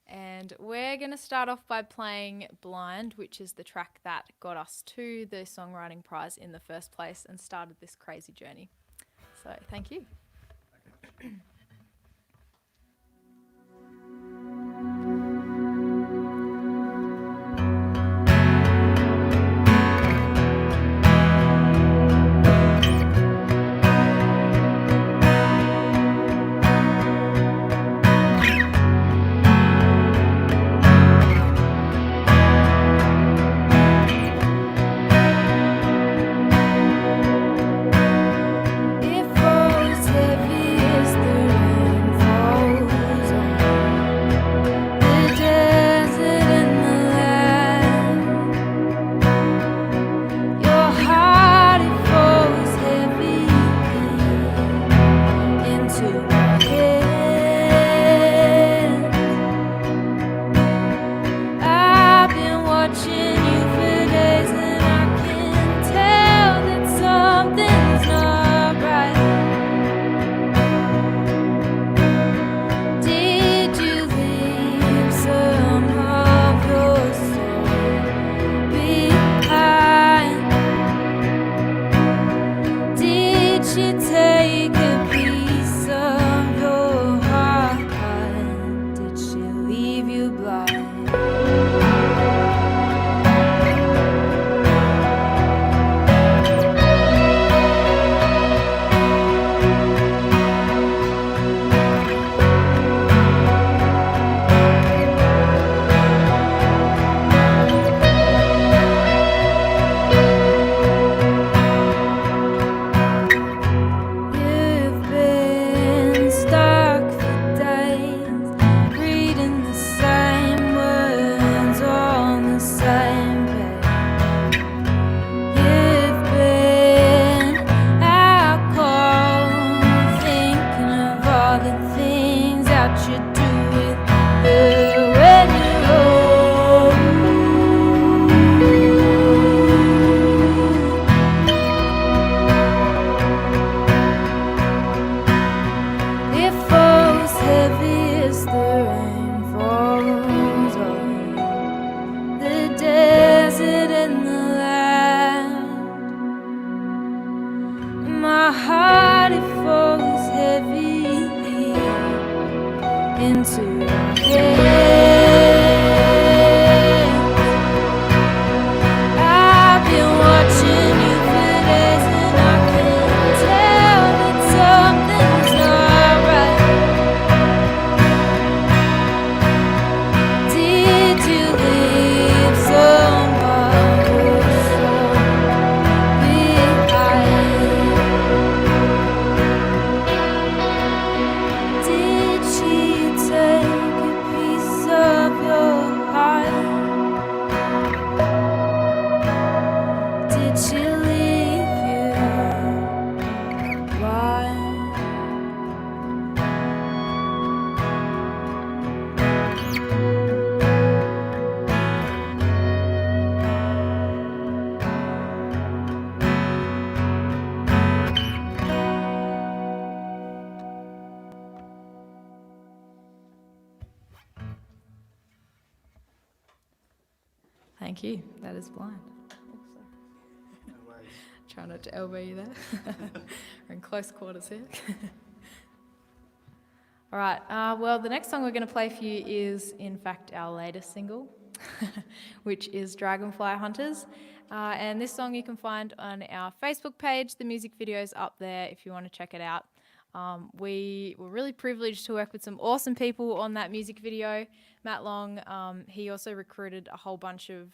and we're going to start off by playing Blind, which is the track that got us to the Songwriting Prize in the first place and started this crazy journey. So thank you. If all is heavy as the my heart it falls heavy into your hands. I've been watching you for days and I can tell that something's not right. Did you leave somebody so behind? Did she take a piece of your heart? Did she leave you blind? Thank you. That is Blind. Try not to elbow you there. We're in close quarters here. All right. Well, the next song we're going to play for you is, in fact, our latest single, which is Dragonfly Hunters. And this song you can find on our Facebook page. The music video is up there if you want to check it out. We were really privileged to work with some awesome people on that music video. Matt Long, he also recruited a whole bunch of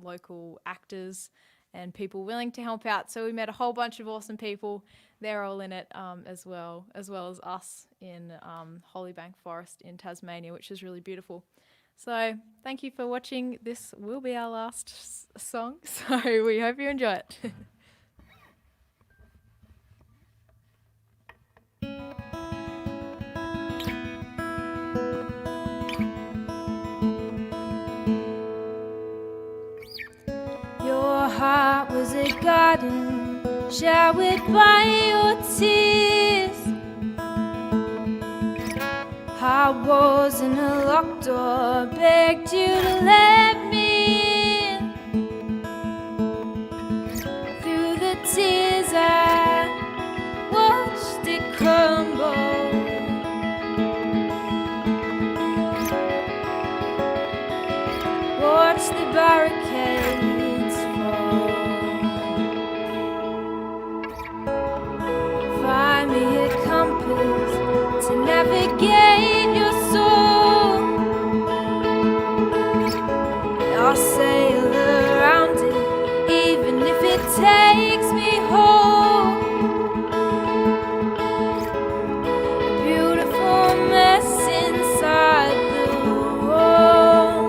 local actors and people willing to help out. So we met a whole bunch of awesome people. They're all in it as well as us in Hollybank Forest in Tasmania, which is really beautiful. So thank you for watching. This will be our last song, so we hope you enjoy it. Your heart was a garden showered by your tears. I was in a locked door, begged you to let me in. Through the tears I watched it crumble. Watch the barricades fall. Find me a compass to navigate your soul. I'll sail around it, even if it takes me home. A beautiful mess inside the room.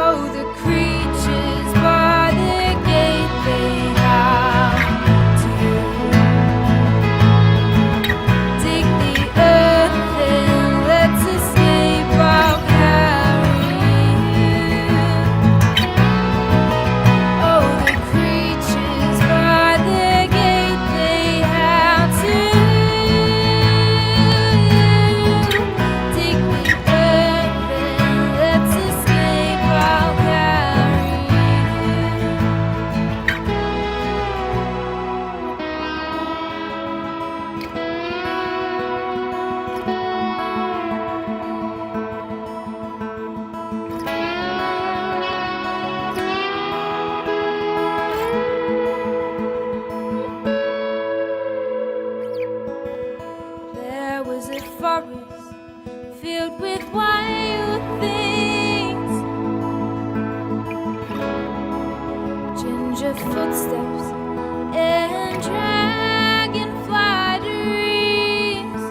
Oh, the creatures by the gate, they have to dig the earth and let's escape. I'll carry you. Oh, the creatures by the gate, they have to dig the earth and let's escape. I'll carry you. There was a forest filled with wild things, ginger footsteps and dragonfly dreams,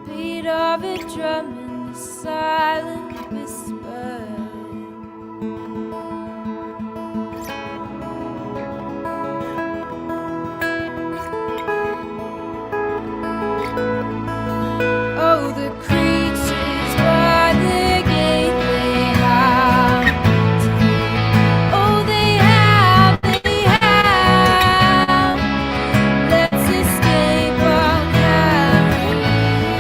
beat of a drum and the silent whisper. Oh, the creatures by the gate, they have to. Oh, they have. Let's escape. I'll carry you.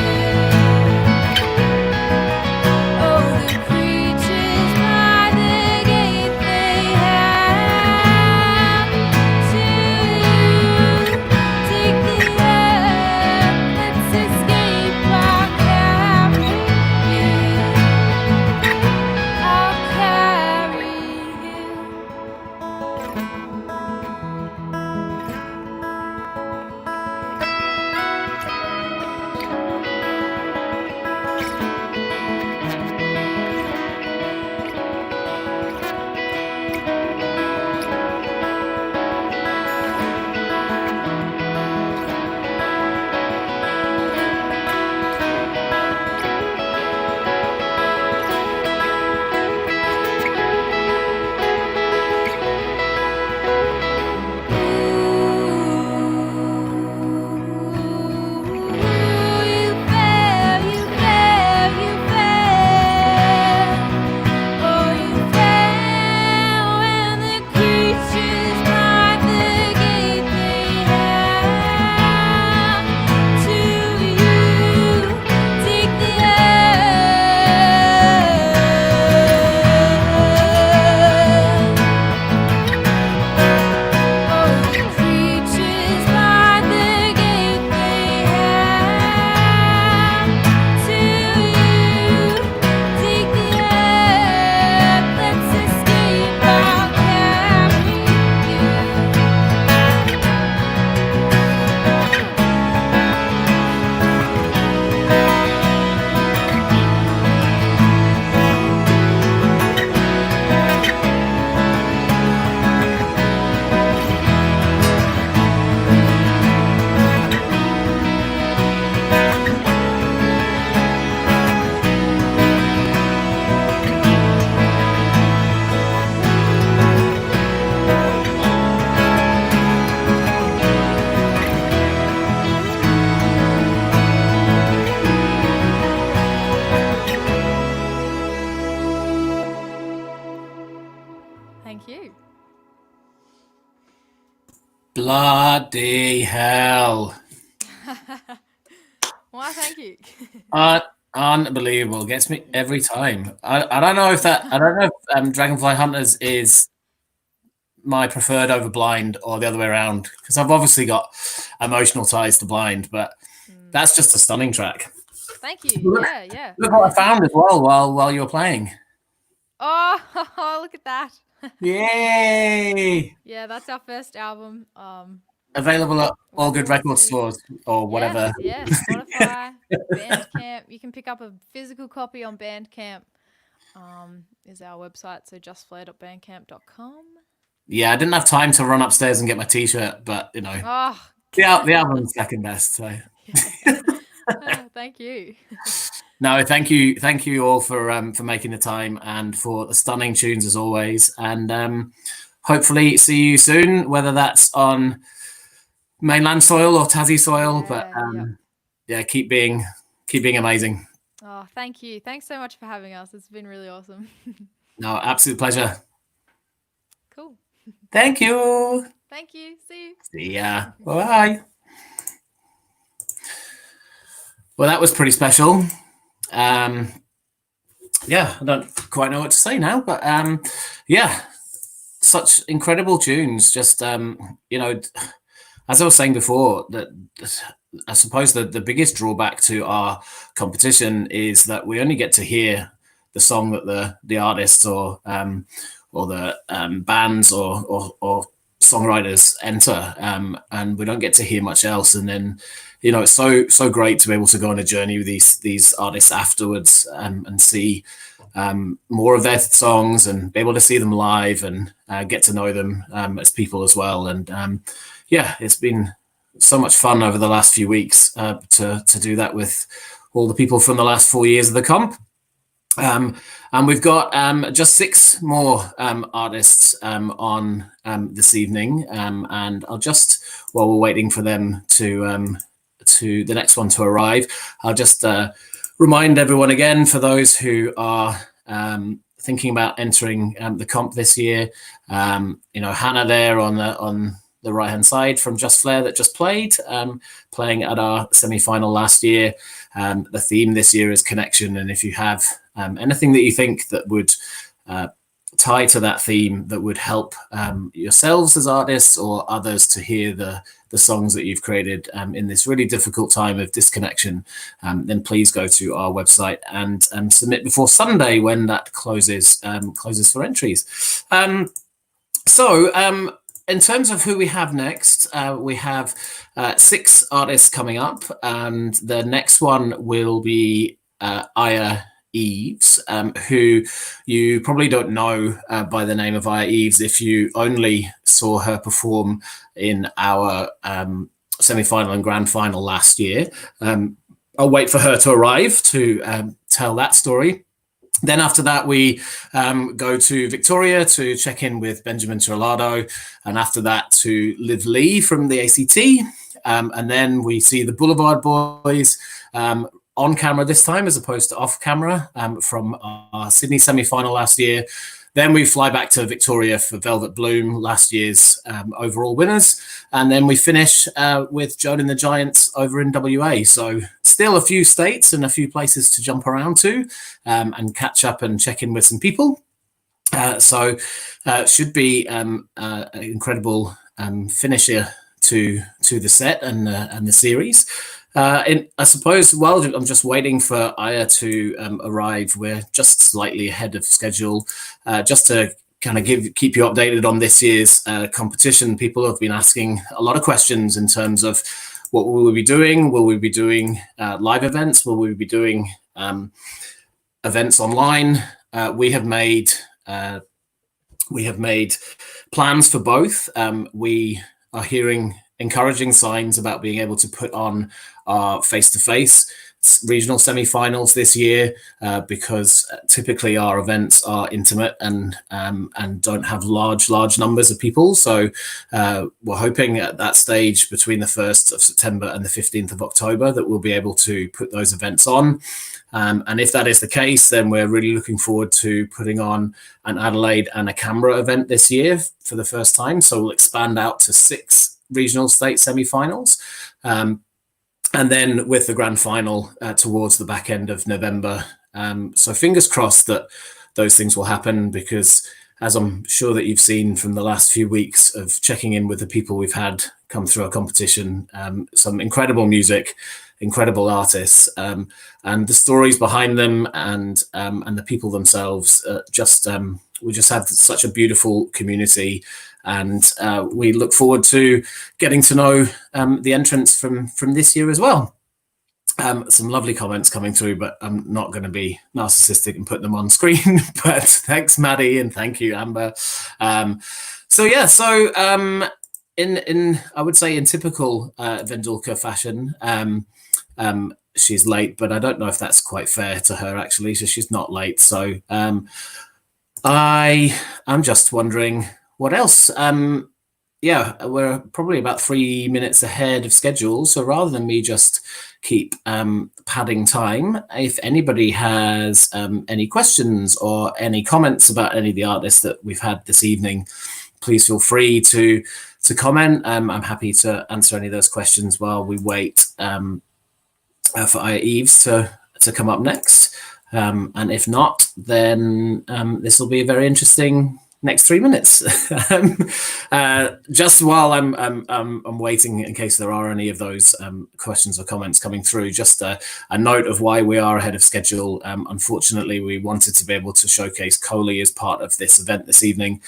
Bloody hell. Why, thank you. Unbelievable. Gets me every time. I don't know if Dragonfly Hunters is my preferred over Blind or the other way around, because I've obviously got emotional ties to Blind, but that's just a stunning track. Thank you. Yeah. Look what I found as well while you were playing. Oh, look at that. Yay! Yeah, that's our first album. Available at all good record stores or whatever. Yes, Spotify, Bandcamp. You can pick up a physical copy on Bandcamp. Is our website, so justflare.bandcamp.com. Yeah, I didn't have time to run upstairs and get my T-shirt, but you know, the album's second best. So, thank you. No, thank you all for making the time and for the stunning tunes as always. And hopefully see you soon, whether that's on mainland soil or Tassie soil. But keep being amazing. Oh, thank you. Thanks so much for having us. It's been really awesome. No, absolute pleasure. Cool. Thank you. Thank you. See you. See ya. Bye. Well, that was pretty special. I don't quite know what to say now, but such incredible tunes. Just as I was saying before, that I suppose that the biggest drawback to our competition is that we only get to hear the song that the artists or the bands or songwriters enter, and we don't get to hear much else. And then, it's so great to be able to go on a journey with these artists afterwards, and see more of their songs and be able to see them live and get to know them as people as well. And it's been so much fun over the last few weeks to do that with all the people from the last 4 years of the comp. And we've got just 6 more artists on this evening, and I'll just, while we're waiting for them to the next one to arrive, I'll just remind everyone again, for those who are thinking about entering the comp this year, Hannah there on the right hand side from Just Flair that just played, playing at our semi-final last year. The theme this year is connection, and if you have anything that you think that would tie to that theme that would help yourselves as artists or others to hear the songs that you've created in this really difficult time of disconnection, then please go to our website and submit before Sunday, when that closes for entries. In terms of who we have next, we have 6 artists coming up, and the next one will be Yves, who you probably don't know by the name of Yves if you only saw her perform in our semi-final and grand final last year. I'll wait for her to arrive to tell that story. Then after that, we go to Victoria to check in with Benjamin Trillado, and after that to Liv Lee from the ACT. And then we see the Boulevarde boys on camera this time as opposed to off camera from our Sydney semi-final last year. Then we fly back to Victoria for Velvet Bloom, last year's overall winners. And then we finish with Joan and the Giants over in WA. So still a few states and a few places to jump around to and catch up and check in with some people. So it should be an incredible finisher to the set and the series. I suppose, while I'm just waiting for Aya to arrive, we're just slightly ahead of schedule. Just to kind of keep you updated on this year's competition, people have been asking a lot of questions in terms of what will we be doing? Will we be doing live events? Will we be doing events online? We have made plans for both. We are hearing encouraging signs about being able to put on our face-to-face regional semi-finals this year, because typically our events are intimate and don't have large numbers of people. So we're hoping at that stage between the 1st of September and the 15th of October that we'll be able to put those events on. And if that is the case, then we're really looking forward to putting on an Adelaide and a Canberra event this year for the first time. So we'll expand out to 6 regional state semi-finals. And then with the grand final towards the back end of November. So fingers crossed that those things will happen, because as I'm sure that you've seen from the last few weeks of checking in with the people we've had come through our competition, some incredible music, incredible artists, and the stories behind them, and the people themselves. We just have such a beautiful community, and we look forward to getting to know the entrants from this year as well. Some lovely comments coming through, but I'm not going to be narcissistic and put them on screen. But thanks, Maddie, and thank you, Amber. In I would say in typical Vendulka fashion, she's late, but I don't know if that's quite fair to her actually. So she's not late. So I'm just wondering what else. Yeah, we're probably about 3 minutes ahead of schedule. So rather than me just keep padding time, if anybody has any questions or any comments about any of the artists that we've had this evening, please feel free to comment. I'm happy to answer any of those questions while we wait for Yves to come up next. And if not, then this will be a very interesting next 3 minutes. Just while I'm waiting, in case there are any of those questions or comments coming through, just a note of why we are ahead of schedule. Unfortunately, we wanted to be able to showcase Colie as part of this event this evening.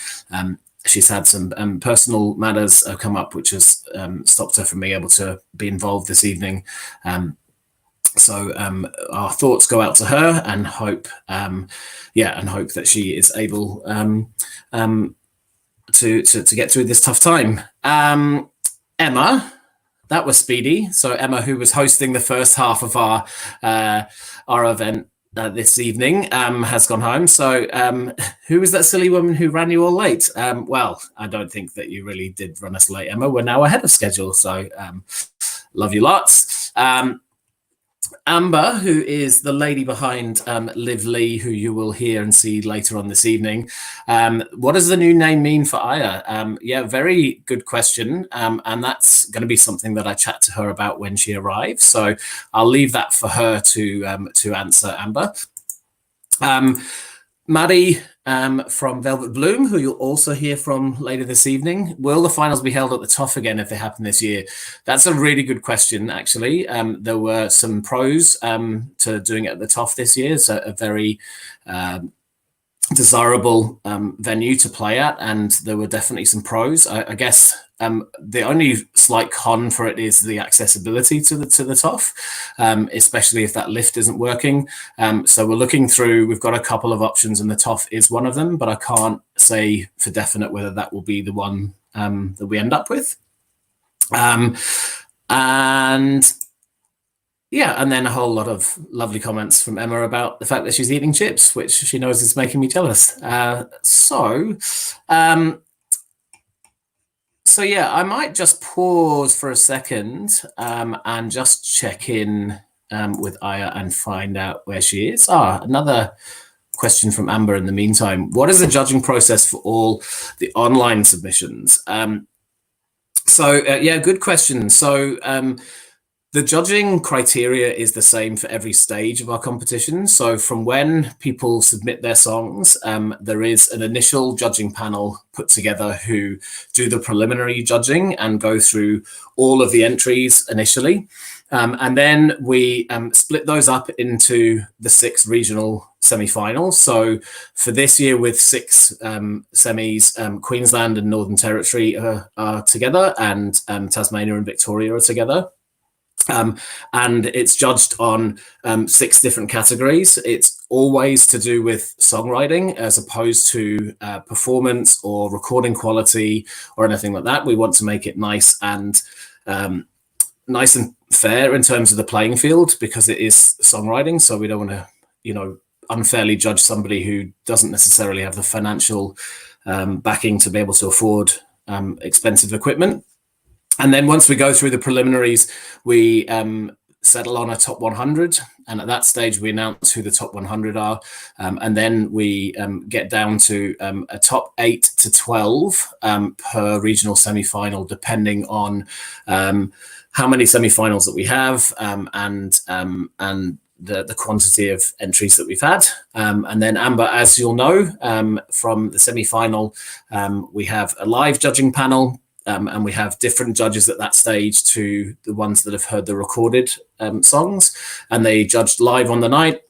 She's had some personal matters come up, which has stopped her from being able to be involved this evening. So our thoughts go out to her, and hope, that she is able to get through this tough time. Emma, that was speedy. So Emma, who was hosting the first half of our event this evening, has gone home. So who was that silly woman who ran you all late? Well, I don't think that you really did run us late, Emma. We're now ahead of schedule. So love you lots. Amber, who is the lady behind Liv Lee, who you will hear and see later on this evening. What does the new name mean for Aya? Yeah, very good question. And that's going to be something that I chat to her about when she arrives. So I'll leave that for her to answer, Amber. Maddie from Velvet Bloom, who you'll also hear from later this evening. Will the finals be held at the TOF again if they happen this year? That's a really good question, actually. There were some pros to doing it at the TOF this year. It's a very desirable venue to play at, and there were definitely some pros. I guess the only slight con for it is the accessibility to the TOF, especially if that lift isn't working. So we're looking through. We've got a couple of options, and the TOF is one of them, but I can't say for definite whether that will be the one that we end up with. And then a whole lot of lovely comments from Emma about the fact that she's eating chips, which she knows is making me jealous. So yeah, I might just pause for a second and just check in with Aya and find out where she is. Another question from Amber in the meantime. What is the judging process for all the online submissions? Yeah, good question. So the judging criteria is the same for every stage of our competition. So from when people submit their songs, there is an initial judging panel put together who do the preliminary judging and go through all of the entries initially. And then we split those up into the 6 regional semi-finals. So for this year with 6 semis, Queensland and Northern Territory are together, and Tasmania and Victoria are together. And it's judged on 6 different categories. It's always to do with songwriting as opposed to performance or recording quality or anything like that. We want to make it nice and fair in terms of the playing field, because it is songwriting. So we don't want to, unfairly judge somebody who doesn't necessarily have the financial backing to be able to afford expensive equipment. And then once we go through the preliminaries, we settle on a top 100, and at that stage we announce who the top 100 are, and then we get down to a top 8 to 12 per regional semi-final, depending on how many semi-finals that we have, and the quantity of entries that we've had. And then Amber, as you'll know, from the semi-final, we have a live judging panel, and we have different judges at that stage to the ones that have heard the recorded songs, and they judged live on the night.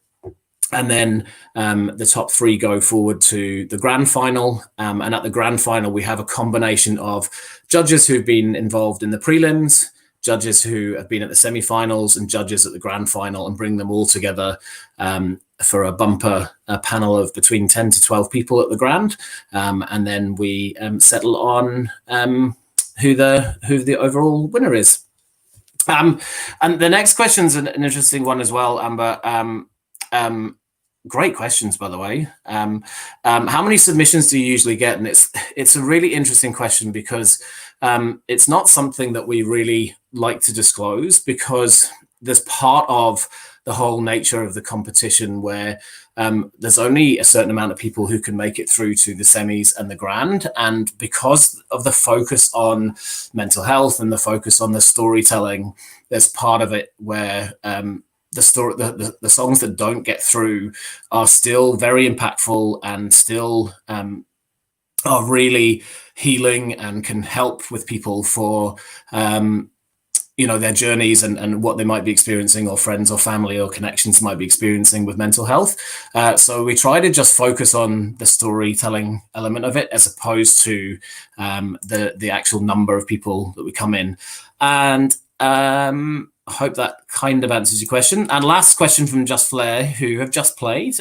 And then the top 3 go forward to the grand final. And at the grand final, we have a combination of judges who've been involved in the prelims, judges who have been at the semi-finals, and judges at the grand final, and bring them all together for a bumper panel of between 10 to 12 people at the grand. And then we settle on who the overall winner is. And the next question is an interesting one as well, Amber. Great questions, by the way. How many submissions do you usually get? And it's a really interesting question, because it's not something that we really like to disclose, because there's part of the whole nature of the competition where there's only a certain amount of people who can make it through to the semis and the grand. And because of the focus on mental health and the focus on the storytelling, there's part of it where the songs that don't get through are still very impactful and still are really healing and can help with people for their journeys and what they might be experiencing, or friends or family or connections might be experiencing with mental health. So we try to just focus on the storytelling element of it, as opposed to the actual number of people that we come in. And I hope that kind of answers your question. And last question from Just Flair, who have just played,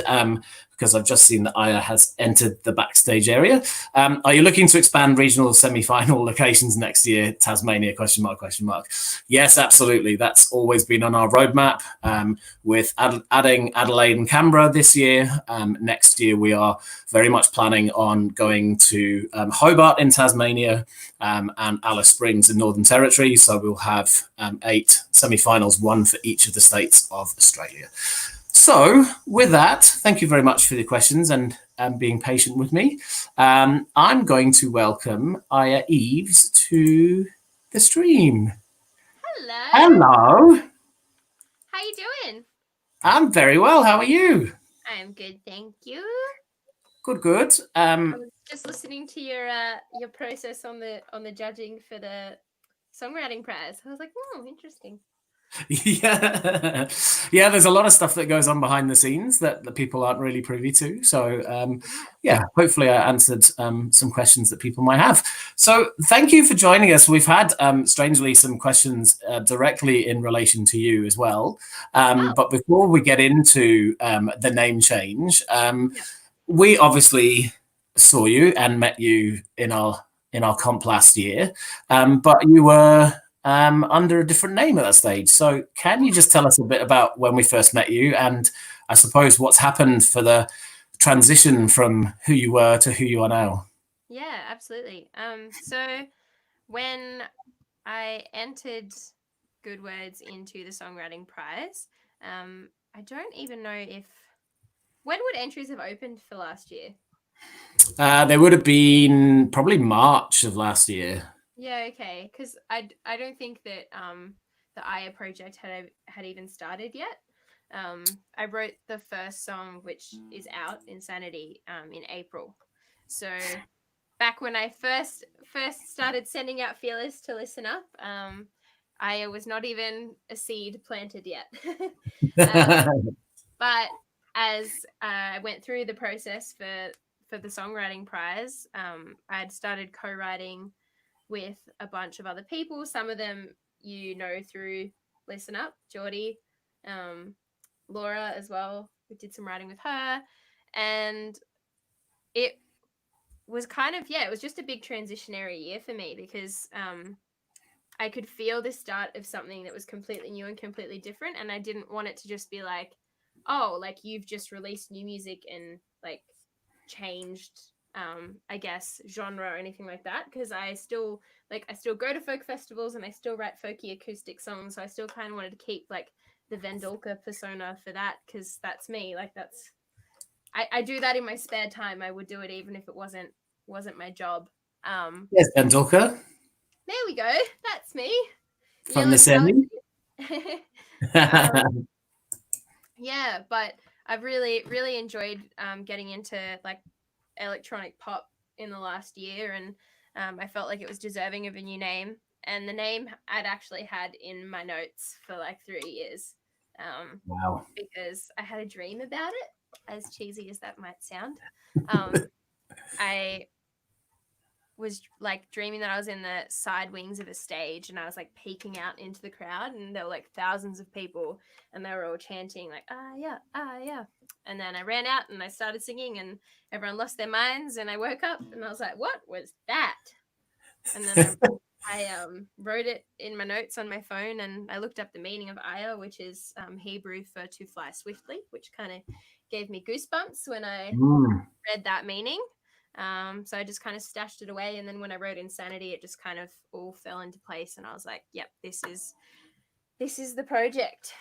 because I've just seen that Aya has entered the backstage area. Are you looking to expand regional semi-final locations next year? Tasmania, question mark, question mark. Yes, absolutely. That's always been on our roadmap, with adding Adelaide and Canberra this year. Next year, we are very much planning on going to Hobart in Tasmania, and Alice Springs in Northern Territory. So we'll have 8 semi-finals, 1 for each of the states of Australia. So with that, thank you very much for the questions and being patient with me. I'm going to welcome Aya Yves to the stream. Hello. Hello. How you doing? I'm very well. How are you? I'm good, thank you. Good, good. I was just listening to your process on the judging for the Songwriting Prize. I was like, interesting. Yeah, there's a lot of stuff that goes on behind the scenes that the people aren't really privy to. So hopefully I answered some questions that people might have. So thank you for joining us. We've had strangely some questions directly in relation to you as well. But before we get into the name change, we obviously saw you and met you in our comp last year, but you were under a different name at that stage. So can you just tell us a bit about when we first met you, and I suppose what's happened for the transition from who you were to who you are now? Yeah, absolutely. So when I entered Good Words into the Songwriting Prize, I don't even know when would entries have opened for last year? They would have been probably March of last year. Yeah, okay, because I don't think that the Aya project had even started yet. I wrote the first song, which is out, Insanity, in April. So back when I first started sending out feelers to listen up, Aya was not even a seed planted yet. But as I went through the process for the Songwriting Prize, I had started co-writing with a bunch of other people. Some of them through Listen Up, Geordie, Laura as well. We did some writing with her, and it was kind of it was just a big transitionary year for me, because I could feel the start of something that was completely new and completely different, and I didn't want it to just be like, oh, like you've just released new music and like changed I guess genre or anything like that, because I still go to folk festivals and I still write folky acoustic songs, so I still kind of wanted to keep like Vendulka persona for that, because that's me. Like I do that in my spare time. I would do it even if it wasn't my job. Yes, Vendulka. There we go. That's me. From the semi. Yeah, but I've really enjoyed getting into like electronic pop in the last year, and I felt like it was deserving of a new name. And the name I'd actually had in my notes for like 3 years. Wow. Because I had a dream about it, as cheesy as that might sound. I was like dreaming that I was in the side wings of a stage, and I was like peeking out into the crowd, and there were like thousands of people, and they were all chanting like, ah yeah. And then I ran out and I started singing, and everyone lost their minds, and I woke up and I was like, what was that? And then I wrote it in my notes on my phone, and I looked up the meaning of Aya, which is Hebrew for to fly swiftly, which kind of gave me goosebumps when I read that meaning. So I just kind of stashed it away, and then when I wrote Insanity, it just kind of all fell into place, and I was like, yep, this is the project.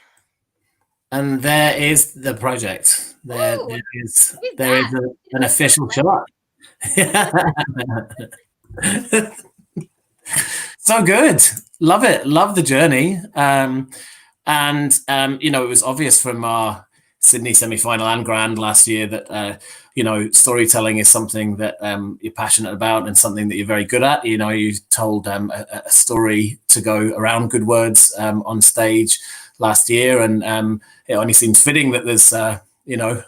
And there is the project. There is an official shot. So good. Love it. Love the journey. It was obvious from our Sydney semi-final and grand last year that storytelling is something that you're passionate about and something that you're very good at. You told a story to go around good words on stage last year, and it only seems fitting that there's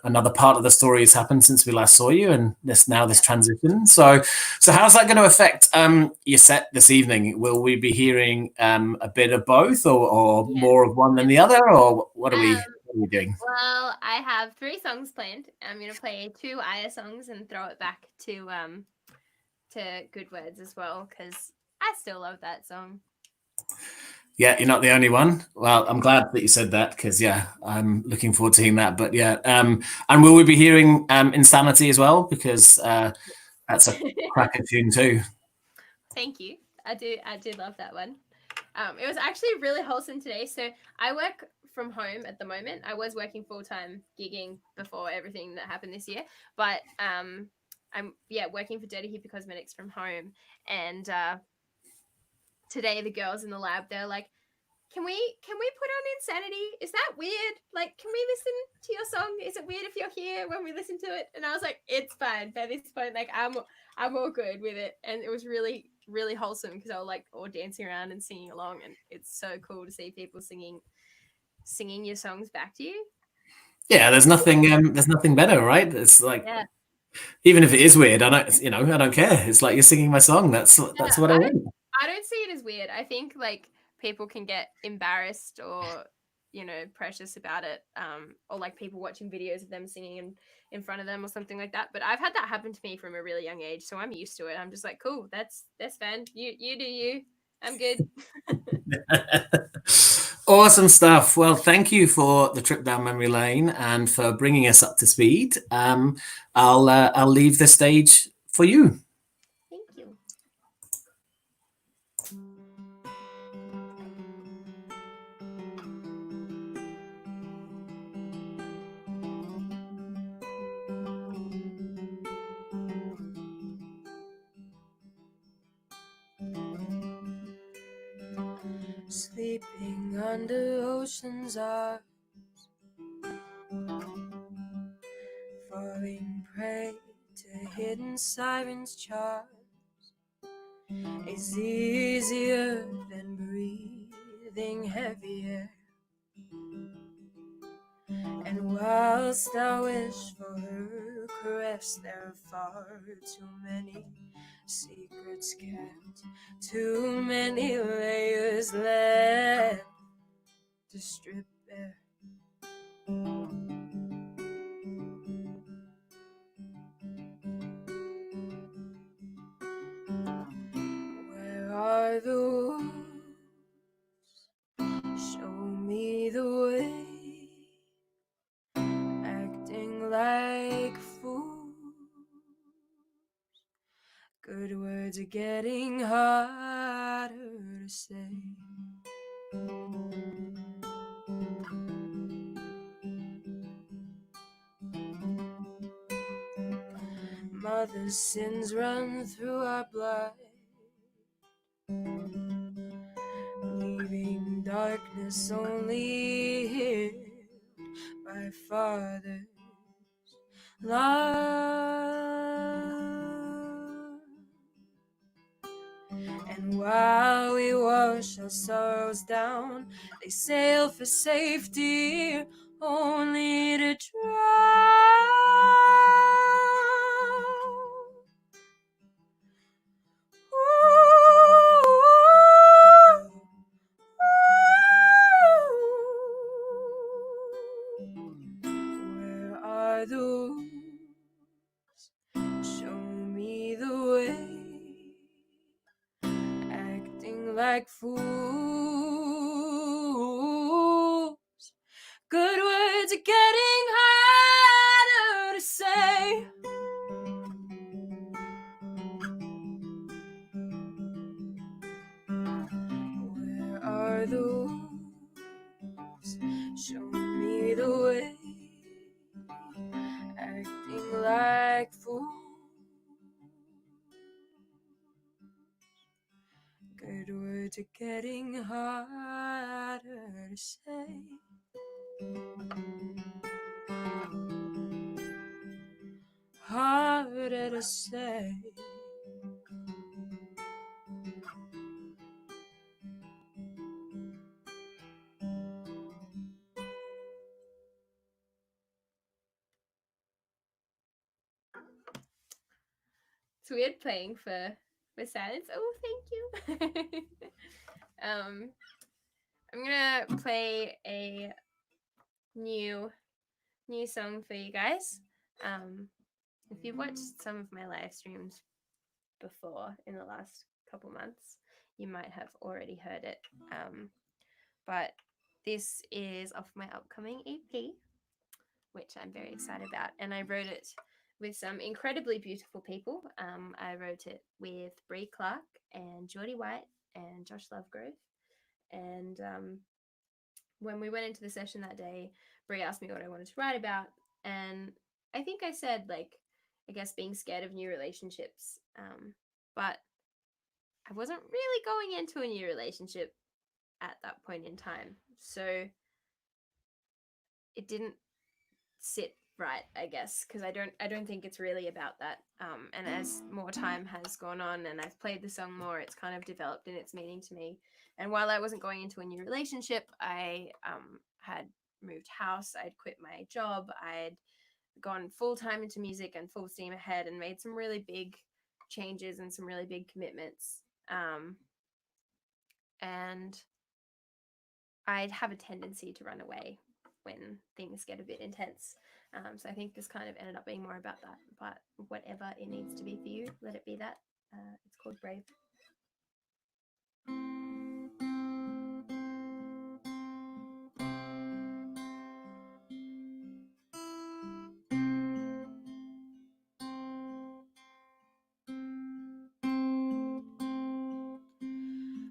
another part of the story has happened since we last saw you, and this transition. So how's that going to affect your set this evening? Will we be hearing a bit of both, or more of one than the other, or what are we doing? Well, I have 3 songs planned. I'm going to play 2 Aya songs and throw it back to Good Words as well, because I still love that song. Yeah, you're not the only one. Well, I'm glad that you said that, because I'm looking forward to hearing that. But and will we be hearing Insanity as well, because that's a cracker tune too. Thank you. I do love that one. It was actually really wholesome today. So I work from home at the moment. I was working full-time gigging before everything that happened this year, but I'm working for Dirty Hippie Cosmetics from home. And today the girls in the lab, they're like, can we put on Insanity? Is that weird? Like, can we listen to your song? Is it weird if you're here when we listen to it? And I was like, it's fine. By this point, like I'm all good with it. And it was really, really wholesome, because I was like all dancing around and singing along, and it's so cool to see people singing your songs back to you. Yeah, there's nothing better, right? It's like, even if it is weird, I don't care. It's like you're singing my song. That's what I want. I don't see it as weird. I think like people can get embarrassed or precious about it, or like people watching videos of them singing in front of them or something like that. But I've had that happen to me from a really young age, so I'm used to it. I'm just like, cool, that's fine. You do you. I'm good. Awesome stuff. Well, thank you for the trip down memory lane and for bringing us up to speed. I'll leave the stage for you. Thank you. Sleeping under ocean's arms, falling prey to hidden sirens' charms, is easier than breathing heavier. And whilst I wish for her caress, there are far too many secrets kept, too many layers left to strip bare. Where are the wolves? Show me the way. Acting like fools. Good words are getting harder to say. mother's sins run through our blood, leaving darkness only hid by father's love. And while we wash our sorrows down, they sail for safety, only to drown. Where are those? Show me the way. Acting like fools. Good words are getting harder to say. Where are those? Show me the way. Acting like fools. Good words are getting harder to say. Harder to say. It's weird playing for silence. Oh, thank you. I'm gonna play a new song for you guys. If you've watched some of my live streams before in the last couple months, you might have already heard it. But this is off my upcoming EP, which I'm very excited about, and I wrote it with some incredibly beautiful people. I wrote it with Bree Clark and Geordie White and Josh Lovegrove. And when we went into the session that day, Bree asked me what I wanted to write about, and I think I said, like, I guess being scared of new relationships, but I wasn't really going into a new relationship at that point in time, so it didn't sit right, I guess, because I don't think it's really about that. And as more time has gone on and I've played the song more, it's kind of developed in its meaning to me. And while I wasn't going into a new relationship, I had moved house, I'd quit my job, I'd gone full-time into music and full steam ahead and made some really big changes and some really big commitments. And I'd have a tendency to run away when things get a bit intense. So I think this kind of ended up being more about that. But whatever it needs to be for you, let it be that. It's called Brave.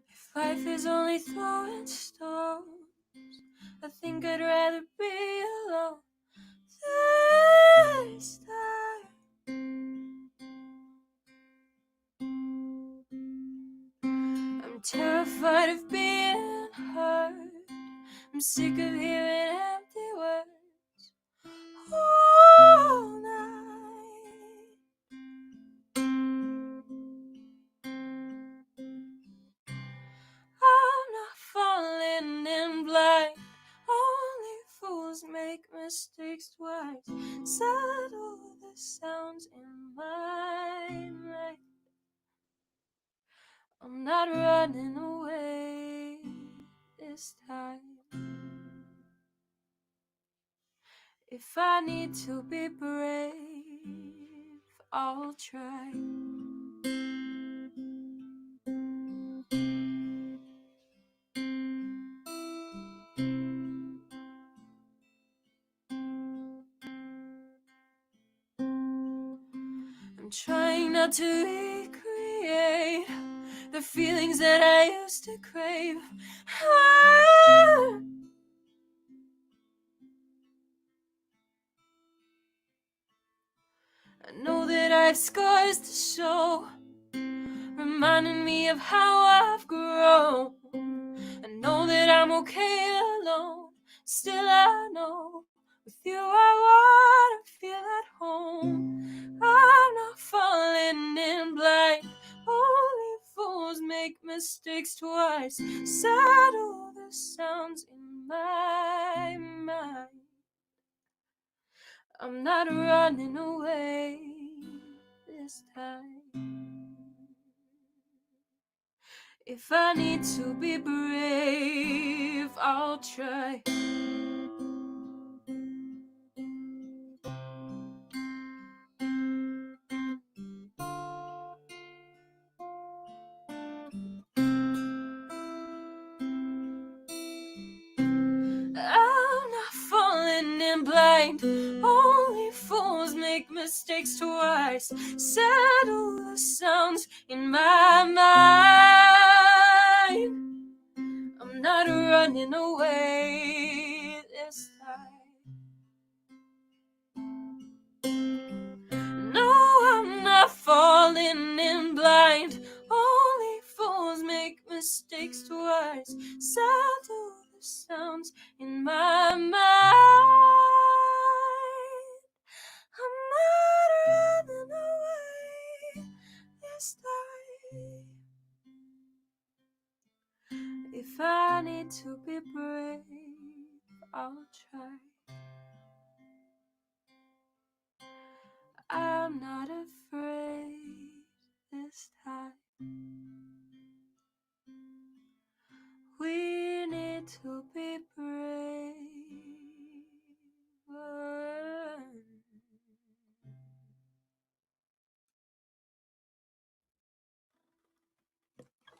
If life is only throwing stones, I think I'd rather be alone this time. I'm terrified of being hurt. I'm sick of hearing empty words all night. I'm not falling in blind. Only fools make mistakes twice. Settle the sounds in my mind. I'm not running away this time. If I need to be brave, I'll try. I'm trying not to recreate the feelings that I used to crave. I I know that I have scars to show, reminding me of how I've grown. I know that I'm okay alone, still I know with you I wanna feel at home. I'm not falling in blind, only fools make mistakes twice. Settle the sounds in my mind. I'm not running away this time. If I need to be brave, I'll try. I'm not falling in blind, only fools make mistakes twice. Settle the sounds in my mind. I'm not running away this time. No, I'm not falling in blind, only fools make mistakes twice. Settle the sounds in my mind. I'm not running away this time. If I need to be brave, I'll try. I'm not afraid this time. We need to be brave.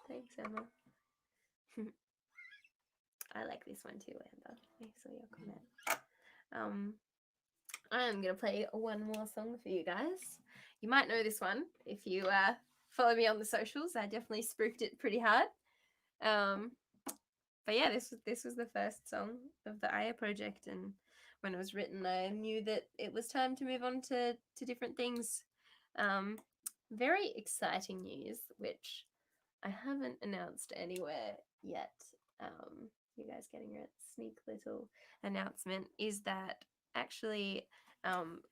Thanks, Emma. I like this one too, Amber. I saw your comment. I'm gonna play one more song for you guys. You might know this one if you follow me on the socials. I definitely spoofed it pretty hard. But yeah, this was the first song of the Aya project, and when it was written, I knew that it was time to move on to different things. Very exciting news, which I haven't announced anywhere yet. You guys getting a sneak little announcement is that actually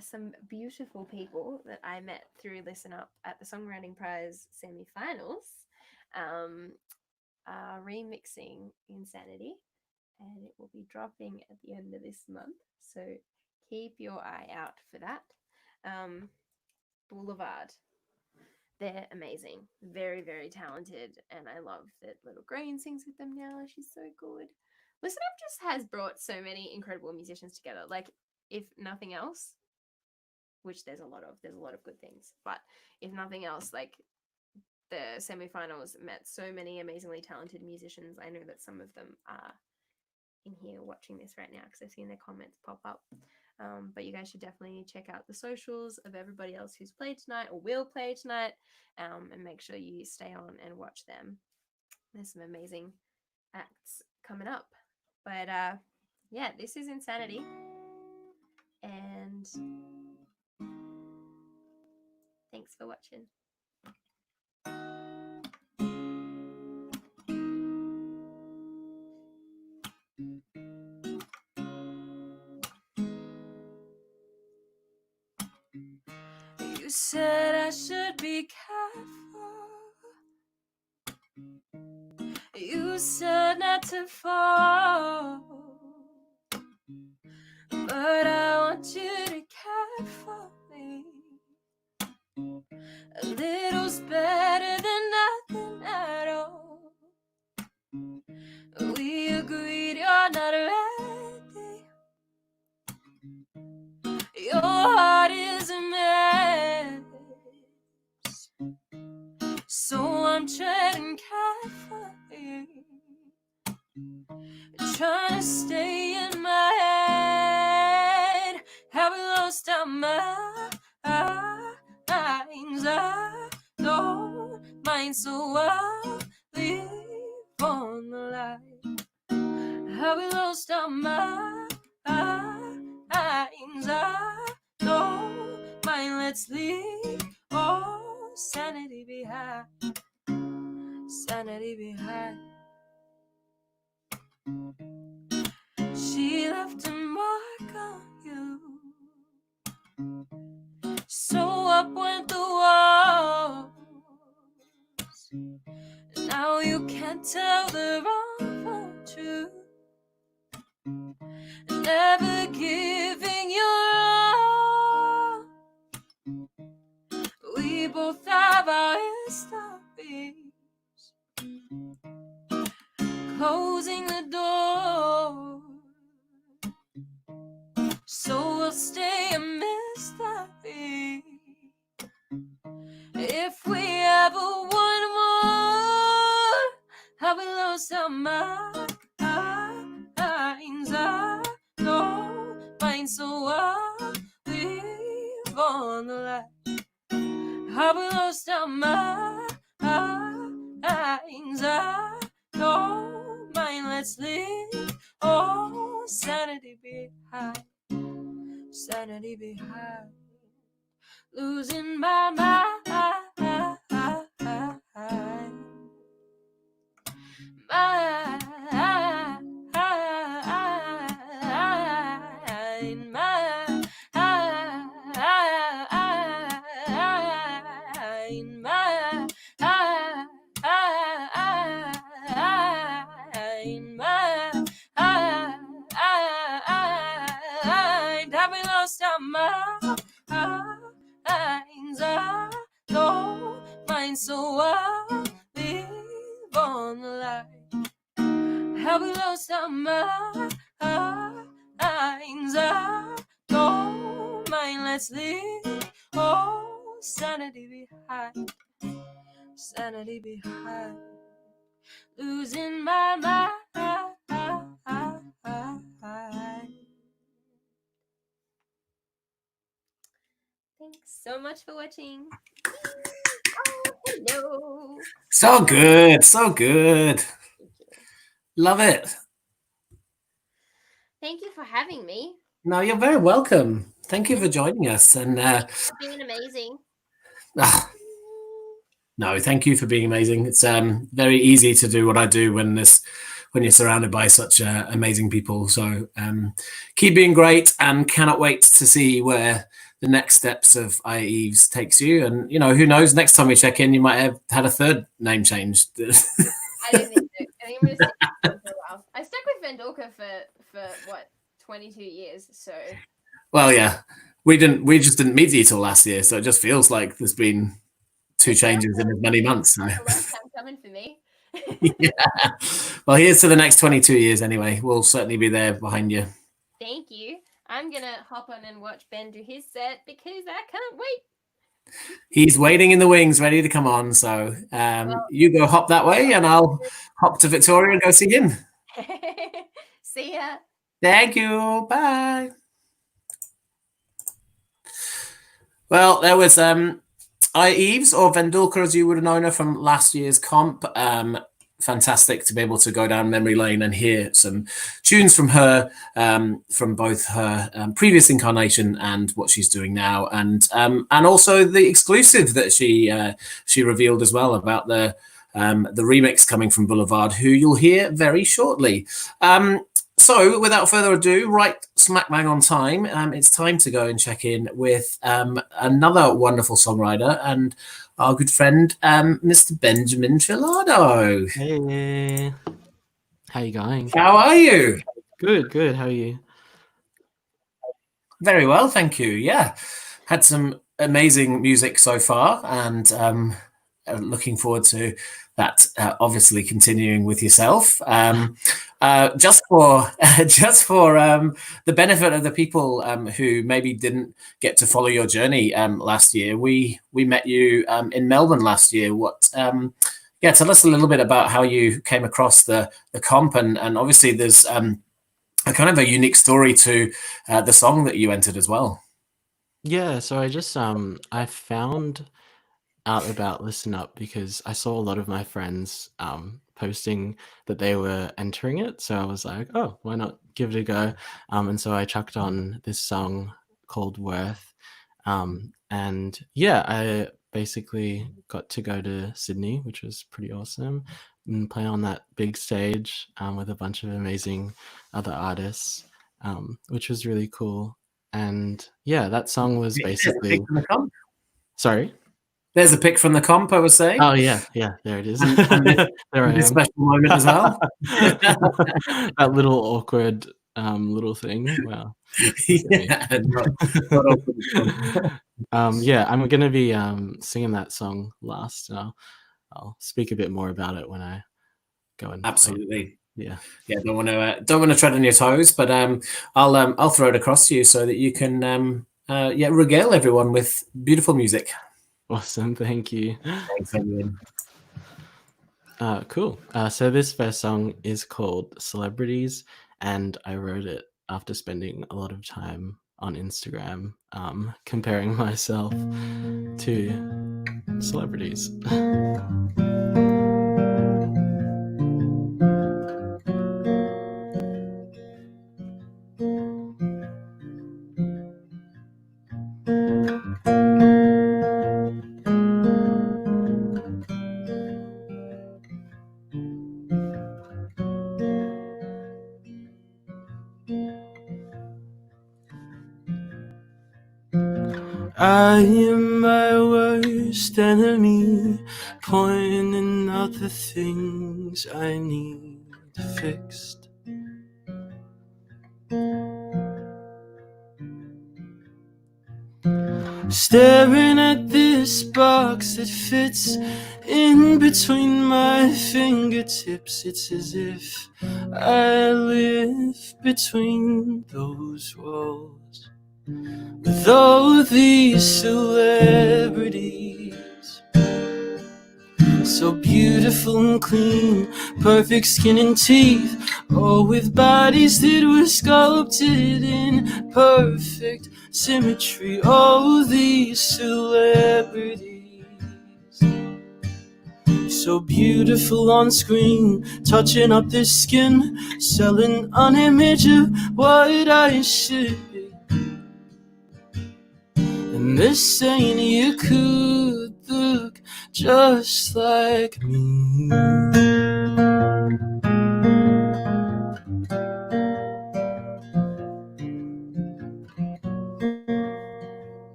some beautiful people that I met through Listen Up at the Songwriting Prize semi-finals are remixing Insanity, and it will be dropping at the end of this month, so keep your eye out for that. Boulevarde, they're amazing, very, very talented, and I love that LittleGreen sings with them now. She's so good. Listen Up just has brought so many incredible musicians together. Like, if nothing else, which there's a lot of good things, but if nothing else, like, the semi-finals met so many amazingly talented musicians. I know that some of them are in here watching this right now because I've seen their comments pop up. But you guys should definitely check out the socials of everybody else who's played tonight or will play tonight, and make sure you stay on and watch them. There's some amazing acts coming up. But yeah, this is Insanity. And thanks for watching. You said I should be careful. You said not to fall. But I want you to care for me. A little's better than nothing at all. We agreed you're not ready. Your heart is a mess. So I'm treading carefully, trying to stay in my head. Have we lost our minds? I don't mind, so I'll live on the line. Have we lost our minds? I don't mind let's leave all sanity behind. Sanity behind. She left a mark on you. So up went the walls. Now you can't tell the wrong from true. Never giving your all. We both have our histories. Closing the door. So we'll stay a mystery. If we ever want more, have we lost our minds? I know mine, so I'll leave on the light. Have we lost our minds? I know mine, let's leave all sanity behind. Sanity behind. Losing my mind. Have we lost our minds? I know mine, so I'll live on the light. Have we lost our minds? I know mine, let's leave all sanity behind. Sanity behind. Losing my mind. Thanks so much for watching. Oh, hello. So good, so good. Love it. Thank you for having me. No, you're very welcome. Thank you for joining us. And It's been amazing. no, thank you for being amazing. It's very easy to do what I do when you're surrounded by such amazing people. So keep being great, and cannot wait to see where the next steps of Yves takes you. And who knows, next time we check in, you might have had a third name changed. I don't think so. I think I'm gonna stick with it for a while. I stuck with Vendorka for what, 22 years. So. Well, yeah, we just didn't meet you till last year, so it just feels like there's been 2 changes in as many months. So. A long time coming for me. Yeah. Well, here's to the next 22 years anyway. We'll certainly be there behind you. Thank you. I'm gonna hop on and watch Ben do his set because I can't wait. He's waiting in the wings, ready to come on. So you go hop that way, and I'll hop to Victoria and go see him. See ya. Thank you. Bye. Well, there was Yves, or Vendorka as you would have known her from last year's comp. Fantastic to be able to go down memory lane and hear some tunes from her, from both her previous incarnation and what she's doing now, and also the exclusive that she revealed as well about the remix coming from Boulevarde, who you'll hear very shortly. So without further ado, right smack bang on time, it's time to go and check in with another wonderful songwriter and our good friend, Mr. Benjamin Trillado. Hey, how you going? How are you? Good. How are you? Very well, thank you. Yeah, had some amazing music so far, and looking forward to that. Obviously, continuing with yourself. Just for the benefit of the people who maybe didn't get to follow your journey last year, we met you in Melbourne last year. Tell us a little bit about how you came across the comp, and obviously there's a kind of a unique story to the song that you entered as well. Yeah, so I just I found out about Listen Up because I saw a lot of my friends posting that they were entering it, so I was like, oh, why not give it a go? And so I chucked on this song called Worth, and And yeah, I basically got to go to Sydney, which was pretty awesome, and play on that big stage with a bunch of amazing other artists, which was really cool. And yeah, that song was basically. Sorry? There's a pic from the comp, I was saying. Oh yeah, there it is. And this, there I am. special moment as well. That little awkward little thing. Wow. Yeah, not awkward. Yeah, I'm gonna be singing that song last, and I'll speak a bit more about it when I go and absolutely. Yeah. Don't want to tread on your toes, but I'll throw it across to you so that you can regale everyone with beautiful music. Awesome, thank you. Thanks, everyone. Cool. So this first song is called Celebrities, and I wrote it after spending a lot of time on Instagram comparing myself to celebrities. I am my worst enemy, pointing out the things I need fixed. Staring at this box that fits in between my fingertips, it's as if I live between those walls. With all these celebrities, so beautiful and clean, perfect skin and teeth, all with bodies that were sculpted in perfect symmetry. All these celebrities, so beautiful on screen, touching up their skin, selling an image of what I should be. And they're saying you could look just like me.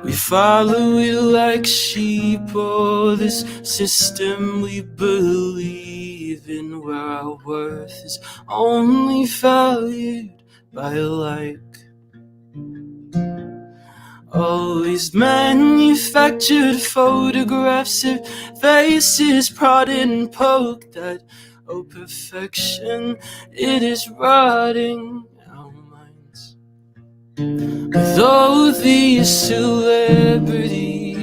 We follow it like sheep, oh, this system we believe in, where our worth is only valued by like. All these manufactured photographs of faces prodded and poked at. Oh, perfection, it is rotting our minds. With all these celebrities,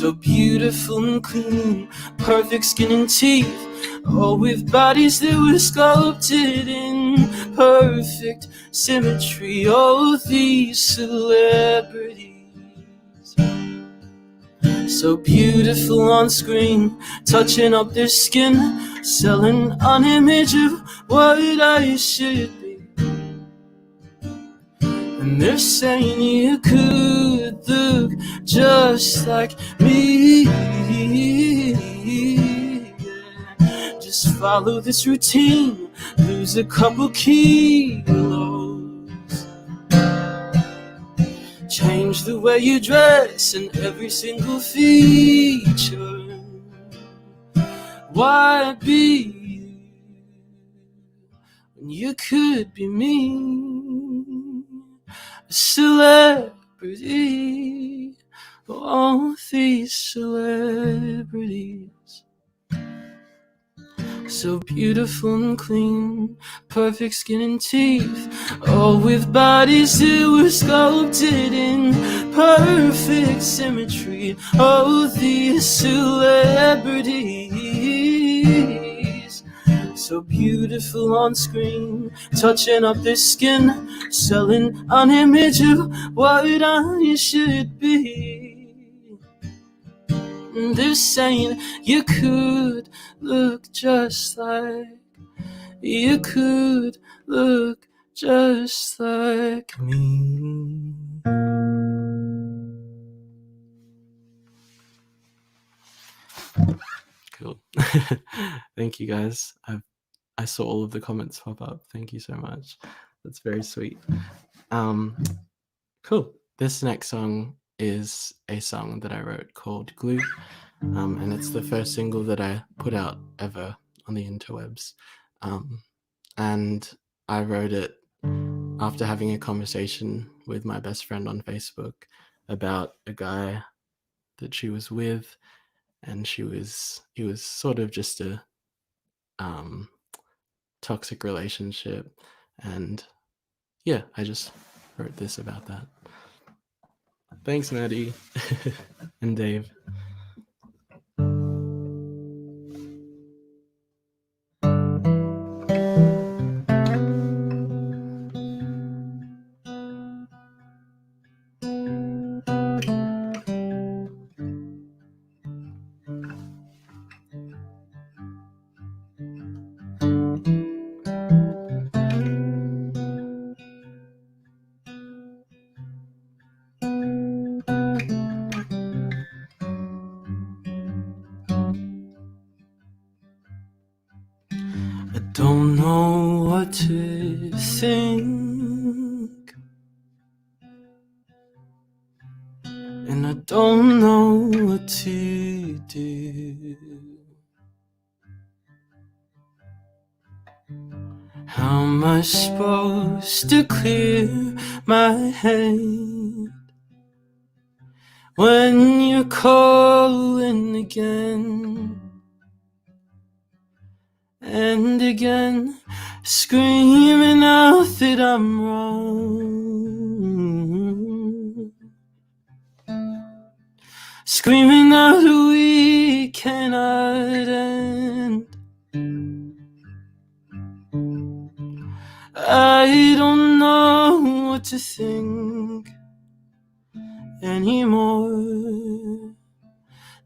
so beautiful and clean, perfect skin and teeth, all with bodies that were sculpted in perfect symmetry. All these celebrities, so beautiful on screen, touching up their skin, selling an image of what I should be. And they're saying you could look just like me. Just follow this routine, lose a couple kilos, change the way you dress and every single feature. Why be you when you could be me? A celebrity, all these celebrities, so beautiful and clean, perfect skin and teeth, all with bodies that were sculpted in perfect symmetry. All these celebrities, so beautiful on screen, touching up their skin, selling an image of what I should be. And they're saying you could look just like You could look just like me. Cool. Thank you guys. I saw all of the comments pop up. Thank you so much. That's very sweet. Cool. This next song is a song that I wrote called Glue. And it's the first single that I put out ever on the interwebs. And I wrote it after having a conversation with my best friend on Facebook about a guy that she was with, and he was sort of just a toxic relationship, and yeah, I just wrote this about that. Thanks, Maddie and Dave. I don't know what to think, and I don't know what to do. How am I supposed to clear my head when you're calling again and again, screaming out that I'm wrong, screaming out we cannot end. I don't know what to think anymore,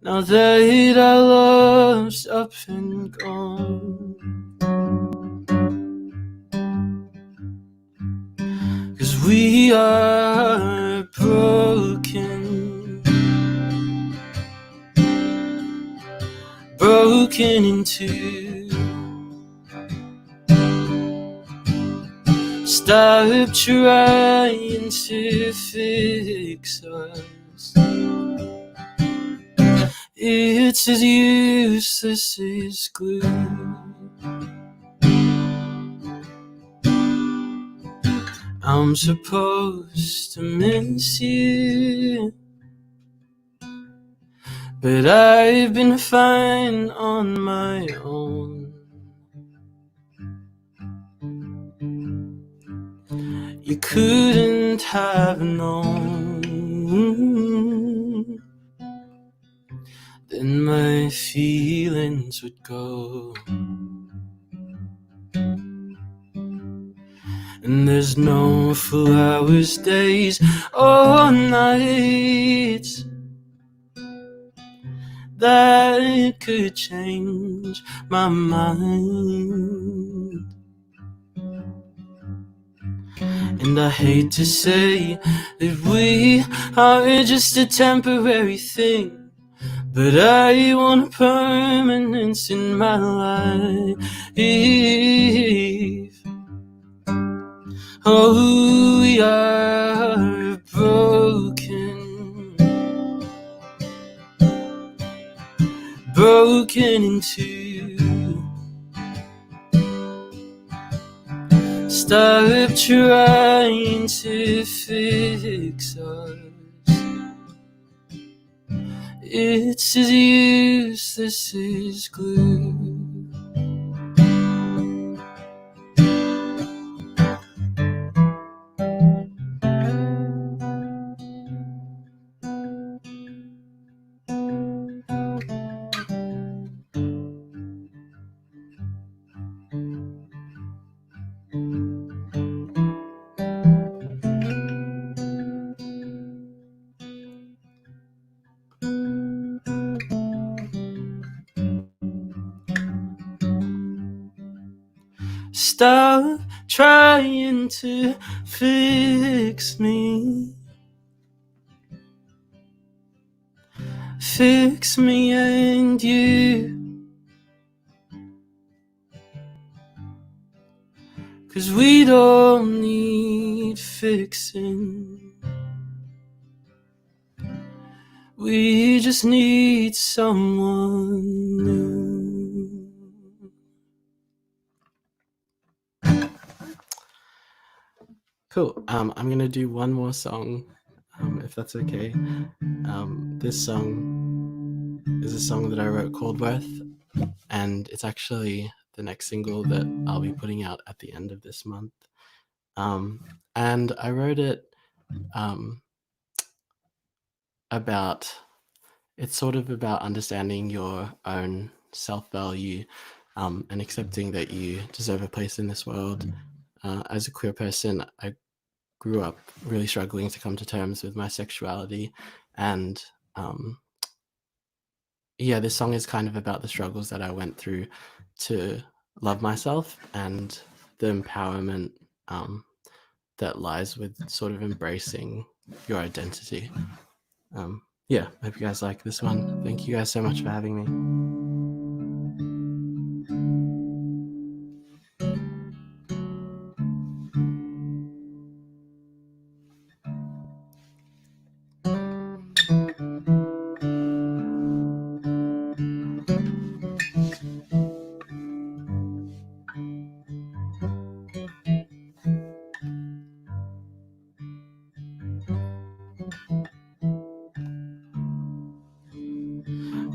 now that our love's up and gone. 'Cause we are broken, broken in two. Stop trying to fix us. It's as useless as glue. I'm supposed to miss you, but I've been fine on my own. You couldn't have known, then my feelings would go. And there's no full hours, days, or nights that could change my mind. And I hate to say that we are just a temporary thing, but I want permanence in my life. Oh, we are broken, broken in two. Stop trying to fix us. It's as useless as glue. Stop trying to fix me. Fix me and you. 'Cause we don't need fixing. We just need someone new. Cool. I'm gonna do one more song, if that's okay. This song is a song that I wrote called Worth, and it's actually the next single that I'll be putting out at the end of this month. And I wrote it it's sort of about understanding your own self-value and accepting that you deserve a place in this world. As a queer person, I grew up really struggling to come to terms with my sexuality, and yeah, this song is kind of about the struggles that I went through to love myself and the empowerment that lies with sort of embracing your identity. Yeah, I hope you guys like this one. Thank you guys so much for having me.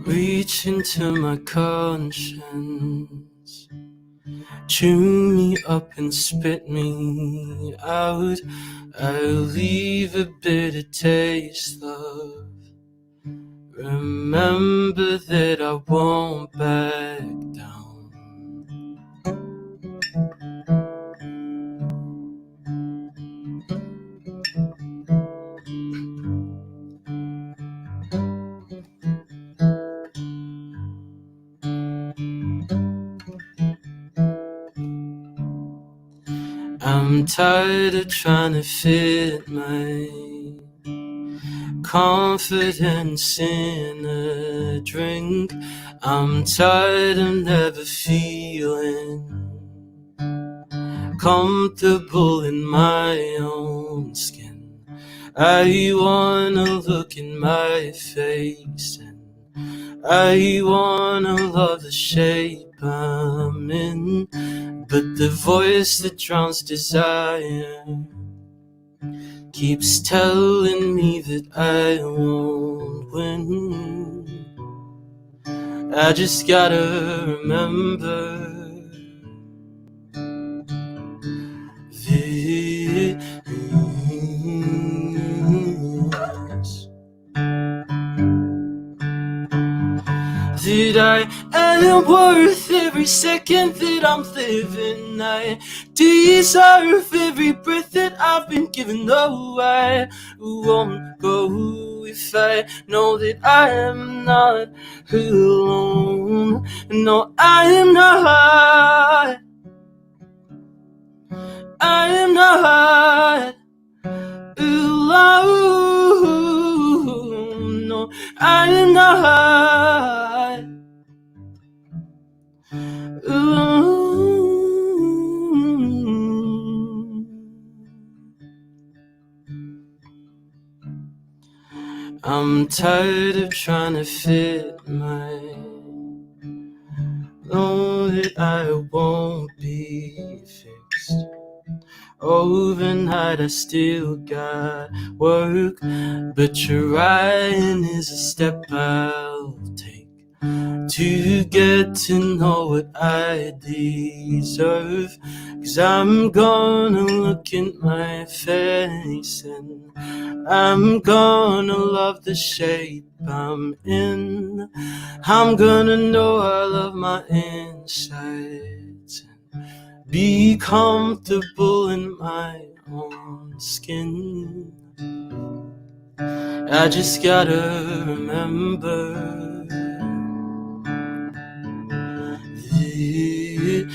Reach into my conscience, chew me up and spit me out. I'll leave a bitter taste, love. Remember that I won't back down. I'm tired of trying to fit my confidence in a drink. I'm tired of never feeling comfortable in my own skin. I wanna look in my face and I wanna love the shape I'm in, but the voice that drowns desire keeps telling me that I won't win. I just gotta remember this, that I am worth every second that I'm living. I deserve every breath that I've been given. No, I won't go if I know that I am not alone. No, I am not. I am not alone. No, I am not alone. I'm tired of trying to fit my know that I won't be fixed. Overnight I still got work, but trying is a step I'll take to get to know what I deserve. 'Cause I'm gonna look in my face and I'm gonna love the shape I'm in. I'm gonna know I love my insides and be comfortable in my own skin. I just gotta remember this.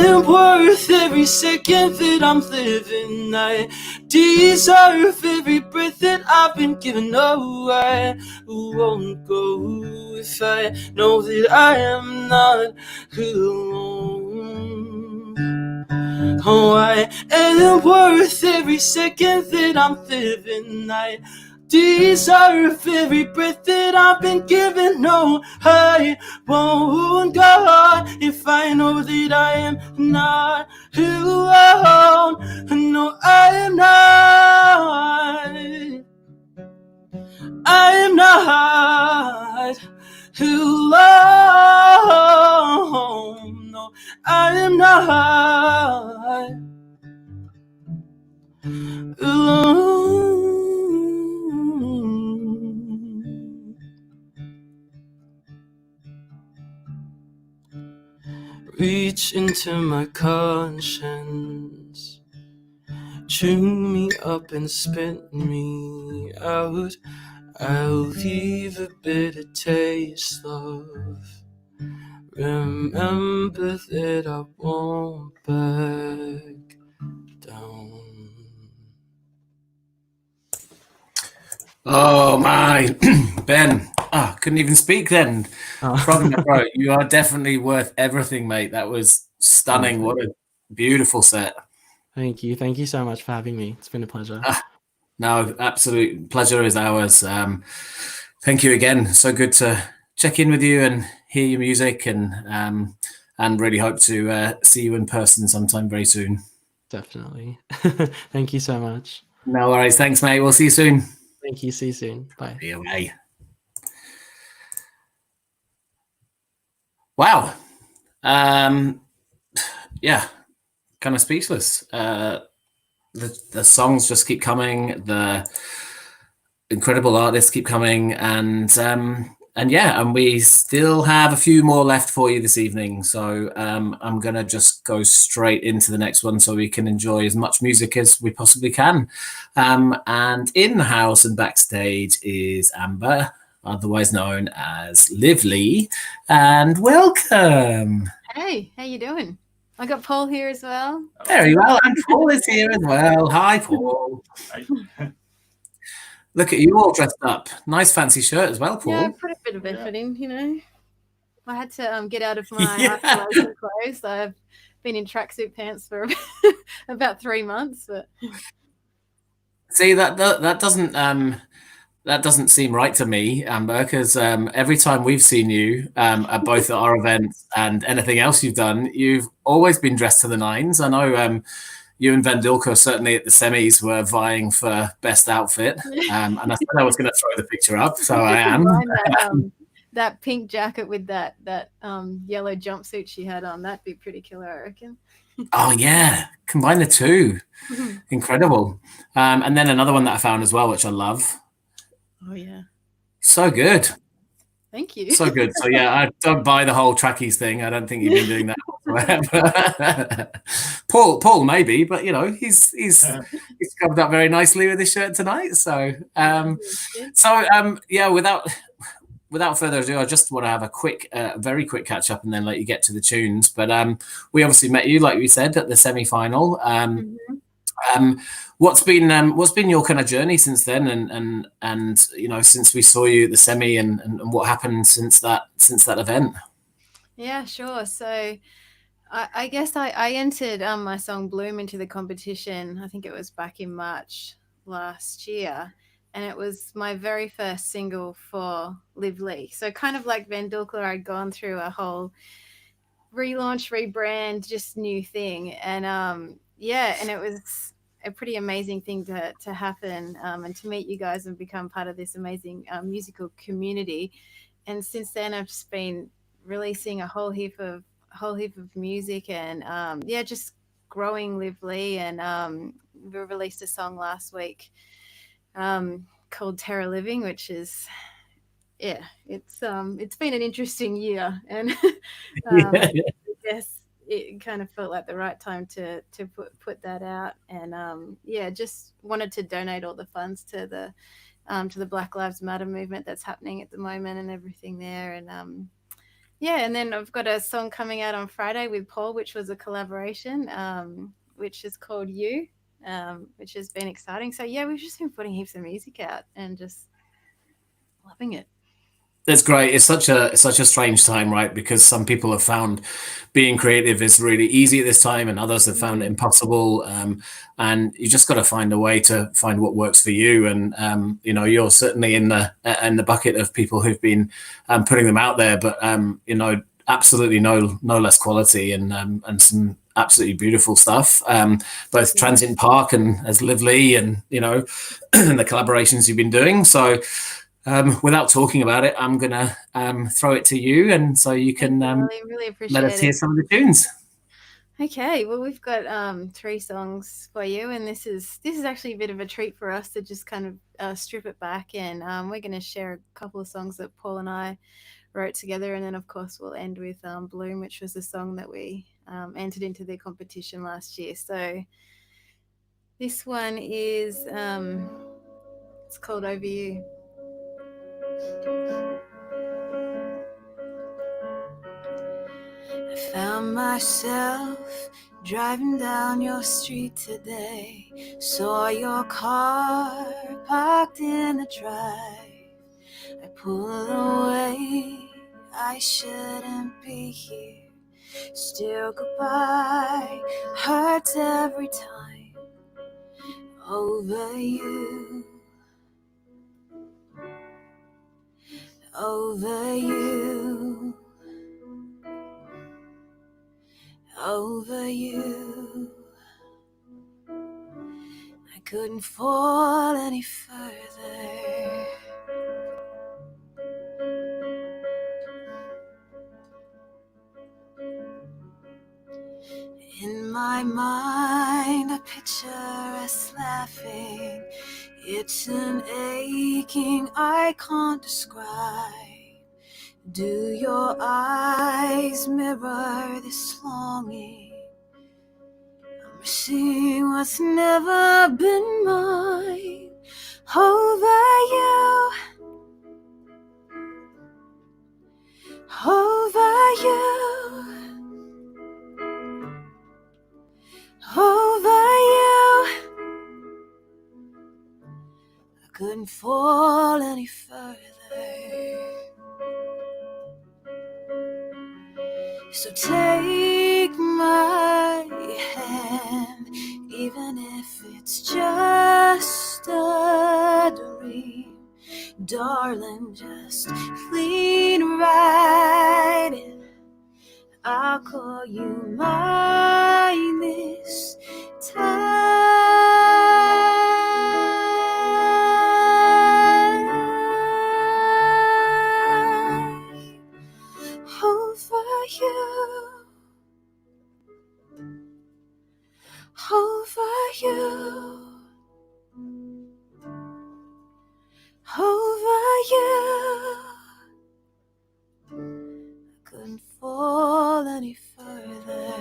am worth every second that I'm living. I deserve every breath that I've been given. No, I won't go if I know that I am not alone. Oh, I am worth every second that I'm living. I deserve every breath that I've been given. No, I won't go if I know that I am not alone. No, I am not. I am not alone. No, I am not alone. Reach into my conscience, tune me up and spit me out. I'll leave a bitter taste, love. Remember that I won't back down. Oh my, Ben! Couldn't even speak then. From the bro, you are definitely worth everything, mate. That was stunning. What a beautiful set. Thank you so much for having me. It's been a pleasure. No, absolute pleasure is ours. Thank you again. So good to check in with you and hear your music, and really hope to see you in person sometime very soon. Definitely. Thank you so much. No worries. Thanks, mate. We'll see you soon. Thank you. See you soon. Bye. Be away. Wow. Yeah, kind of speechless. The songs just keep coming. The incredible artists keep coming, and we still have a few more left for you this evening. So I'm gonna just go straight into the next one so we can enjoy as much music as we possibly can. And in the house and backstage is Amber, otherwise known as Lively, and welcome. Hey, how you doing? I got Paul here as well. Very well, and Paul is here as well. Hi, Paul. Look at you all dressed up. Nice fancy shirt as well, Paul. Yeah, I put a bit of effort in, you know. I had to get out of my isolation clothes. I've been in tracksuit pants for about 3 months, but See, that doesn't seem right to me, Amber, because every time we've seen you at both our events and anything else you've done, you've always been dressed to the nines. I know you and Vendilka certainly at the semis were vying for best outfit, and I said I was going to throw the picture up, so I am. That pink jacket with that yellow jumpsuit she had on, that'd be pretty killer, I reckon. Oh yeah, combine the two. Incredible. And then another one that I found as well, which I love. Oh yeah. So good. Thank you. So good. So yeah, I don't buy the whole trackies thing. I don't think you've been doing that whatsoever. Paul maybe, but you know, he's covered up very nicely with his shirt tonight. So yeah, without further ado, I just want to have a quick, very quick catch up and then let you get to the tunes. But we obviously met you, like we said, at the semi-final. What's been your kind of journey since then, and you know, since we saw you at the semi, and what happened since that event? Yeah, sure. So I guess I entered my song Bloom into the competition. I think it was back in March last year. And it was my very first single for Lively. So kind of like Vendilka, I'd gone through a whole relaunch, rebrand, just new thing. And and it was a pretty amazing thing to happen, and to meet you guys and become part of this amazing musical community. And since then, I've just been releasing a whole heap of music, and just growing Lively. And we released a song last week called Terror Living, which is it's been an interesting year, and I guess it kind of felt like the right time to put that out. And just wanted to donate all the funds to the Black Lives Matter movement that's happening at the moment and everything there. And Yeah, and then I've got a song coming out on Friday with Paul, which was a collaboration, which is called You, which has been exciting. So yeah, we've just been putting heaps of music out and just loving it. It's great. It's such a strange time, right? Because some people have found being creative is really easy at this time, and others have found it impossible. And you just got to find a way to find what works for you. And you know, you're certainly in the bucket of people who've been putting them out there, but you know, absolutely no less quality and some absolutely beautiful stuff. Both Transient Park and as Lively, and you know, and the collaborations you've been doing. So. Without talking about it, I'm gonna throw it to you, and so you can really appreciate let us hear it. some of the tunes. Okay, well we've got 3 songs for you, and this is actually a bit of a treat for us to just kind of strip it back, and we're going to share a couple of songs that Paul and I wrote together, and then of course we'll end with Bloom, which was a song that we entered into the competition last year. So this one is it's called Over You. I found myself driving down your street today. Saw your car parked in the drive. I pulled away, I shouldn't be here. Still goodbye hurts every time. Over you. Over you. Over you. I couldn't fall any further. In my mind, I picture us laughing. It's an aching I can't describe. Do your eyes mirror this longing? I'm missing what's never been mine. Over you. Over you. Over you. I couldn't fall any further. So take my hand, even if it's just a dream. Darling, just lean right in. I'll call you mine this time. Over you. Over you. Over you. I couldn't fall any further.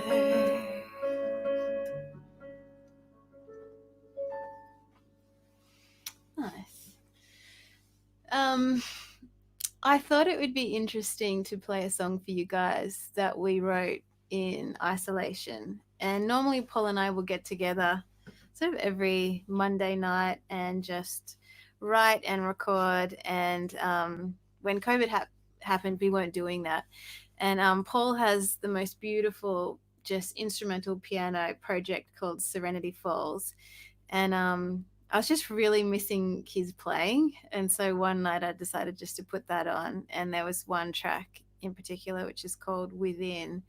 Nice. I thought it would be interesting to play a song for you guys that we wrote in isolation. And normally Paul and I will get together sort of every Monday night and just write and record. And when COVID happened, we weren't doing that. And Paul has the most beautiful just instrumental piano project called Serenity Falls. And I was just really missing his playing. And so one night I decided just to put that on. And there was one track in particular, which is called Within.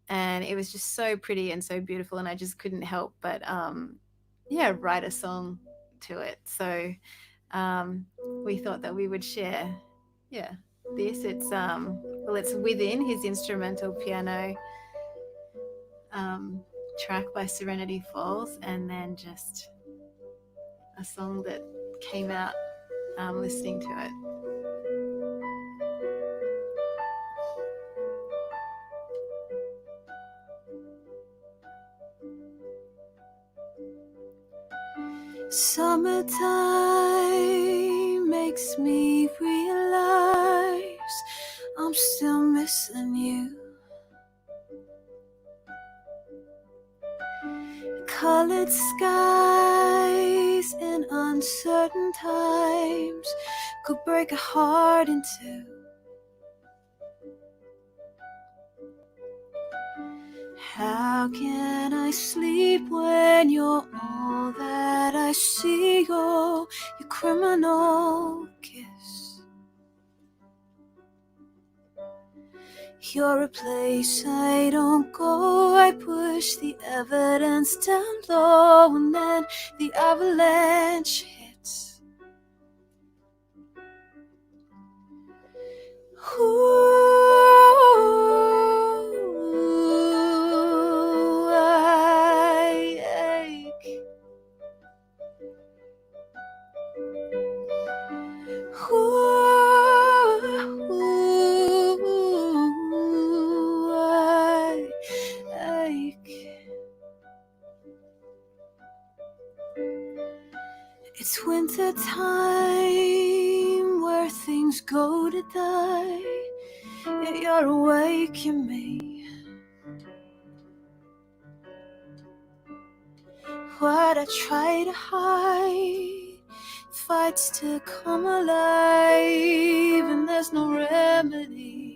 And it was just so pretty and so beautiful. And I just couldn't help but, write a song to it. So we thought that we would share, this. It's, it's Within, his instrumental piano track by Serenity Falls. And then just a song that came out listening to it. Summertime makes me realize I'm still less than you. Colored skies in uncertain times could break a heart in two. How can I sleep when you're all that I see? You're your criminal kiss. You're a place I don't go. I push the evidence down low, and then the avalanche hits. Ooh, I ache. Ooh, I ache. It's winter time where things go to die, yet you're awake in me. What I try to hide fights to come alive, and there's no remedy.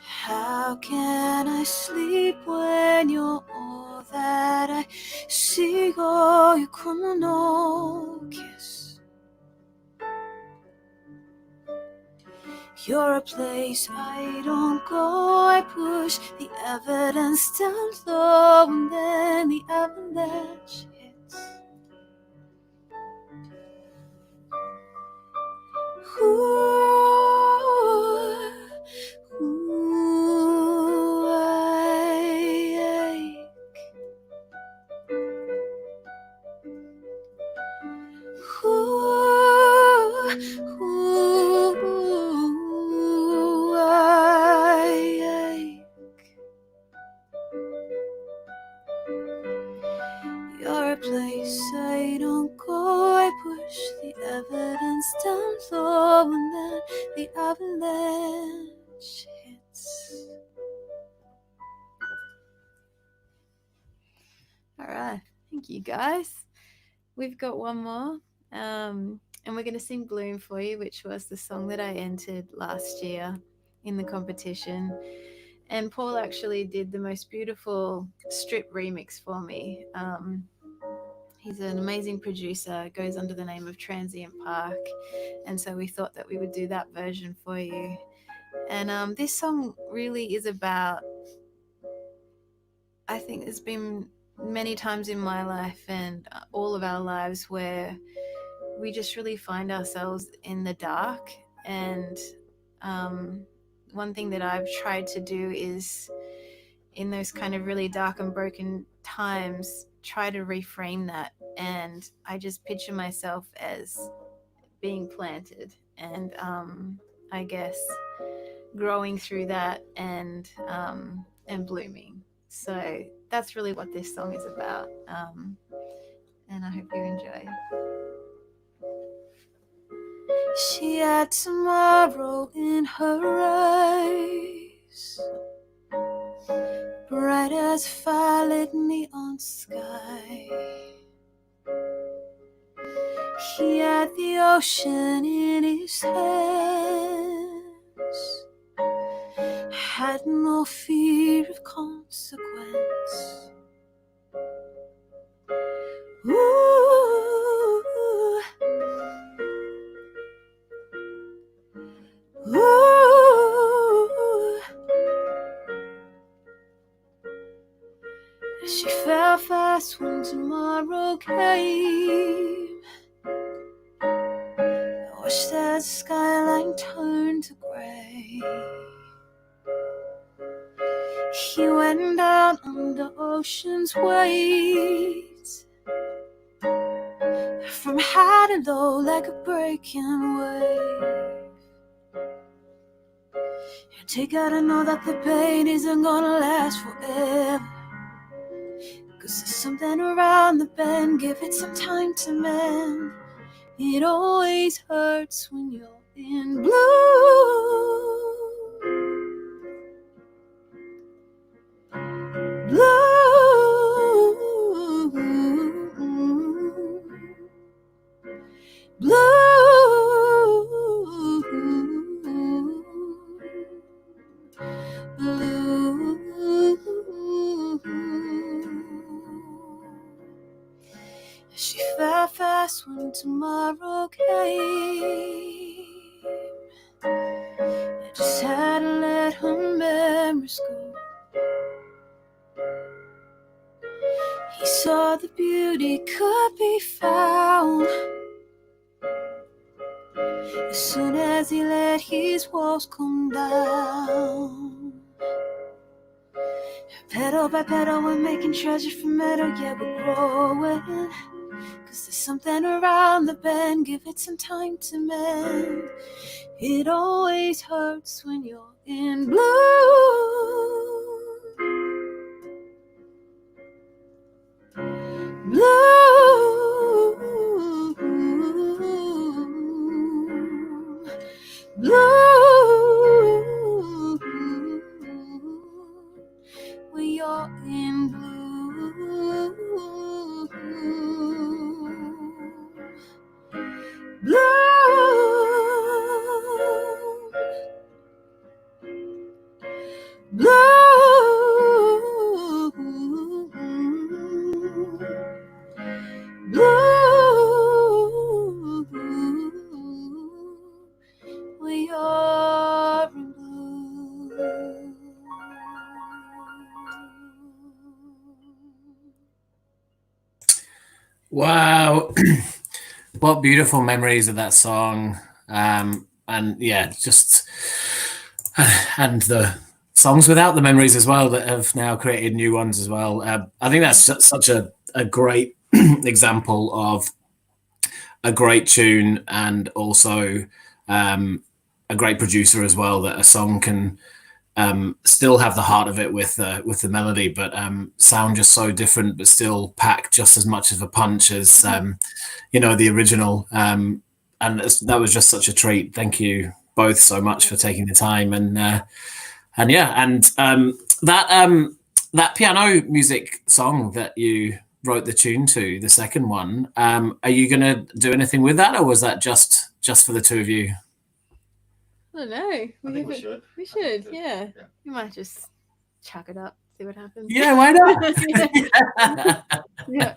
How can I sleep when you're all that I see? Oh, your criminal kiss. You're a place I don't go. I push the evidence down low, and then the avalanche hits. Ooh, I ache. Ooh, I ache. You're a place I don't go. I push the evidence down low, and then the avalanche hits. All right, thank you guys. We've got one more, and we're going to sing Bloom for you, which was the song that I entered last year in the competition. And Paul actually did the most beautiful strip remix for me. He's an amazing producer, goes under the name of Transient Park, and so we thought that we would do that version for you. And this song really is about, I think there's been many times in my life and all of our lives where we just really find ourselves in the dark. And one thing that I've tried to do is, in those kind of really dark and broken times, try to reframe that. And I just picture myself as being planted and I guess growing through that and blooming. So that's really what this song is about, and I hope you enjoy. She had tomorrow in her eyes, bright as violet neon sky. He had the ocean in his hands, had no fear of consequence. Ooh, ooh. She fell fast when tomorrow came. I watched that skyline turn to gray. He went down under ocean's weight, from high to low like a breaking wave. You gotta know that the pain isn't gonna last forever, 'cause there's something around the bend. Give it some time to mend. It always hurts when you're in blue. She fell fast when tomorrow came. I just had to let her memories go. He saw the beauty could be found as soon as he let his walls come down. Petal by petal, we're making treasure from metal. Yeah, we're growing. 'Cause there's something around the bend. Give it some time to mend. It always hurts when you're in blue. When you're in blue. We are in blue. Wow. What beautiful memories of that song. And yeah, just and the songs without the memories as well that have now created new ones as well. I think that's such a great example of a great tune and also a great producer as well, that a song can still have the heart of it with the melody, but sound just so different, but still pack just as much of a punch as the original. And that was just such a treat. Thank you both so much for taking the time. And that piano music song that you wrote the tune to, the second one, are you going to do anything with that, or was that just for the two of you? I don't know. I think we should. We should, yeah. We might just chuck it up, see what happens. Yeah, why not? Yeah.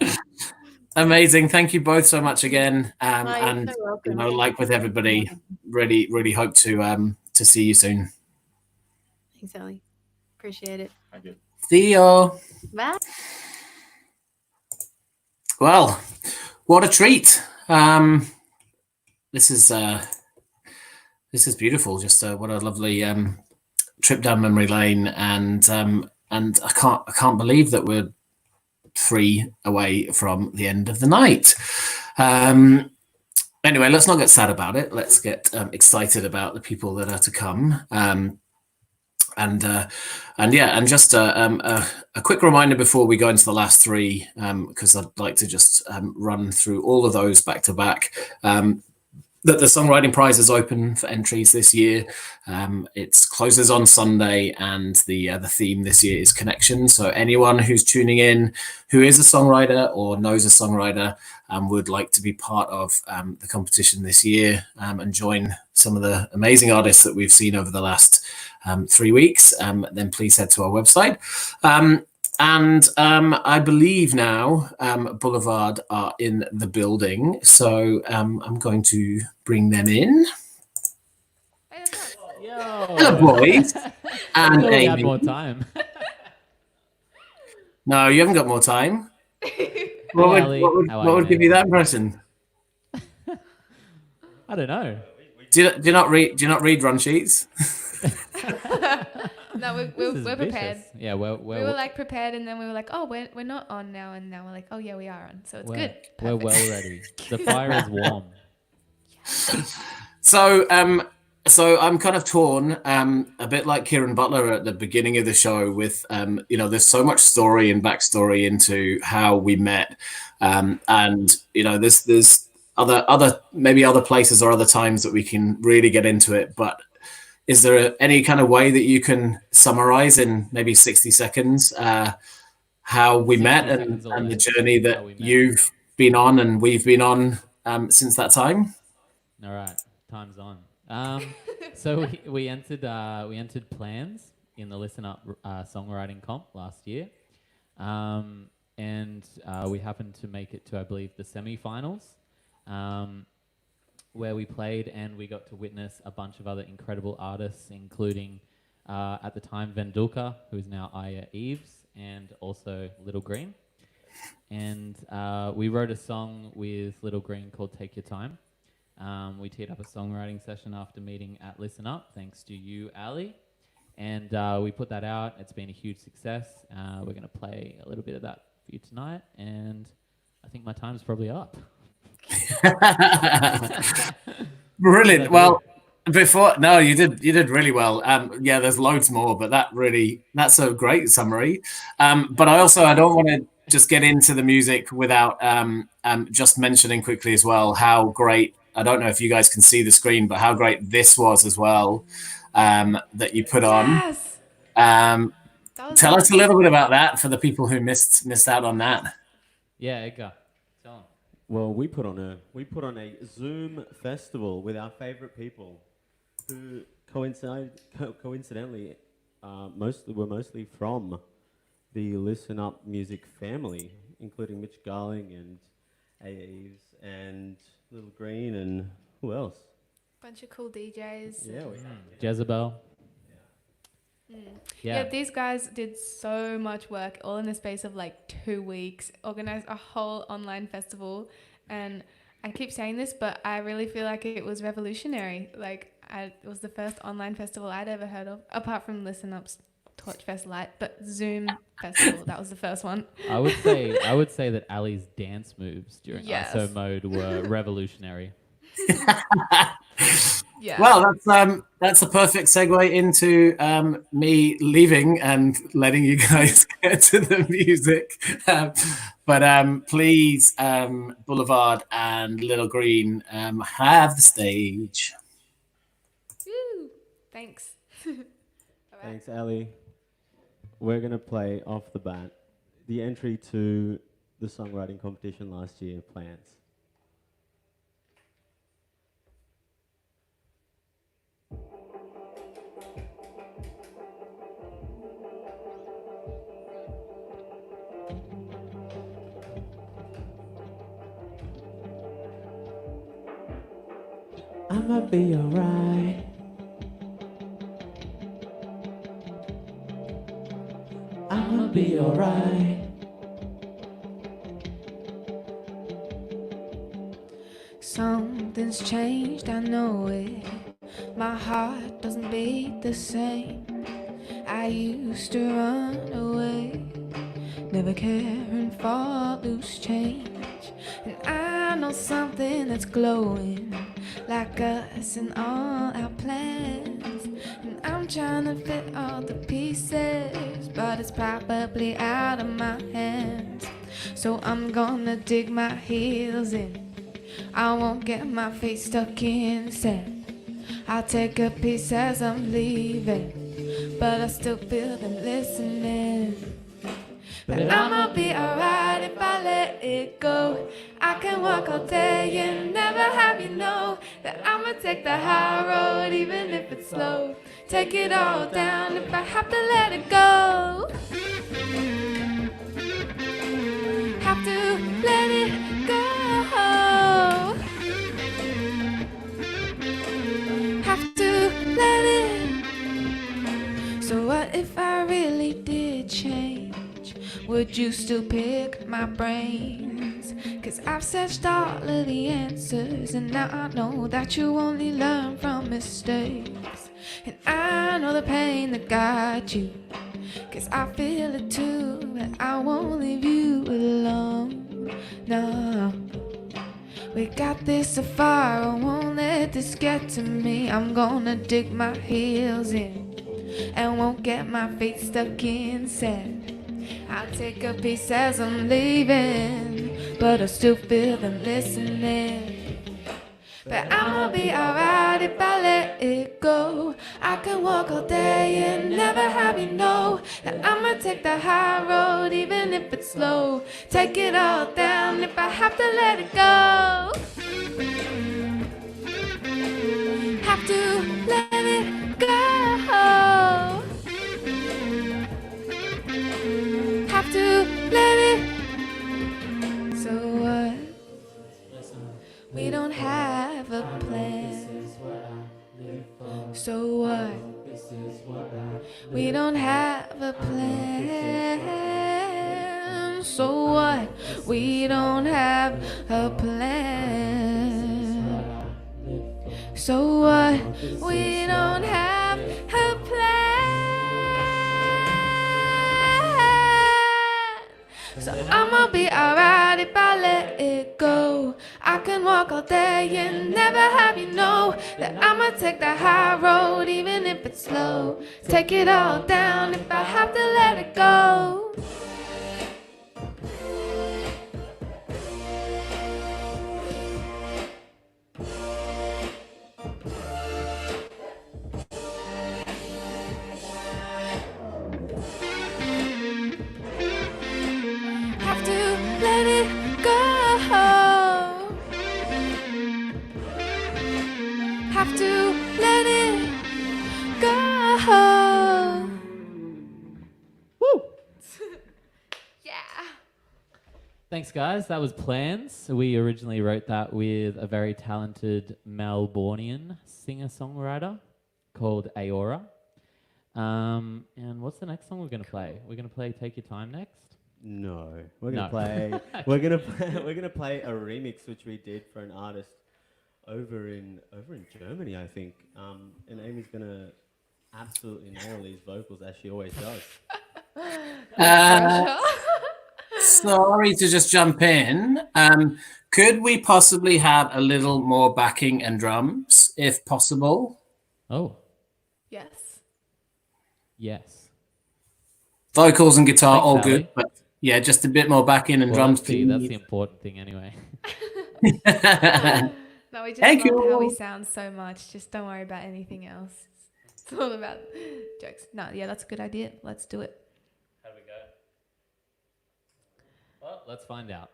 Amazing. Thank you both so much again. You're so welcome. Like with everybody, really hope to see you soon. Thanks, Ellie. Appreciate it. Thank you. See you. Bye. Well, what a treat. This is beautiful. Just what a lovely trip down memory lane, and I can't believe that we're 3 away from the end of the night. Anyway, let's not get sad about it. Let's get excited about the people that are to come. And just a quick reminder before we go into the last 3, because I'd like to just run through all of those back to back. That the Songwriting Prize is open for entries this year. It closes on Sunday, and the theme this year is connection. So anyone who's tuning in who is a songwriter or knows a songwriter would like to be part of the competition this year and join some of the amazing artists that we've seen over the last 3 weeks, then please head to our website. And I believe now Boulevarde are in the building, so I'm going to bring them in. Hello, boys. And we had Amy. more time. No, you haven't got more time. What would give you that impression? I don't know. Do you not read run sheets? No, we're prepared. Yeah, we were like prepared, and then we were like, oh, we're not on now, and now we're like, oh yeah, we are on. So it's good. We're well ready. The fire is warm. So I'm kind of torn, a bit like Kieran Butler at the beginning of the show with, there's so much story and backstory into how we met. And, there's maybe other places or other times that we can really get into it. But is there any kind of way that you can summarize in maybe 60 seconds how we met and the journey that you've been on and we've been on since that time? All right, time's on. So we entered plans in the Listen Up songwriting comp last year, and we happened to make it to, I believe, the semi-finals, where we played and we got to witness a bunch of other incredible artists, including at the time Vendulka, who is now Yves, and also LittleGreen. And we wrote a song with LittleGreen called Take Your Time. We teed up a songwriting session after meeting at Listen Up, thanks to you, Ali. And we put that out. It's been a huge success. We're going to play a little bit of that for you tonight. And I think my time's probably up. Brilliant. Well, you did really well. Yeah, there's loads more, but that's a great summary. But I don't want to just get into the music without just mentioning quickly as well how great, I don't know if you guys can see the screen, but how great this was as well, that you put on. Yes. Tell us a little bit about that for the people who missed out on that. Yeah, Edgar. Tell them. Well, we put on a Zoom festival with our favourite people, who coincidentally were mostly from the Listen Up music family, including Mitch Garling and Yves and LittleGreen and who else? Bunch of cool DJs. Yeah, Jezebel. Yeah, these guys did so much work all in the space of like 2 weeks, organized a whole online festival. And I keep saying this, but I really feel like it was revolutionary. Like it was the first online festival I'd ever heard of, apart from Listen Up's Torchfest Light, but Zoom festival, that was the first one. I would say that Ali's dance moves during ISO mode were revolutionary. Yeah. Well, that's a perfect segue into me leaving and letting you guys get to the music. But please, Boulevarde and LittleGreen, have the stage. Woo! Thanks. Thanks, Ali. We're going to play off the bat the entry to the songwriting competition last year, Plants. I'ma be alright. I'ma be alright. Something's changed, I know it. My heart doesn't beat the same. I used to run away, never caring for loose change. And I know something that's glowing, like us and all our plans. And I'm trying to fit all the pieces, but it's probably out of my hands. So I'm gonna dig my heels in. I won't get my feet stuck in sand. I'll take a piece as I'm leaving, but I still feel them listening. But I'ma be alright if I let it go. I can walk all day and never have you know that I'ma take the high road even if it's slow. Take it all down if I have to let it go. Have to let it go. Have to let it. So what if I really did change? Would you still pick my brains? 'Cause I've searched all of the answers, and now I know that you only learn from mistakes. And I know the pain that got you, 'cause I feel it too, but I won't leave you alone. No, we got this so far, I won't let this get to me. I'm gonna dig my heels in and won't get my feet stuck in sand. I'll take a piece as I'm leaving, but I still feel them listening. But I'ma be alright if I let it go. I can walk all day and never have you know that I'ma take the high road even if it's slow. Take it all down if I have to let it go. Have to let it go. Have to let it. So what? We don't have a plan. So what? We don't have a plan. So what? We don't have a plan. So what? We don't have a plan. So I'ma be alright if I let it go. I can walk all day and never have you know that I'ma take the high road even if it's slow. Take it all down if I have to let it go. Have to let it go. Have to let it go. Woo! Yeah. Thanks, guys. That was Plans. We originally wrote that with a very talented Melbourneian singer-songwriter called Aora. And what's the next song we're going to play? We're going to play Take Your Time next? No, we're gonna No. play. We're gonna play a remix which we did for an artist over in Germany, I think. And Amy's gonna absolutely nail these vocals as she always does. Sorry to just jump in. Could we possibly have a little more backing and drums, if possible? Oh. Yes. Yes. Vocals and guitar, Thanks, all Ali. good, but yeah, just a bit more backing and Well, drums, that's the please. important thing anyway. No, we just Thank love how we you. sound so much. Just don't worry about anything else. It's all about jokes. No, yeah, that's a good idea. Let's do it. How do we go? Well, let's find out.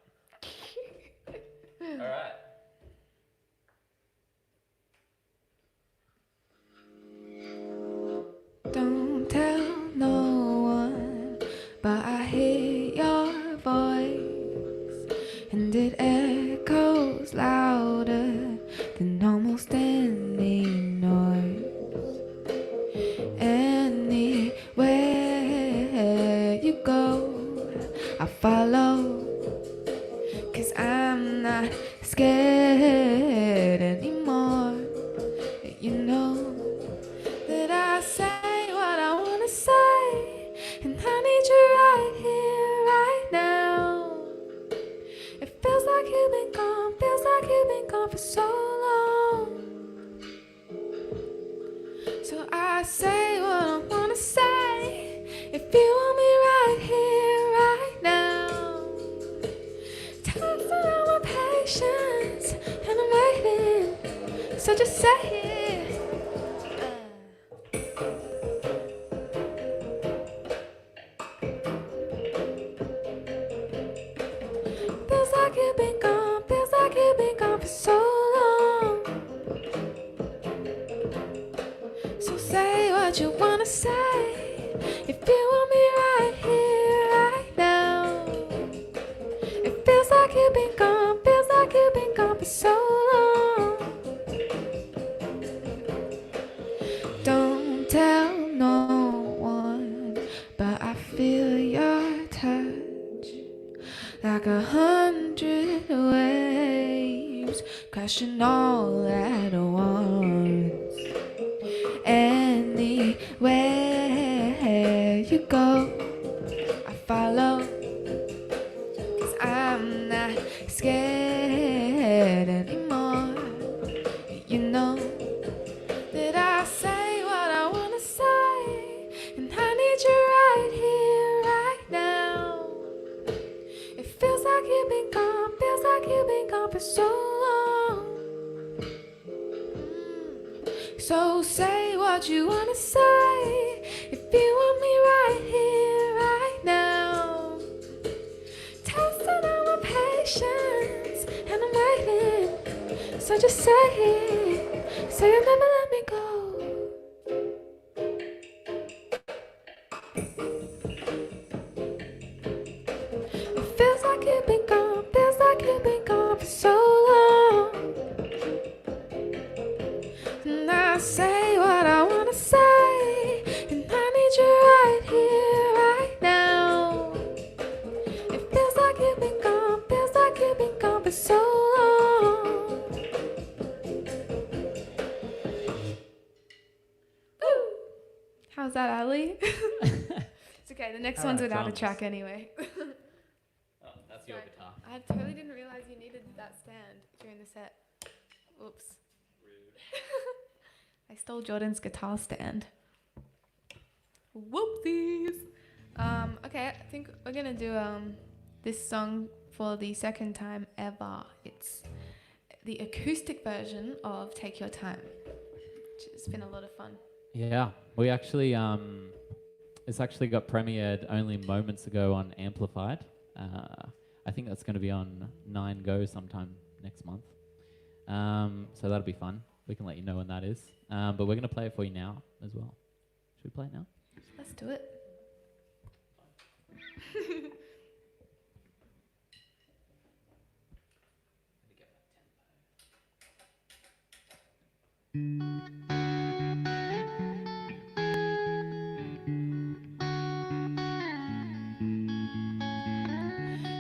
All right. Don't tell no one, but I hear your voice, and it echoes louder than almost any noise. Anywhere you go, I follow, 'cause I'm not scared anymore. You know that I say what I wanna say, and I need you right here, right now. It feels like you've been gone, for so long. So I say what I wanna say, if you want me right here, right now. Time for our patience, and I'm waiting, so just say it. Feels like you've been gone for so long. So say what you wanna say, if you want me right here, right now. It feels like you've been gone for so long. Don't tell no one, but I feel your touch, like 100 waves crashing all at once. Anywhere you go, I follow, 'cause I'm not scared anymore. You know that I say what I wanna say, and I need you right here, right now. It feels like you've been gone for so long. So say what you wanna say, if you want me right here, right now. Testing out my patience, and I'm waiting. So just say it, say you'll never let me go. It feels like you've been gone, feels like you've been gone for so long. And I say what I wanna say, and I need you right here, right now. It feels like you've been gone, feels like you've been gone for so long. Ooh. How's that, Ali? It's okay, the next one's without a track anyway. Oh, that's your guitar. I totally didn't realize you needed that stand during the set. Oops. I stole Jordan's guitar stand. Whoopsies. Okay, I think we're gonna do this song for the second time ever. It's the acoustic version of Take Your Time, which has been a lot of fun. Yeah, we actually it's actually got premiered only moments ago on Amplified. I think that's going to be on 9 Go sometime next month. So that'll be fun. We can let you know when that is. But we're going to play it for you now as well. Should we play it now? Let's do it.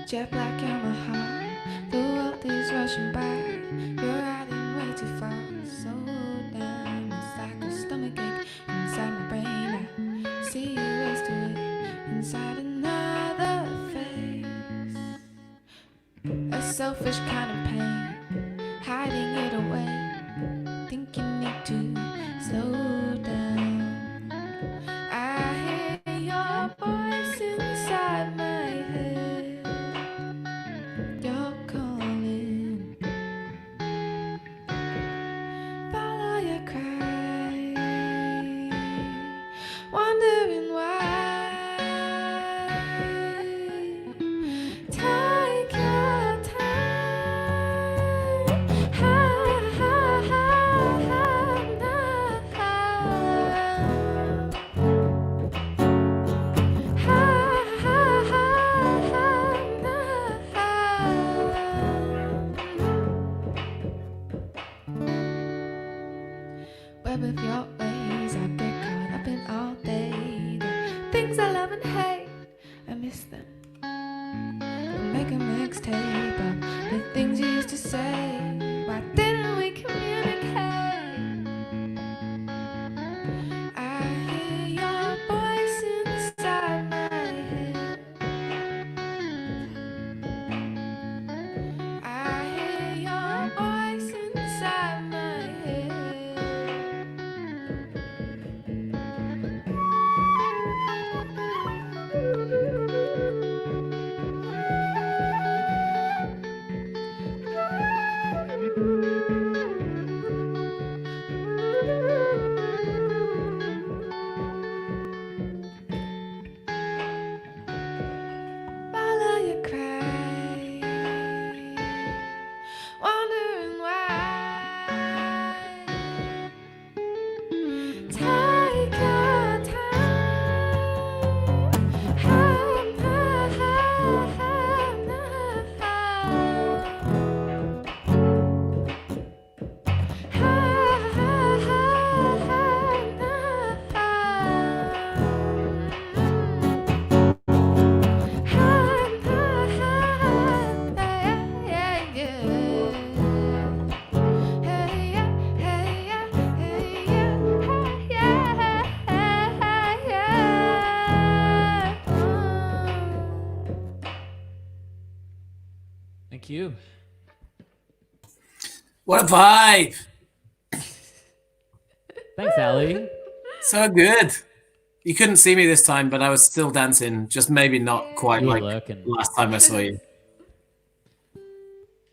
Jet black in my heart, the world is rushing by. You're riding way too fast, so down. It's like a stomachache inside my brain. I see you race to it inside another face. A selfish kind of pain, hiding it away. Think you need to slow down. I hear your voice inside my head. You're calling. Follow your cry. Wondering why. Take your time. Web of your ways, I get caught up in all day. The things I love and hate, I miss them. We'll make a mixtape of the things you used to say. Why didn't we communicate? I hear your voice inside my head. I hear your voice inside my head. Follow your cry, wondering why. Take your Thank you. What a vibe! Thanks, Ali. So good. You couldn't see me this time, but I was still dancing. Just maybe not quite You were like lurking. last time I saw you.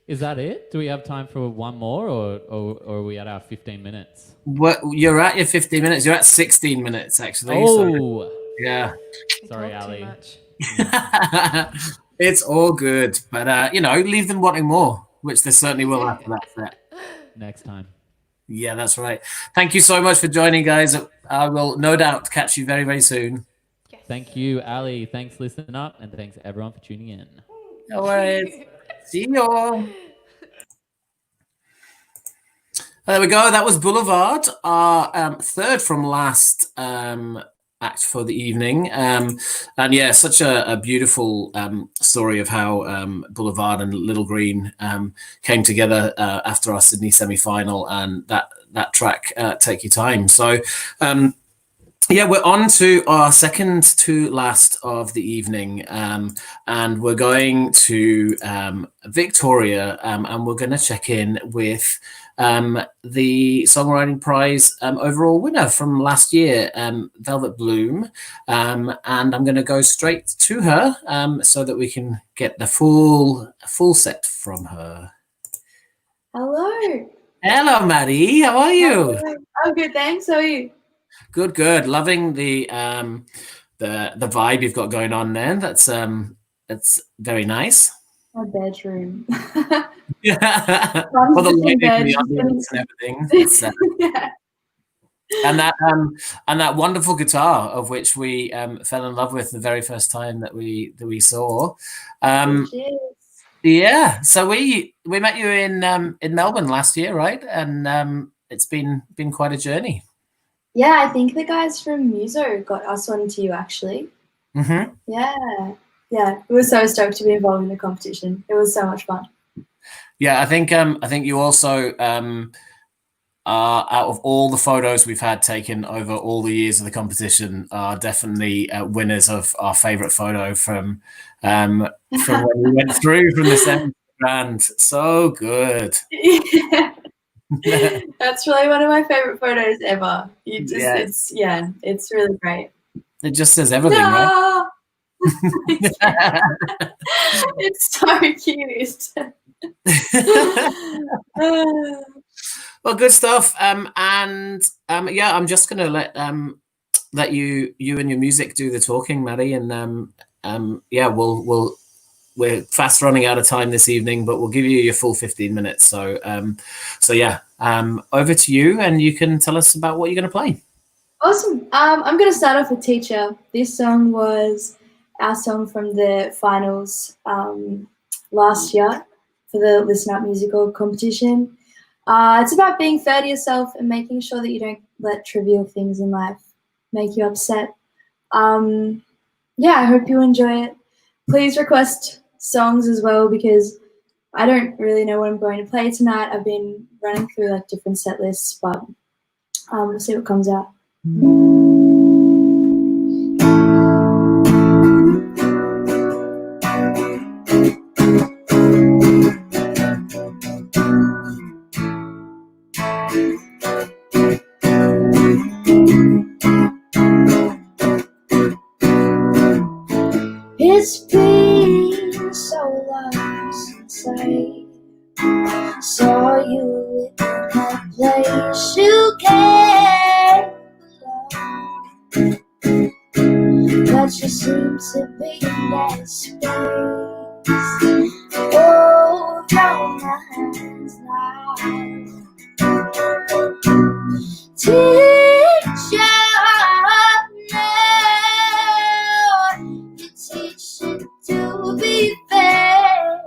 Is that it? Do we have time for one more, or are we at our 15 minutes? What, you're at your 15 minutes. You're at 16 minutes, actually. Oh. So, yeah. Sorry, Ali. It's all good. But, leave them wanting more, which they certainly will after that set. Next time. Yeah, that's right. Thank you so much for joining, guys. I will no doubt catch you very, very soon. Thank you, Ali. Thanks, Listen Up, and thanks everyone for tuning in. No worries. See you all. There we go. That was Boulevard, our third from last act for the evening. And yeah, such a beautiful story of how Boulevard and LittleGreen came together after our Sydney semi-final, and that track, Take Your Time. So yeah, we're on to our second to last of the evening, and we're going to Victoria, and we're going to check in with the Songwriting Prize overall winner from last year, Velvet Bloom, and I'm going to go straight to her so that we can get the full set from her. Hello. Hello, Maddie. How are you? I'm good, thanks. How are you? Good. Loving the vibe you've got going on there. That's very nice. My bedroom. Yeah. For the lighting and the audience and everything. It's, Yeah. and that wonderful guitar, of which we fell in love with the very first time that we saw. Yeah. So we met you in Melbourne last year, right? And it's been quite a journey. Yeah, I think the guys from Muso got us onto you, actually. Mm-hmm. Yeah. We were so stoked to be involved in the competition. It was so much fun. Yeah, I think you also are, out of all the photos we've had taken over all the years of the competition, are definitely winners of our favourite photo from when we went through from the 7th round. So good. Yeah. That's really one of my favorite photos ever. It's really great. It just says everything, right? It's so cute. Well, good stuff. Yeah, I'm just gonna let you and your music do the talking, Maddie, and yeah, we're fast running out of time this evening, but we'll give you your full 15 minutes. So yeah, over to you, and you can tell us about what you're going to play. Awesome. I'm going to start off with Teacher. This song was our song from the finals last year for the Listen Up musical competition. It's about being fair to yourself and making sure that you don't let trivial things in life make you upset. Yeah, I hope you enjoy it. Please request songs as well, because I don't really know what I'm going to play tonight. I've been running through like different set lists, but we'll see what comes out. It's been so long since I saw you in a place you came alone, but you seem to be in that space. Oh, your mind's now. Teacher, teach it to be fair.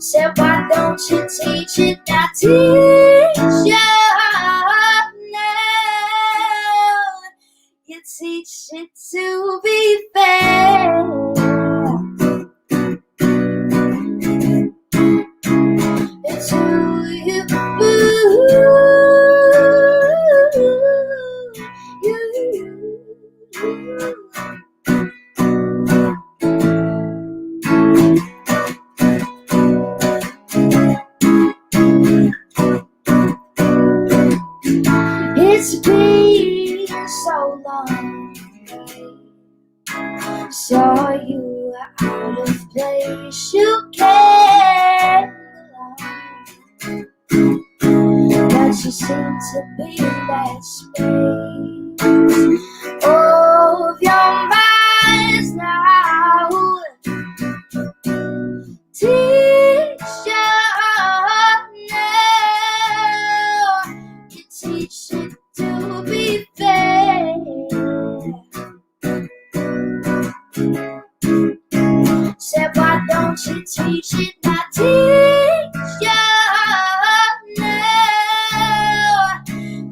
Said, why don't you teach it now, teacher? You teach it to be fair. It's who you It's been so long. Saw you out of place. You can't belong, but you seem to be that space of your mind now. Teacher, now you teach it to be fair. Said, why don't you teach it now? Teacher, now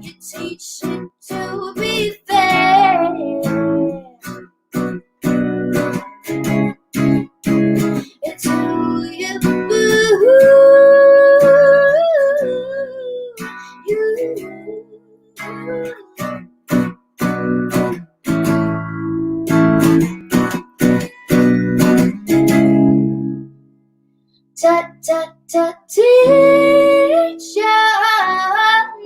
you teach it to be fair. It's who you teacher,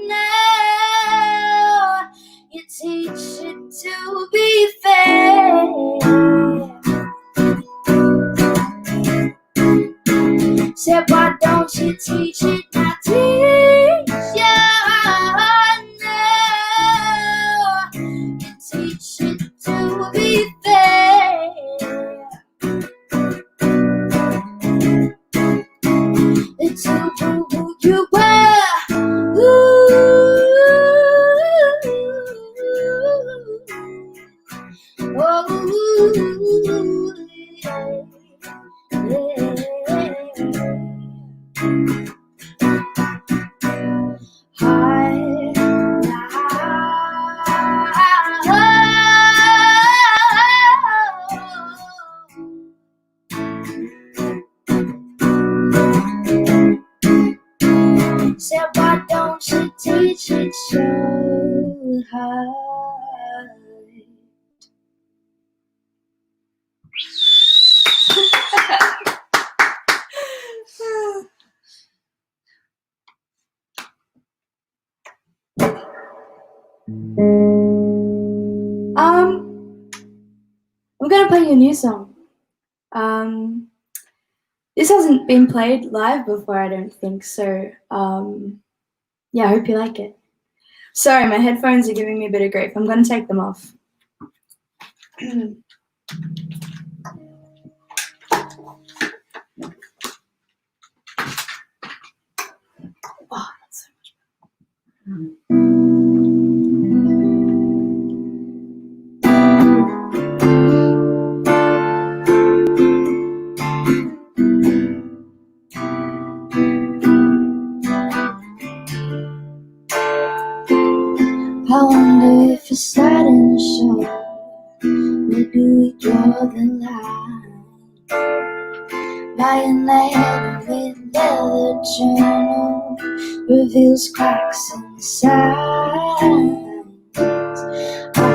now you teach it to be fair. Said, why don't you teach it now? Teacher, now you teach it to be fair. It's who you were. Said, why don't you teach it so hard? I'm gonna play you a new song. This hasn't been played live before, I don't think, so yeah, I hope you like it. Sorry, my headphones are giving me a bit of grief. I'm gonna take them off. Oh, that's so much better. I wonder if you're starting to show. Where do we draw the line? My Naylor with leather journal reveals cracks in the sides. I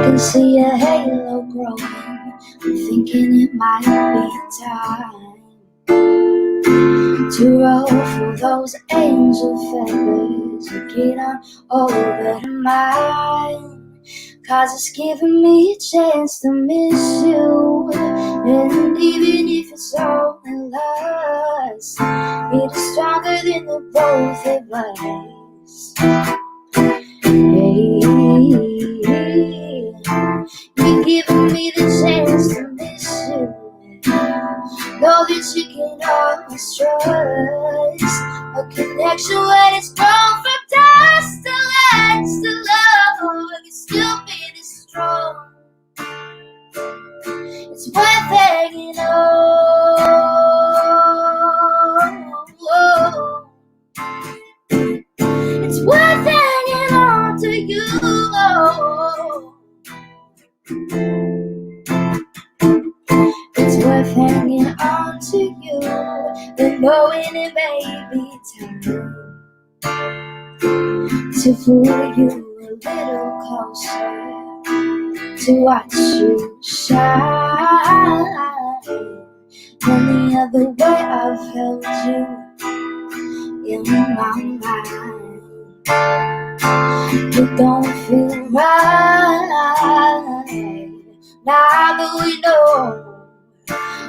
can see a halo growing. I'm thinking it might be time to ruffle those angel feathers and get on over to mine. 'Cause it's giving me a chance to miss you. And even if it's only lust, it is stronger than the both of us. Hey, you're giving me the chance to miss you. Know that you can always trust a connection when it's grown from dust to lights to love. Can still be this strong. It's worth hanging on. It's worth hanging on to you. It's worth hanging on to you and knowing it may be time to fool you a little closer, to watch you shine. Any other way I've held you in my mind, it don't feel right. Now that we know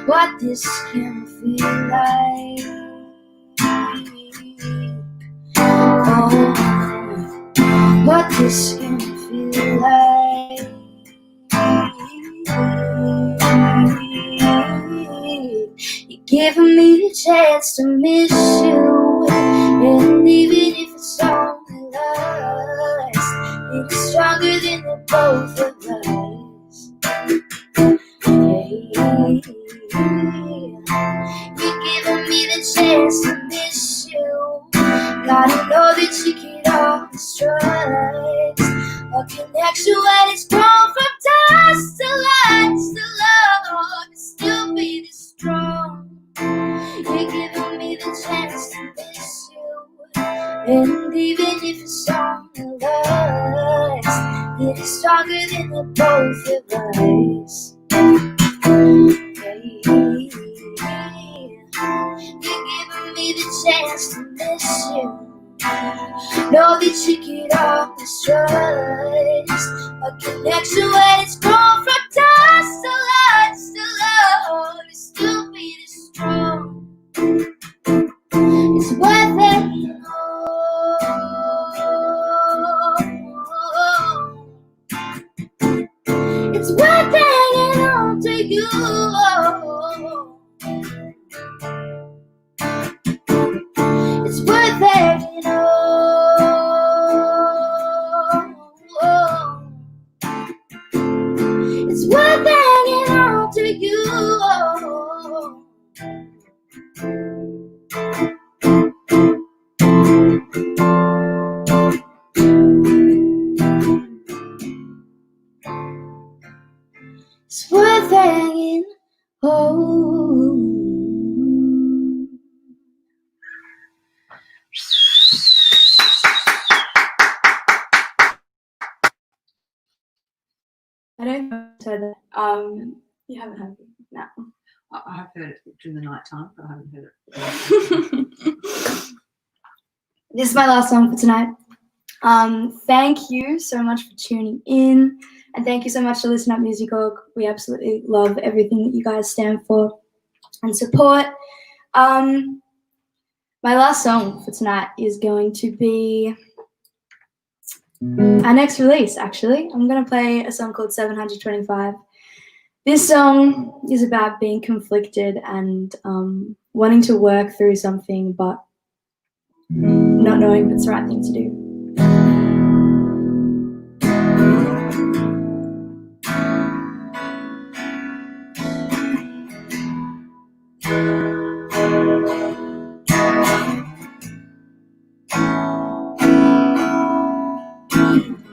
what this can feel like. Oh, what this can feel like. You're giving me the chance to miss you, and even if it's only lust, it's stronger than the both of us. You're giving me the chance to miss you. Gotta know that you can always trust a connection when it's grown from dust to light to love, and still be this strong. You're giving me the chance to miss you, and even if it's only lust, it is stronger than the both of us. You're giving me the chance to miss you. Know that you can always trust a connection when it's grown from dust to light to love, to still be this strong. It's worth it, you know. It's worth hanging on to you. It's worth hanging on. It's worth hanging on to you. It's worth hanging on. I don't know if I said that. You haven't heard it now. I have heard it during the night time, but I haven't heard it. This is my last song for tonight. Thank you so much for tuning in, and thank you so much to Listen Up Music Org. We absolutely love everything that you guys stand for and support. My last song for tonight is going to be our next release, actually. I'm going to play a song called 725. This song is about being conflicted and wanting to work through something, but not knowing if it's the right thing to do.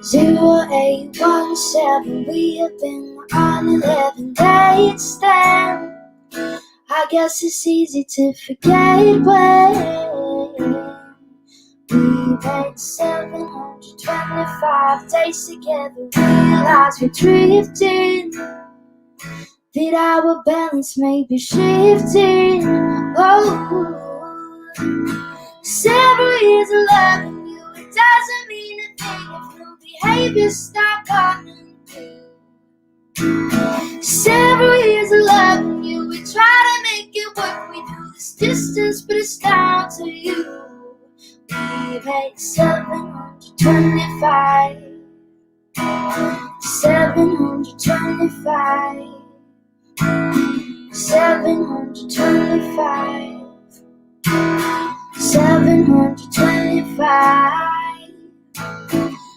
Zero 0817, we have been on 11 dates then. I guess it's easy to forget when we went 725 days together. Realized we're drifting, that our balance may be shifting. Oh, several years of loving you, it doesn't mean a thing if new behaviors start coming through. Several years of loving you, we try to make it work. We do this distance, but it's down to you. We've had 725, 725, 725, 725,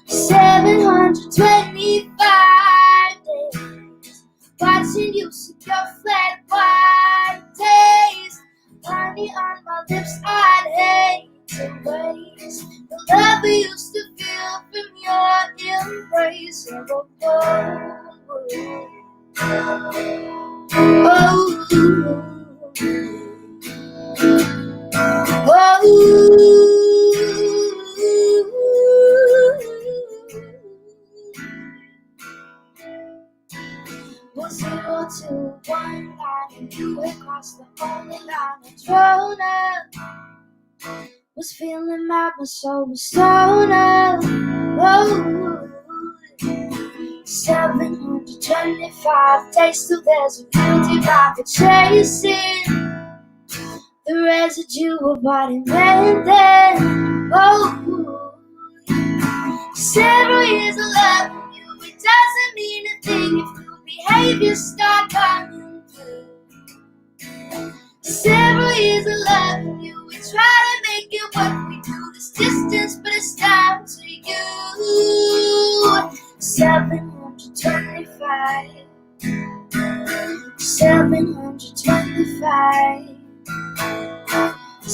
725 days, watching you sip your flat white taste, honey on my lips. I'd hate to waste the love we used to feel from your embrace. Was 0 to 1 line, and you had crossed the only line I'd drawn up. Was feeling like my soul was torn up. Oh, 725 days till there's a beauty I could chasing the residue of what it meant then. Oh, several years of loving you, it doesn't mean a thing if your behavior start coming through. Several years of loving you, we try to make it work. We do this distance, but it's down to you. 725, 725,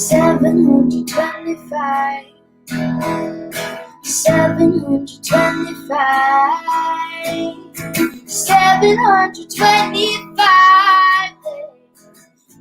725, 725, 725 days,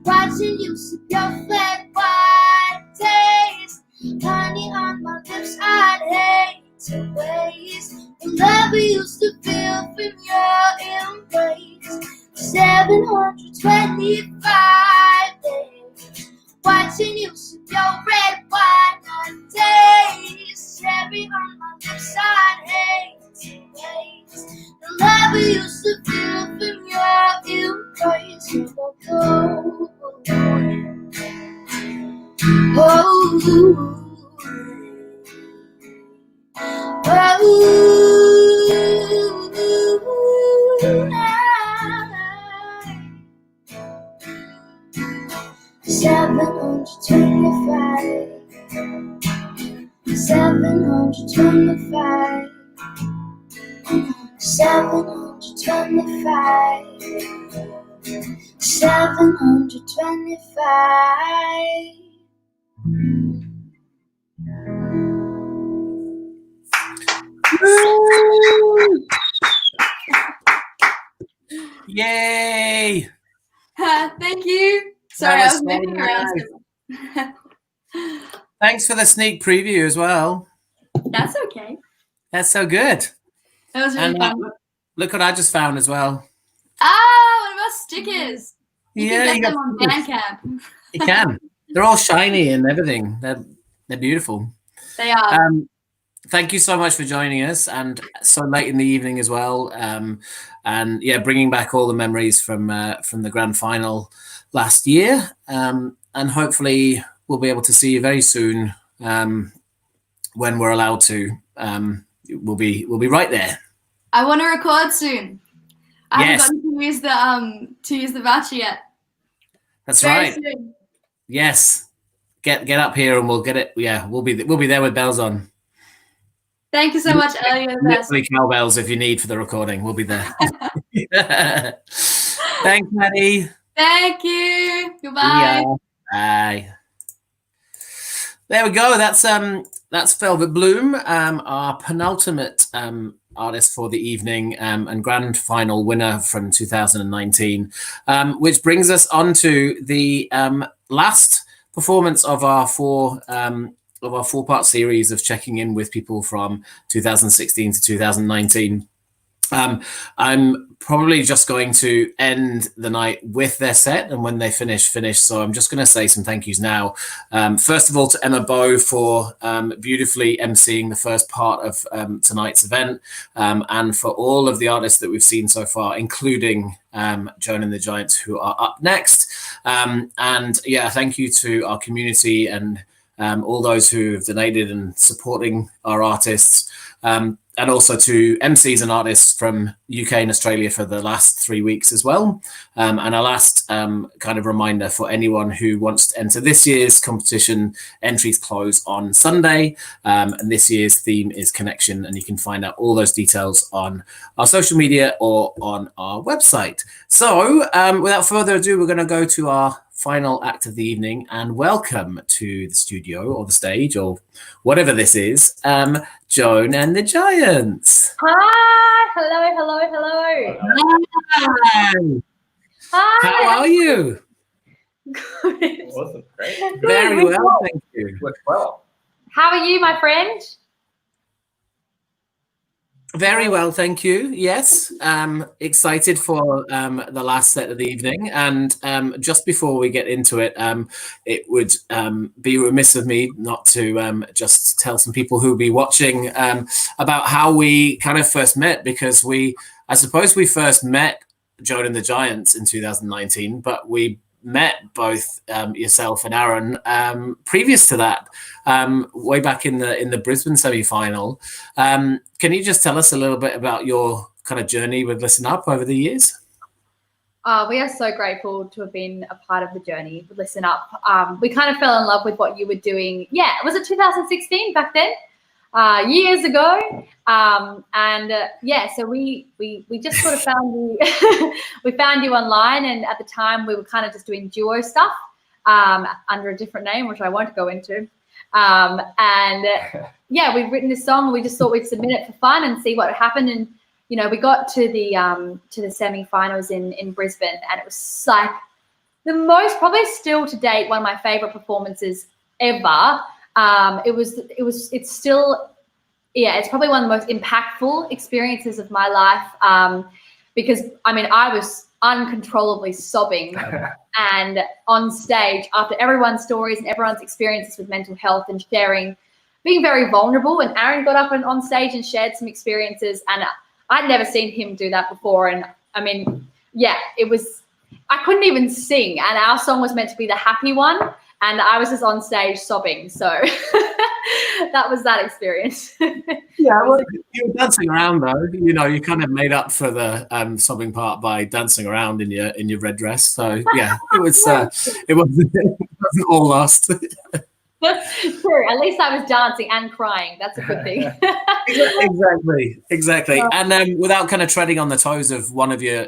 watching you sip your flat white taste, honey on my lips I'd hate to waste the love we used to feel from your embrace. 725 days, watching you sip your red wine on days, cherry on my lips I'd hate to waste the love we used to feel from your embrace. Oh, oh, oh, 725, 725, 725, 725. Yay! Thank you. Sorry, I was moving around. Thanks for the sneak preview as well. That's okay. That's so good. That was really And fun. look what I just found as well. Ah, what about stickers? You Yeah, can you get them got on stickers. Bandcamp. You can. They're all shiny and everything. They're beautiful. They are. Thank you so much for joining us, and so late in the evening as well. And yeah, bringing back all the memories from the grand final last year. And hopefully we'll be able to see you very soon when we're allowed to. We'll be right there. I want to record soon. I Yes. haven't gotten to use the voucher yet. That's Very right. soon. Yes. Get up here and we'll get it. Yeah, we'll be there with bells on. Thank you so much, Ellie. You're the best. Literally cowbells if you need for the recording. We'll be there. Thanks, Maddie. Thank you. Goodbye. Yeah. Bye. There we go. That's Velvet Bloom, our penultimate artist for the evening and grand final winner from 2019, which brings us on to the last performance of our four-part series of checking in with people from 2016 to 2019. I'm probably just going to end the night with their set, and when they finish. So I'm just going to say some thank yous now. First of all, to Emma Beau for beautifully emceeing the first part of tonight's event, and for all of the artists that we've seen so far, including Joan and the Giants, who are up next. And yeah, thank you to our community and all those who have donated and supporting our artists. And also to MCs and artists from UK and Australia for the last 3 weeks as well. And a last kind of reminder for anyone who wants to enter this year's competition, entries close on Sunday. And this year's theme is connection, and you can find out all those details on our social media or on our website. So without further ado, we're going to go to our final act of the evening and welcome to the studio or the stage or whatever this is, Joan and the Giants. Hi, hello. Hi. Hi. How are you? Good. Awesome, great. Very well, thank you. Worked well. How are you, my friend? Very well, thank you. Yes, excited for the last set of the evening. And just before we get into it, it would be remiss of me not to just tell some people who'll be watching about how we kind of first met, because I suppose we first met Joan and the Giants in 2019, but we met both yourself and Aaron previous to that, way back in the Brisbane semi-final. Can you just tell us a little bit about your kind of journey with Listen Up over the years? We are so grateful to have been a part of the journey with Listen Up. We kind of fell in love with what you were doing. Yeah, was it 2016 back then? Years ago. So we just sort of found you. We found you online, and at the time we were kind of just doing duo stuff under a different name, which I won't go into. We've written this song, and we just thought we'd submit it for fun and see what happened. And you know, we got to the semi-finals in Brisbane, and it was like the most, probably still to date, one of my favorite performances ever. It's still, it's probably one of the most impactful experiences of my life, because I mean, I was uncontrollably sobbing and on stage after everyone's stories and everyone's experiences with mental health and sharing, being very vulnerable. And Aaron got up and on stage and shared some experiences, and I'd never seen him do that before. And I mean, I couldn't even sing, and our song was meant to be the happy one, and I was just on stage sobbing. So that was that experience. Yeah, well, you were dancing around though. You know, you kind of made up for the sobbing part by dancing around in your red dress. So yeah, it wasn't all lost. True. At least I was dancing and crying. That's a good thing. Exactly. And without kind of treading on the toes of one of your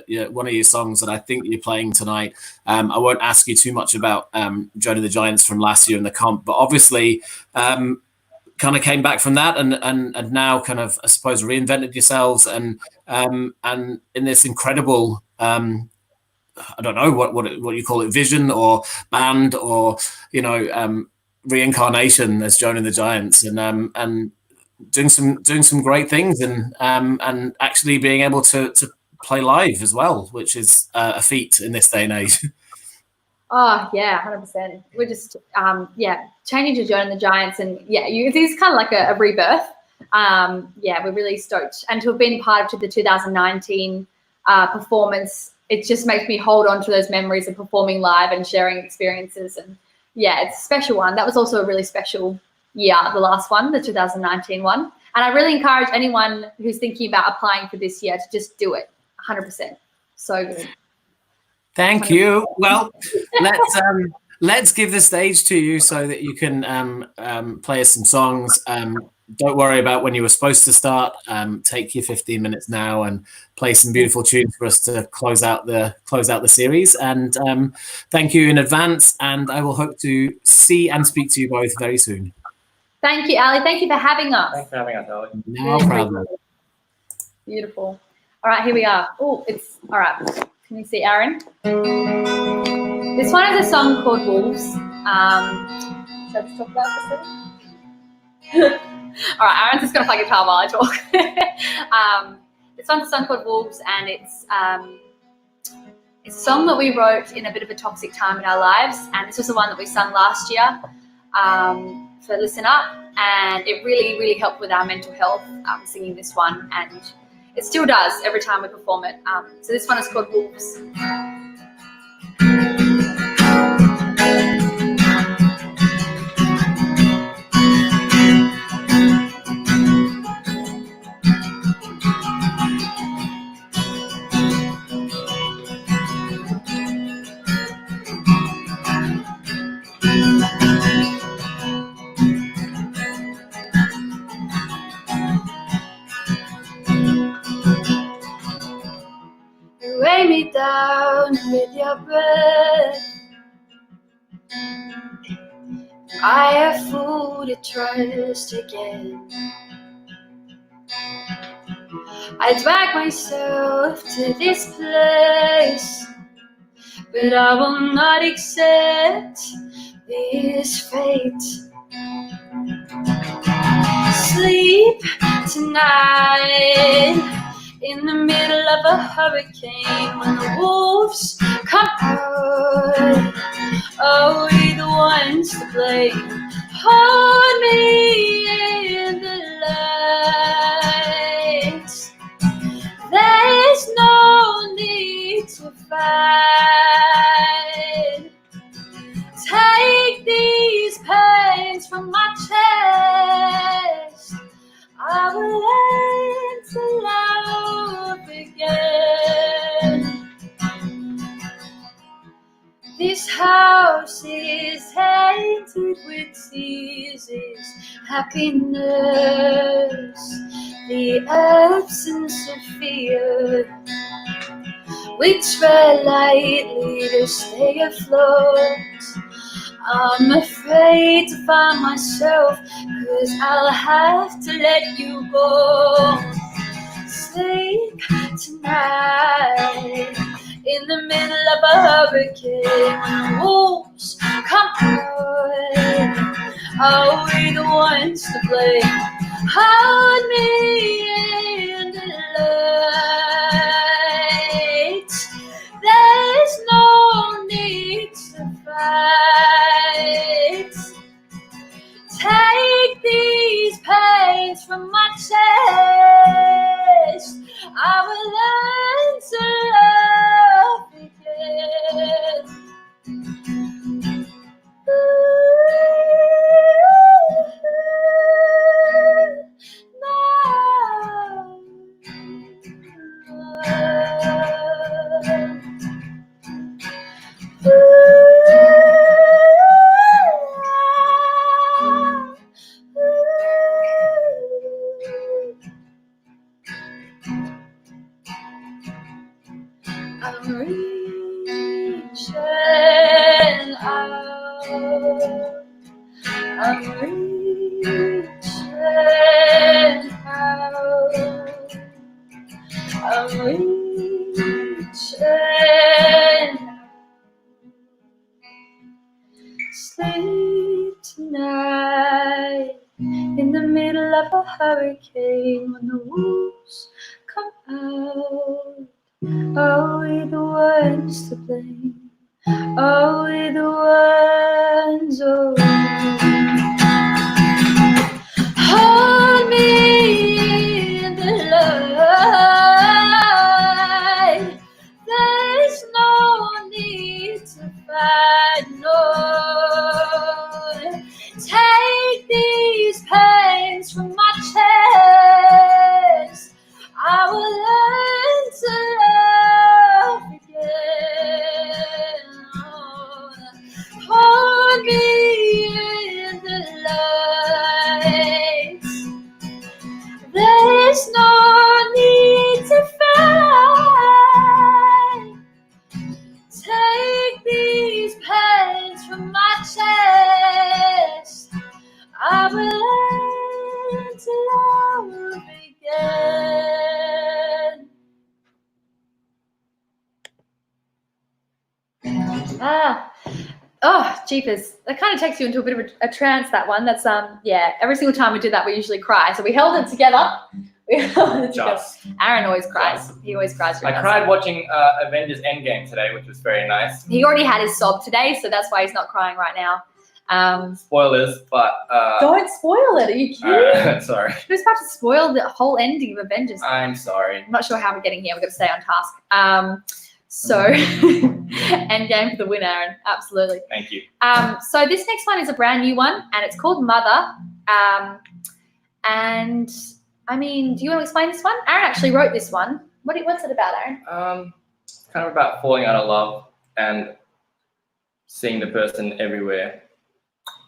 songs that I think you're playing tonight, I won't ask you too much about Joan and the Giants from last year in the comp, but obviously kind of came back from that and now kind of, I suppose, reinvented yourselves and in this incredible I don't know what you call it, vision or band or reincarnation as Joan and the Giants, and doing some great things and actually being able to play live as well, which is a feat in this day and age. Oh yeah, 100%. We're just changing to Joan and the Giants, and it's kind of like a rebirth. We're really stoked, and to have been part of the 2019 performance, it just makes me hold on to those memories of performing live and sharing experiences. And it's a special one. That was also a really special year, the last one, the 2019 one. And I really encourage anyone who's thinking about applying for this year to just do it. 100%. So good. Thank you. Well, let's give the stage to you so that you can play us some songs. Don't worry about when you were supposed to start. Take your 15 minutes now and play some beautiful tunes for us to close out the series. And thank you in advance. And I will hope to see and speak to you both very soon. Thank you, Ali. Thank you for having us. Thanks for having us, Ali. No problem. Beautiful. All right, here we are. Oh, it's all right. Can you see Aaron? This one is a song called Wolves. Let's talk about this. All right, Aaron's just going to play guitar while I talk. This one's a song called Wolves, and it's a song that we wrote in a bit of a toxic time in our lives, and this was the one that we sung last year for Listen Up, and it really, really helped with our mental health singing this one, and it still does every time we perform it. So this one is called Wolves. Weigh me down with your breath. I a fool to trust again. I drag myself to this place, but I will not accept this fate. Sleep tonight in the middle of a hurricane when the wolves come out. Are we the ones to blame? Hold me in the light. There's no need to fight. Take these pains from my chest. I will learn to love again. This house is tainted with diseases, happiness, the absence of fear. We tread lightly to stay afloat. I'm afraid to find myself, 'cause I'll have to let you go. Sleep tonight in the middle of a hurricane when the wolves come out. Are we the ones to blame? Hold me in the light. There's no need to fight. Take these pains from my chest. I will learn to love again. I'm reaching out. I'm reaching out. I'm reaching. Sleep tonight in the middle of a hurricane when the wolves come out. Are we the ones to blame? Are we the ones? Oh, hold me in the light. There's no need to fight, no. Take these pains from my chest. I will learn to love again. Hold me in the light. There's no need to fight. Take these pains from my chest. I will learn to love again. Oh, jeepers. That kind of takes you into a bit of a trance, that one. That's, yeah, every single time we do that, we usually cry. So we held it together. Aaron always cries. He always cries. I cried watching Avengers Endgame today, which was very nice. He already had his sob today, so that's why he's not crying right now. Spoilers, but... Don't spoil it. Are you kidding? Sorry. Who's about to spoil the whole ending of Avengers? I'm sorry. I'm not sure how we're getting here. We've got to stay on task. So, Endgame for the win, Aaron. Absolutely. Thank you. So this next one is a brand new one, and it's called Mother. And, I mean, do you want to explain this one? Aaron actually wrote this one. What's it about, Aaron? It's kind of about falling out of love and seeing the person everywhere,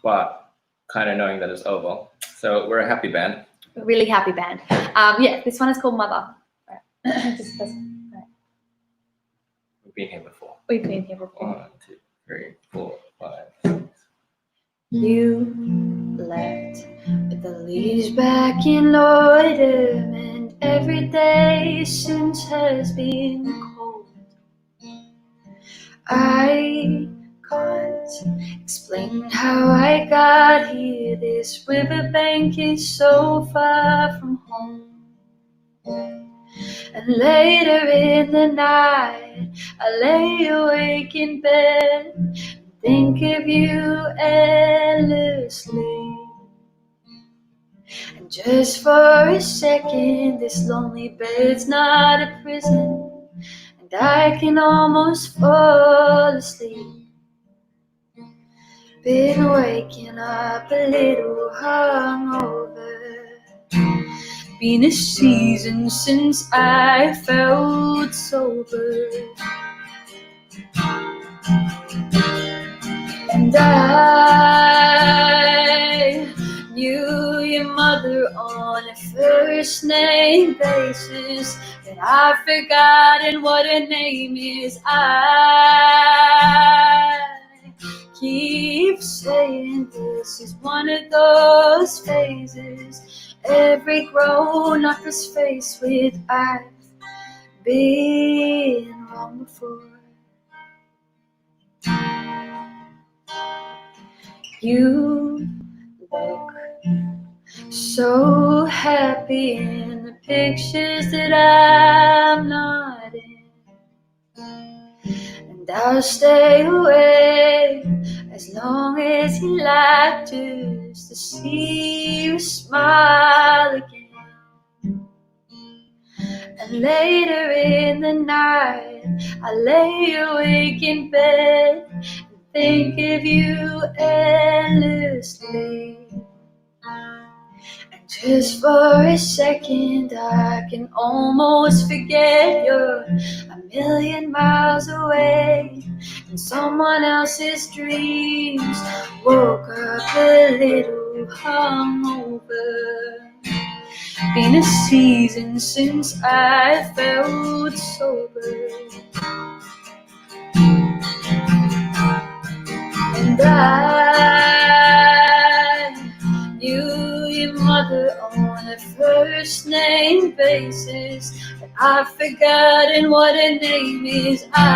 but kind of knowing that it's over. So we're a happy band. A really happy band. Yeah, this one is called Mother. Right. We've been here before. We've been here before. 1, 2, 3, 4, 5, 6. You left with the leaves back in autumn, and every day since has been cold. I can't Explain how I got here. This riverbank is so far from home. And later in the night, I lay awake in bed and think of you endlessly. And just for a second, this lonely bed's not a prison, and I can almost fall asleep. Been waking up a little hungover. Been a season since I felt sober. And I knew your mother on a first name basis, but I've forgotten what her name is. I keep saying this is one of those phases every grown-up is faced with. I've been wrong before. You look so happy in the pictures that I'm not in, and I'll stay away as long as you like, just to see you smile again. And later in the night, I lay awake in bed and think of you endlessly. And just for a second, I can almost forget you're a million miles away in someone else's dreams. Woke up a little hungover. Been a season since I felt sober. And I knew your mother on a first name basis, but I've forgotten what her name is. I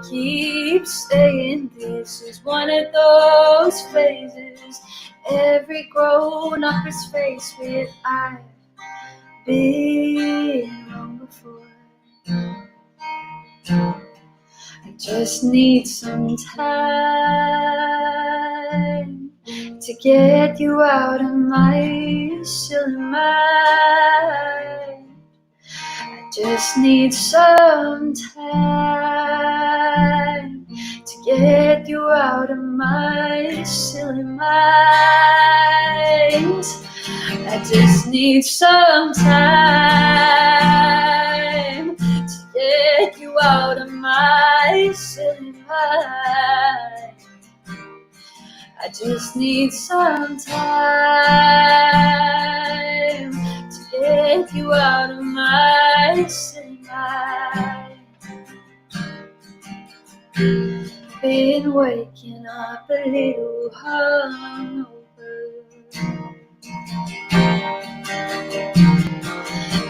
keep saying this is one of those phases every grown-up is faced with. I've been wrong before. I just need some time to get you out of my silly mind. I just need some time to get you out of my silly mind. I just need some time to get you out of my silly mind. I just need some time to get you out of my silly mind. Been waking up a little hungover.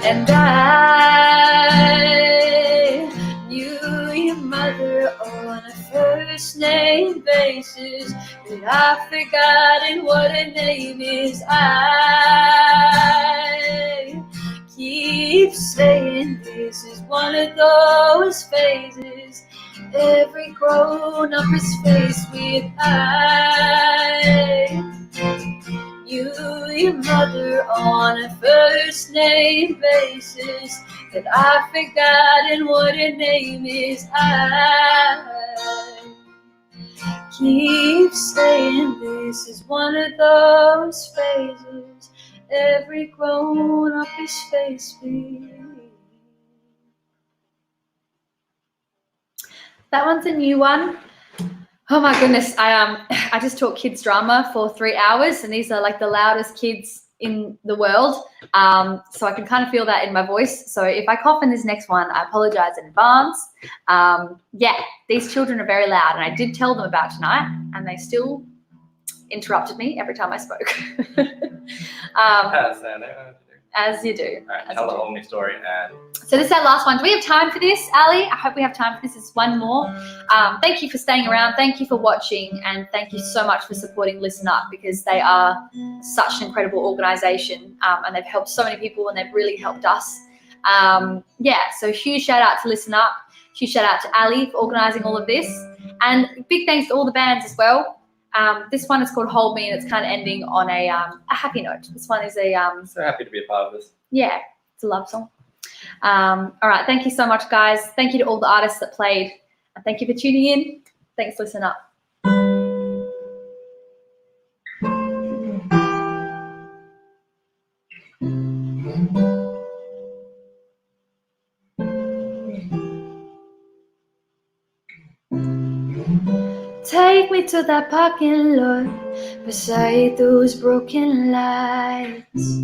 And I knew your mother on a first name basis, but I've forgotten what her name is. I keep saying this is one of those phases every grown-up is faced with. I knew your mother on a first name basis, but I've forgotten what her name is. I keep saying this is one of those phases every grown-up is faced with. That one's a new one. Oh my goodness, I just taught kids drama for 3 hours, and these are like the loudest kids in the world. So I can kind of feel that in my voice. So if I cough in this next one, I apologize in advance. Yeah, these children are very loud, and I did tell them about tonight, and they still interrupted me every time I spoke. As you do. Tell the whole new story. And So this is our last one. Do we have time for this, Ali? I hope we have time for this. This is one more. Thank you for staying around. Thank you for watching. And thank you so much for supporting Listen Up, because they are such an incredible organisation, and they've helped so many people, and they've really helped us. So huge shout out to Listen Up. Huge shout out to Ali for organising all of this. And big thanks to all the bands as well. This one is called Hold Me, and it's kind of ending on a happy note. This one is a... so happy to be a part of this. Yeah, it's a love song. All right, thank you so much, guys. Thank you to all the artists that played. And thank you for tuning in. Thanks, Listen Up. Take me to that parking lot beside those broken lights.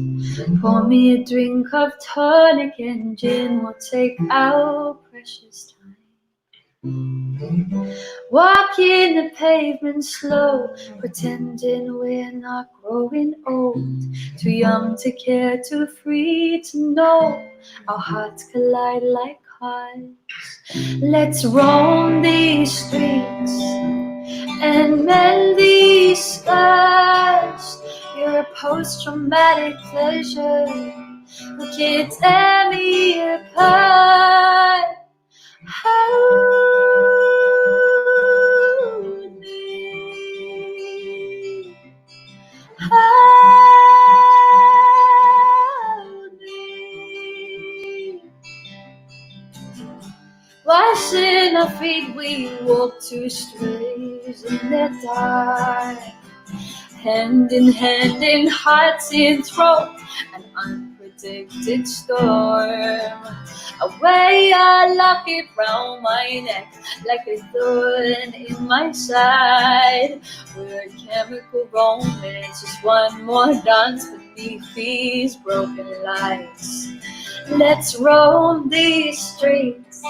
Pour me a drink of tonic and gin. We'll take our precious time. Walking the pavement slow, pretending we're not growing old. Too young to care, too free to know. Our hearts collide like hearts. Let's roam these streets and mend these scars. You're a post-traumatic pleasure who can't tear me apart. Hold me. Hold me. Washing our feet, we walk two strays in the dark. Hand in hearts in throat, an unpredicted storm. I weigh a locket round my neck like a thorn in my side. We're a chemical romance, just one more dance beneath these broken lights. Let's roam these streets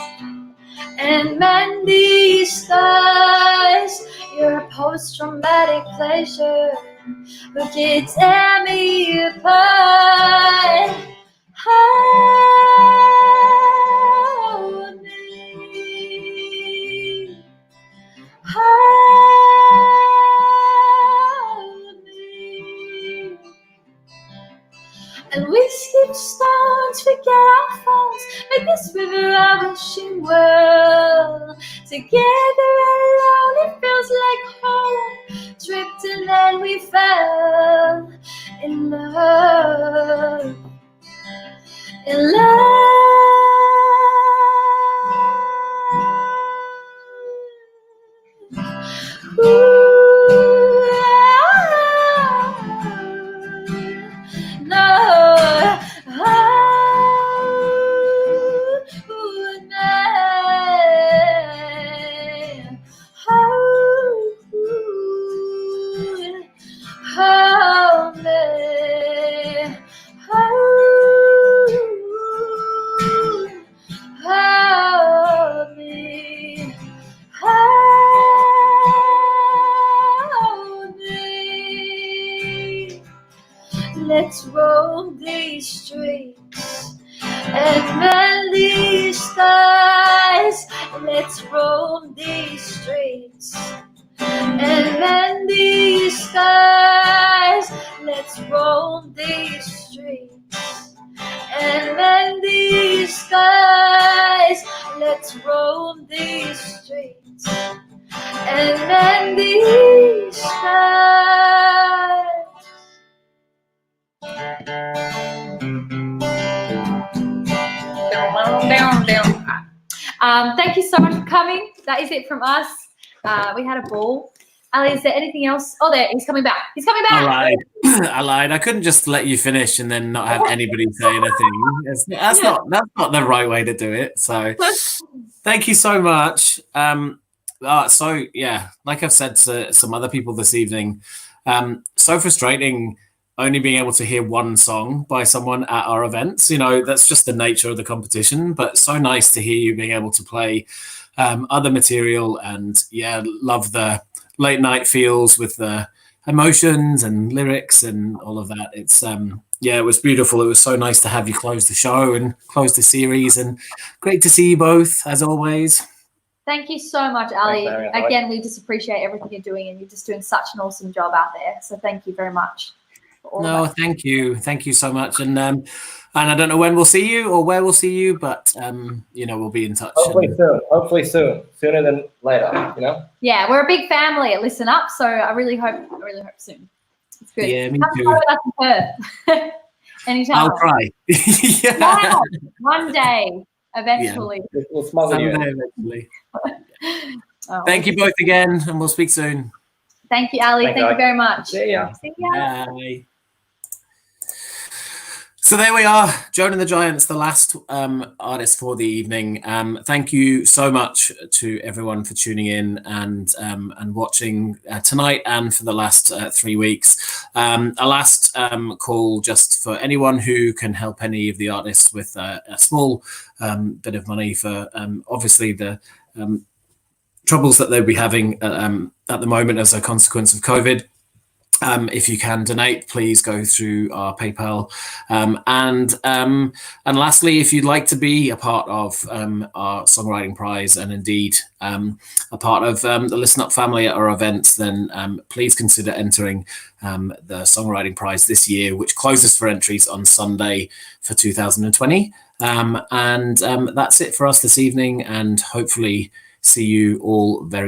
and mend these scars. You're a post-traumatic pleasure who can tear me apart. Hold me. Hold me. And we skip stones, forget our phones, make this river our wishing world. Together alone, it feels like home. Tripped and then we fell in love. In love. Ooh. No, hold me, hold me, hold me. Let's roam these streets and mend these skies. Let's roam these streets and mend these skies. Let's roam these streets and mend these skies. Let's roam these streets and mend these skies. Thank you so much for coming. That is it from us. We had a ball. Ali, is there anything else? Oh, there, he's coming back. He's coming back. I lied. I couldn't just let you finish and then not have anybody say anything. That's not the right way to do it. So thank you so much. So yeah, like I've said to some other people this evening, so frustrating only being able to hear one song by someone at our events. You know, that's just the nature of the competition, but so nice to hear you being able to play other material, and yeah, love the late night feels with the emotions and lyrics and all of that. It's yeah, it was beautiful. It was so nice to have you close the show and close the series, and great to see you both as always. Thank you so much, Ali. Thanks, Marion. Again, we just appreciate everything you're doing, and you're just doing such an awesome job out there. So thank you very much. For all No, that. thank you so much. And I don't know when we'll see you or where we'll see you, but you know, we'll be in touch. Hopefully soon, sooner than later. You know. Yeah, we're a big family at Listen Up, so I really hope soon. It's good. Yeah, me Come too. play with us in Perth. Anytime. I'll try. Yeah, one day, eventually. We'll smuggle you in. Someday eventually. Oh, Thank you both again, and we'll speak soon. Thank you, Ali. Thanks, Thank you Ali. very much. See ya. See ya. Bye. So there we are, Joan and the Giants, the last artist for the evening. Thank you so much to everyone for tuning in and watching tonight and for the last 3 weeks. A last call just for anyone who can help any of the artists with a small bit of money for obviously the troubles that they'll be having at the moment as a consequence of COVID. If you can donate, please go through our PayPal. And lastly, if you'd like to be a part of our Songwriting Prize and indeed a part of the Listen Up family at our events, then please consider entering the Songwriting Prize this year, which closes for entries on Sunday for 2020. And that's it for us this evening, and hopefully see you all very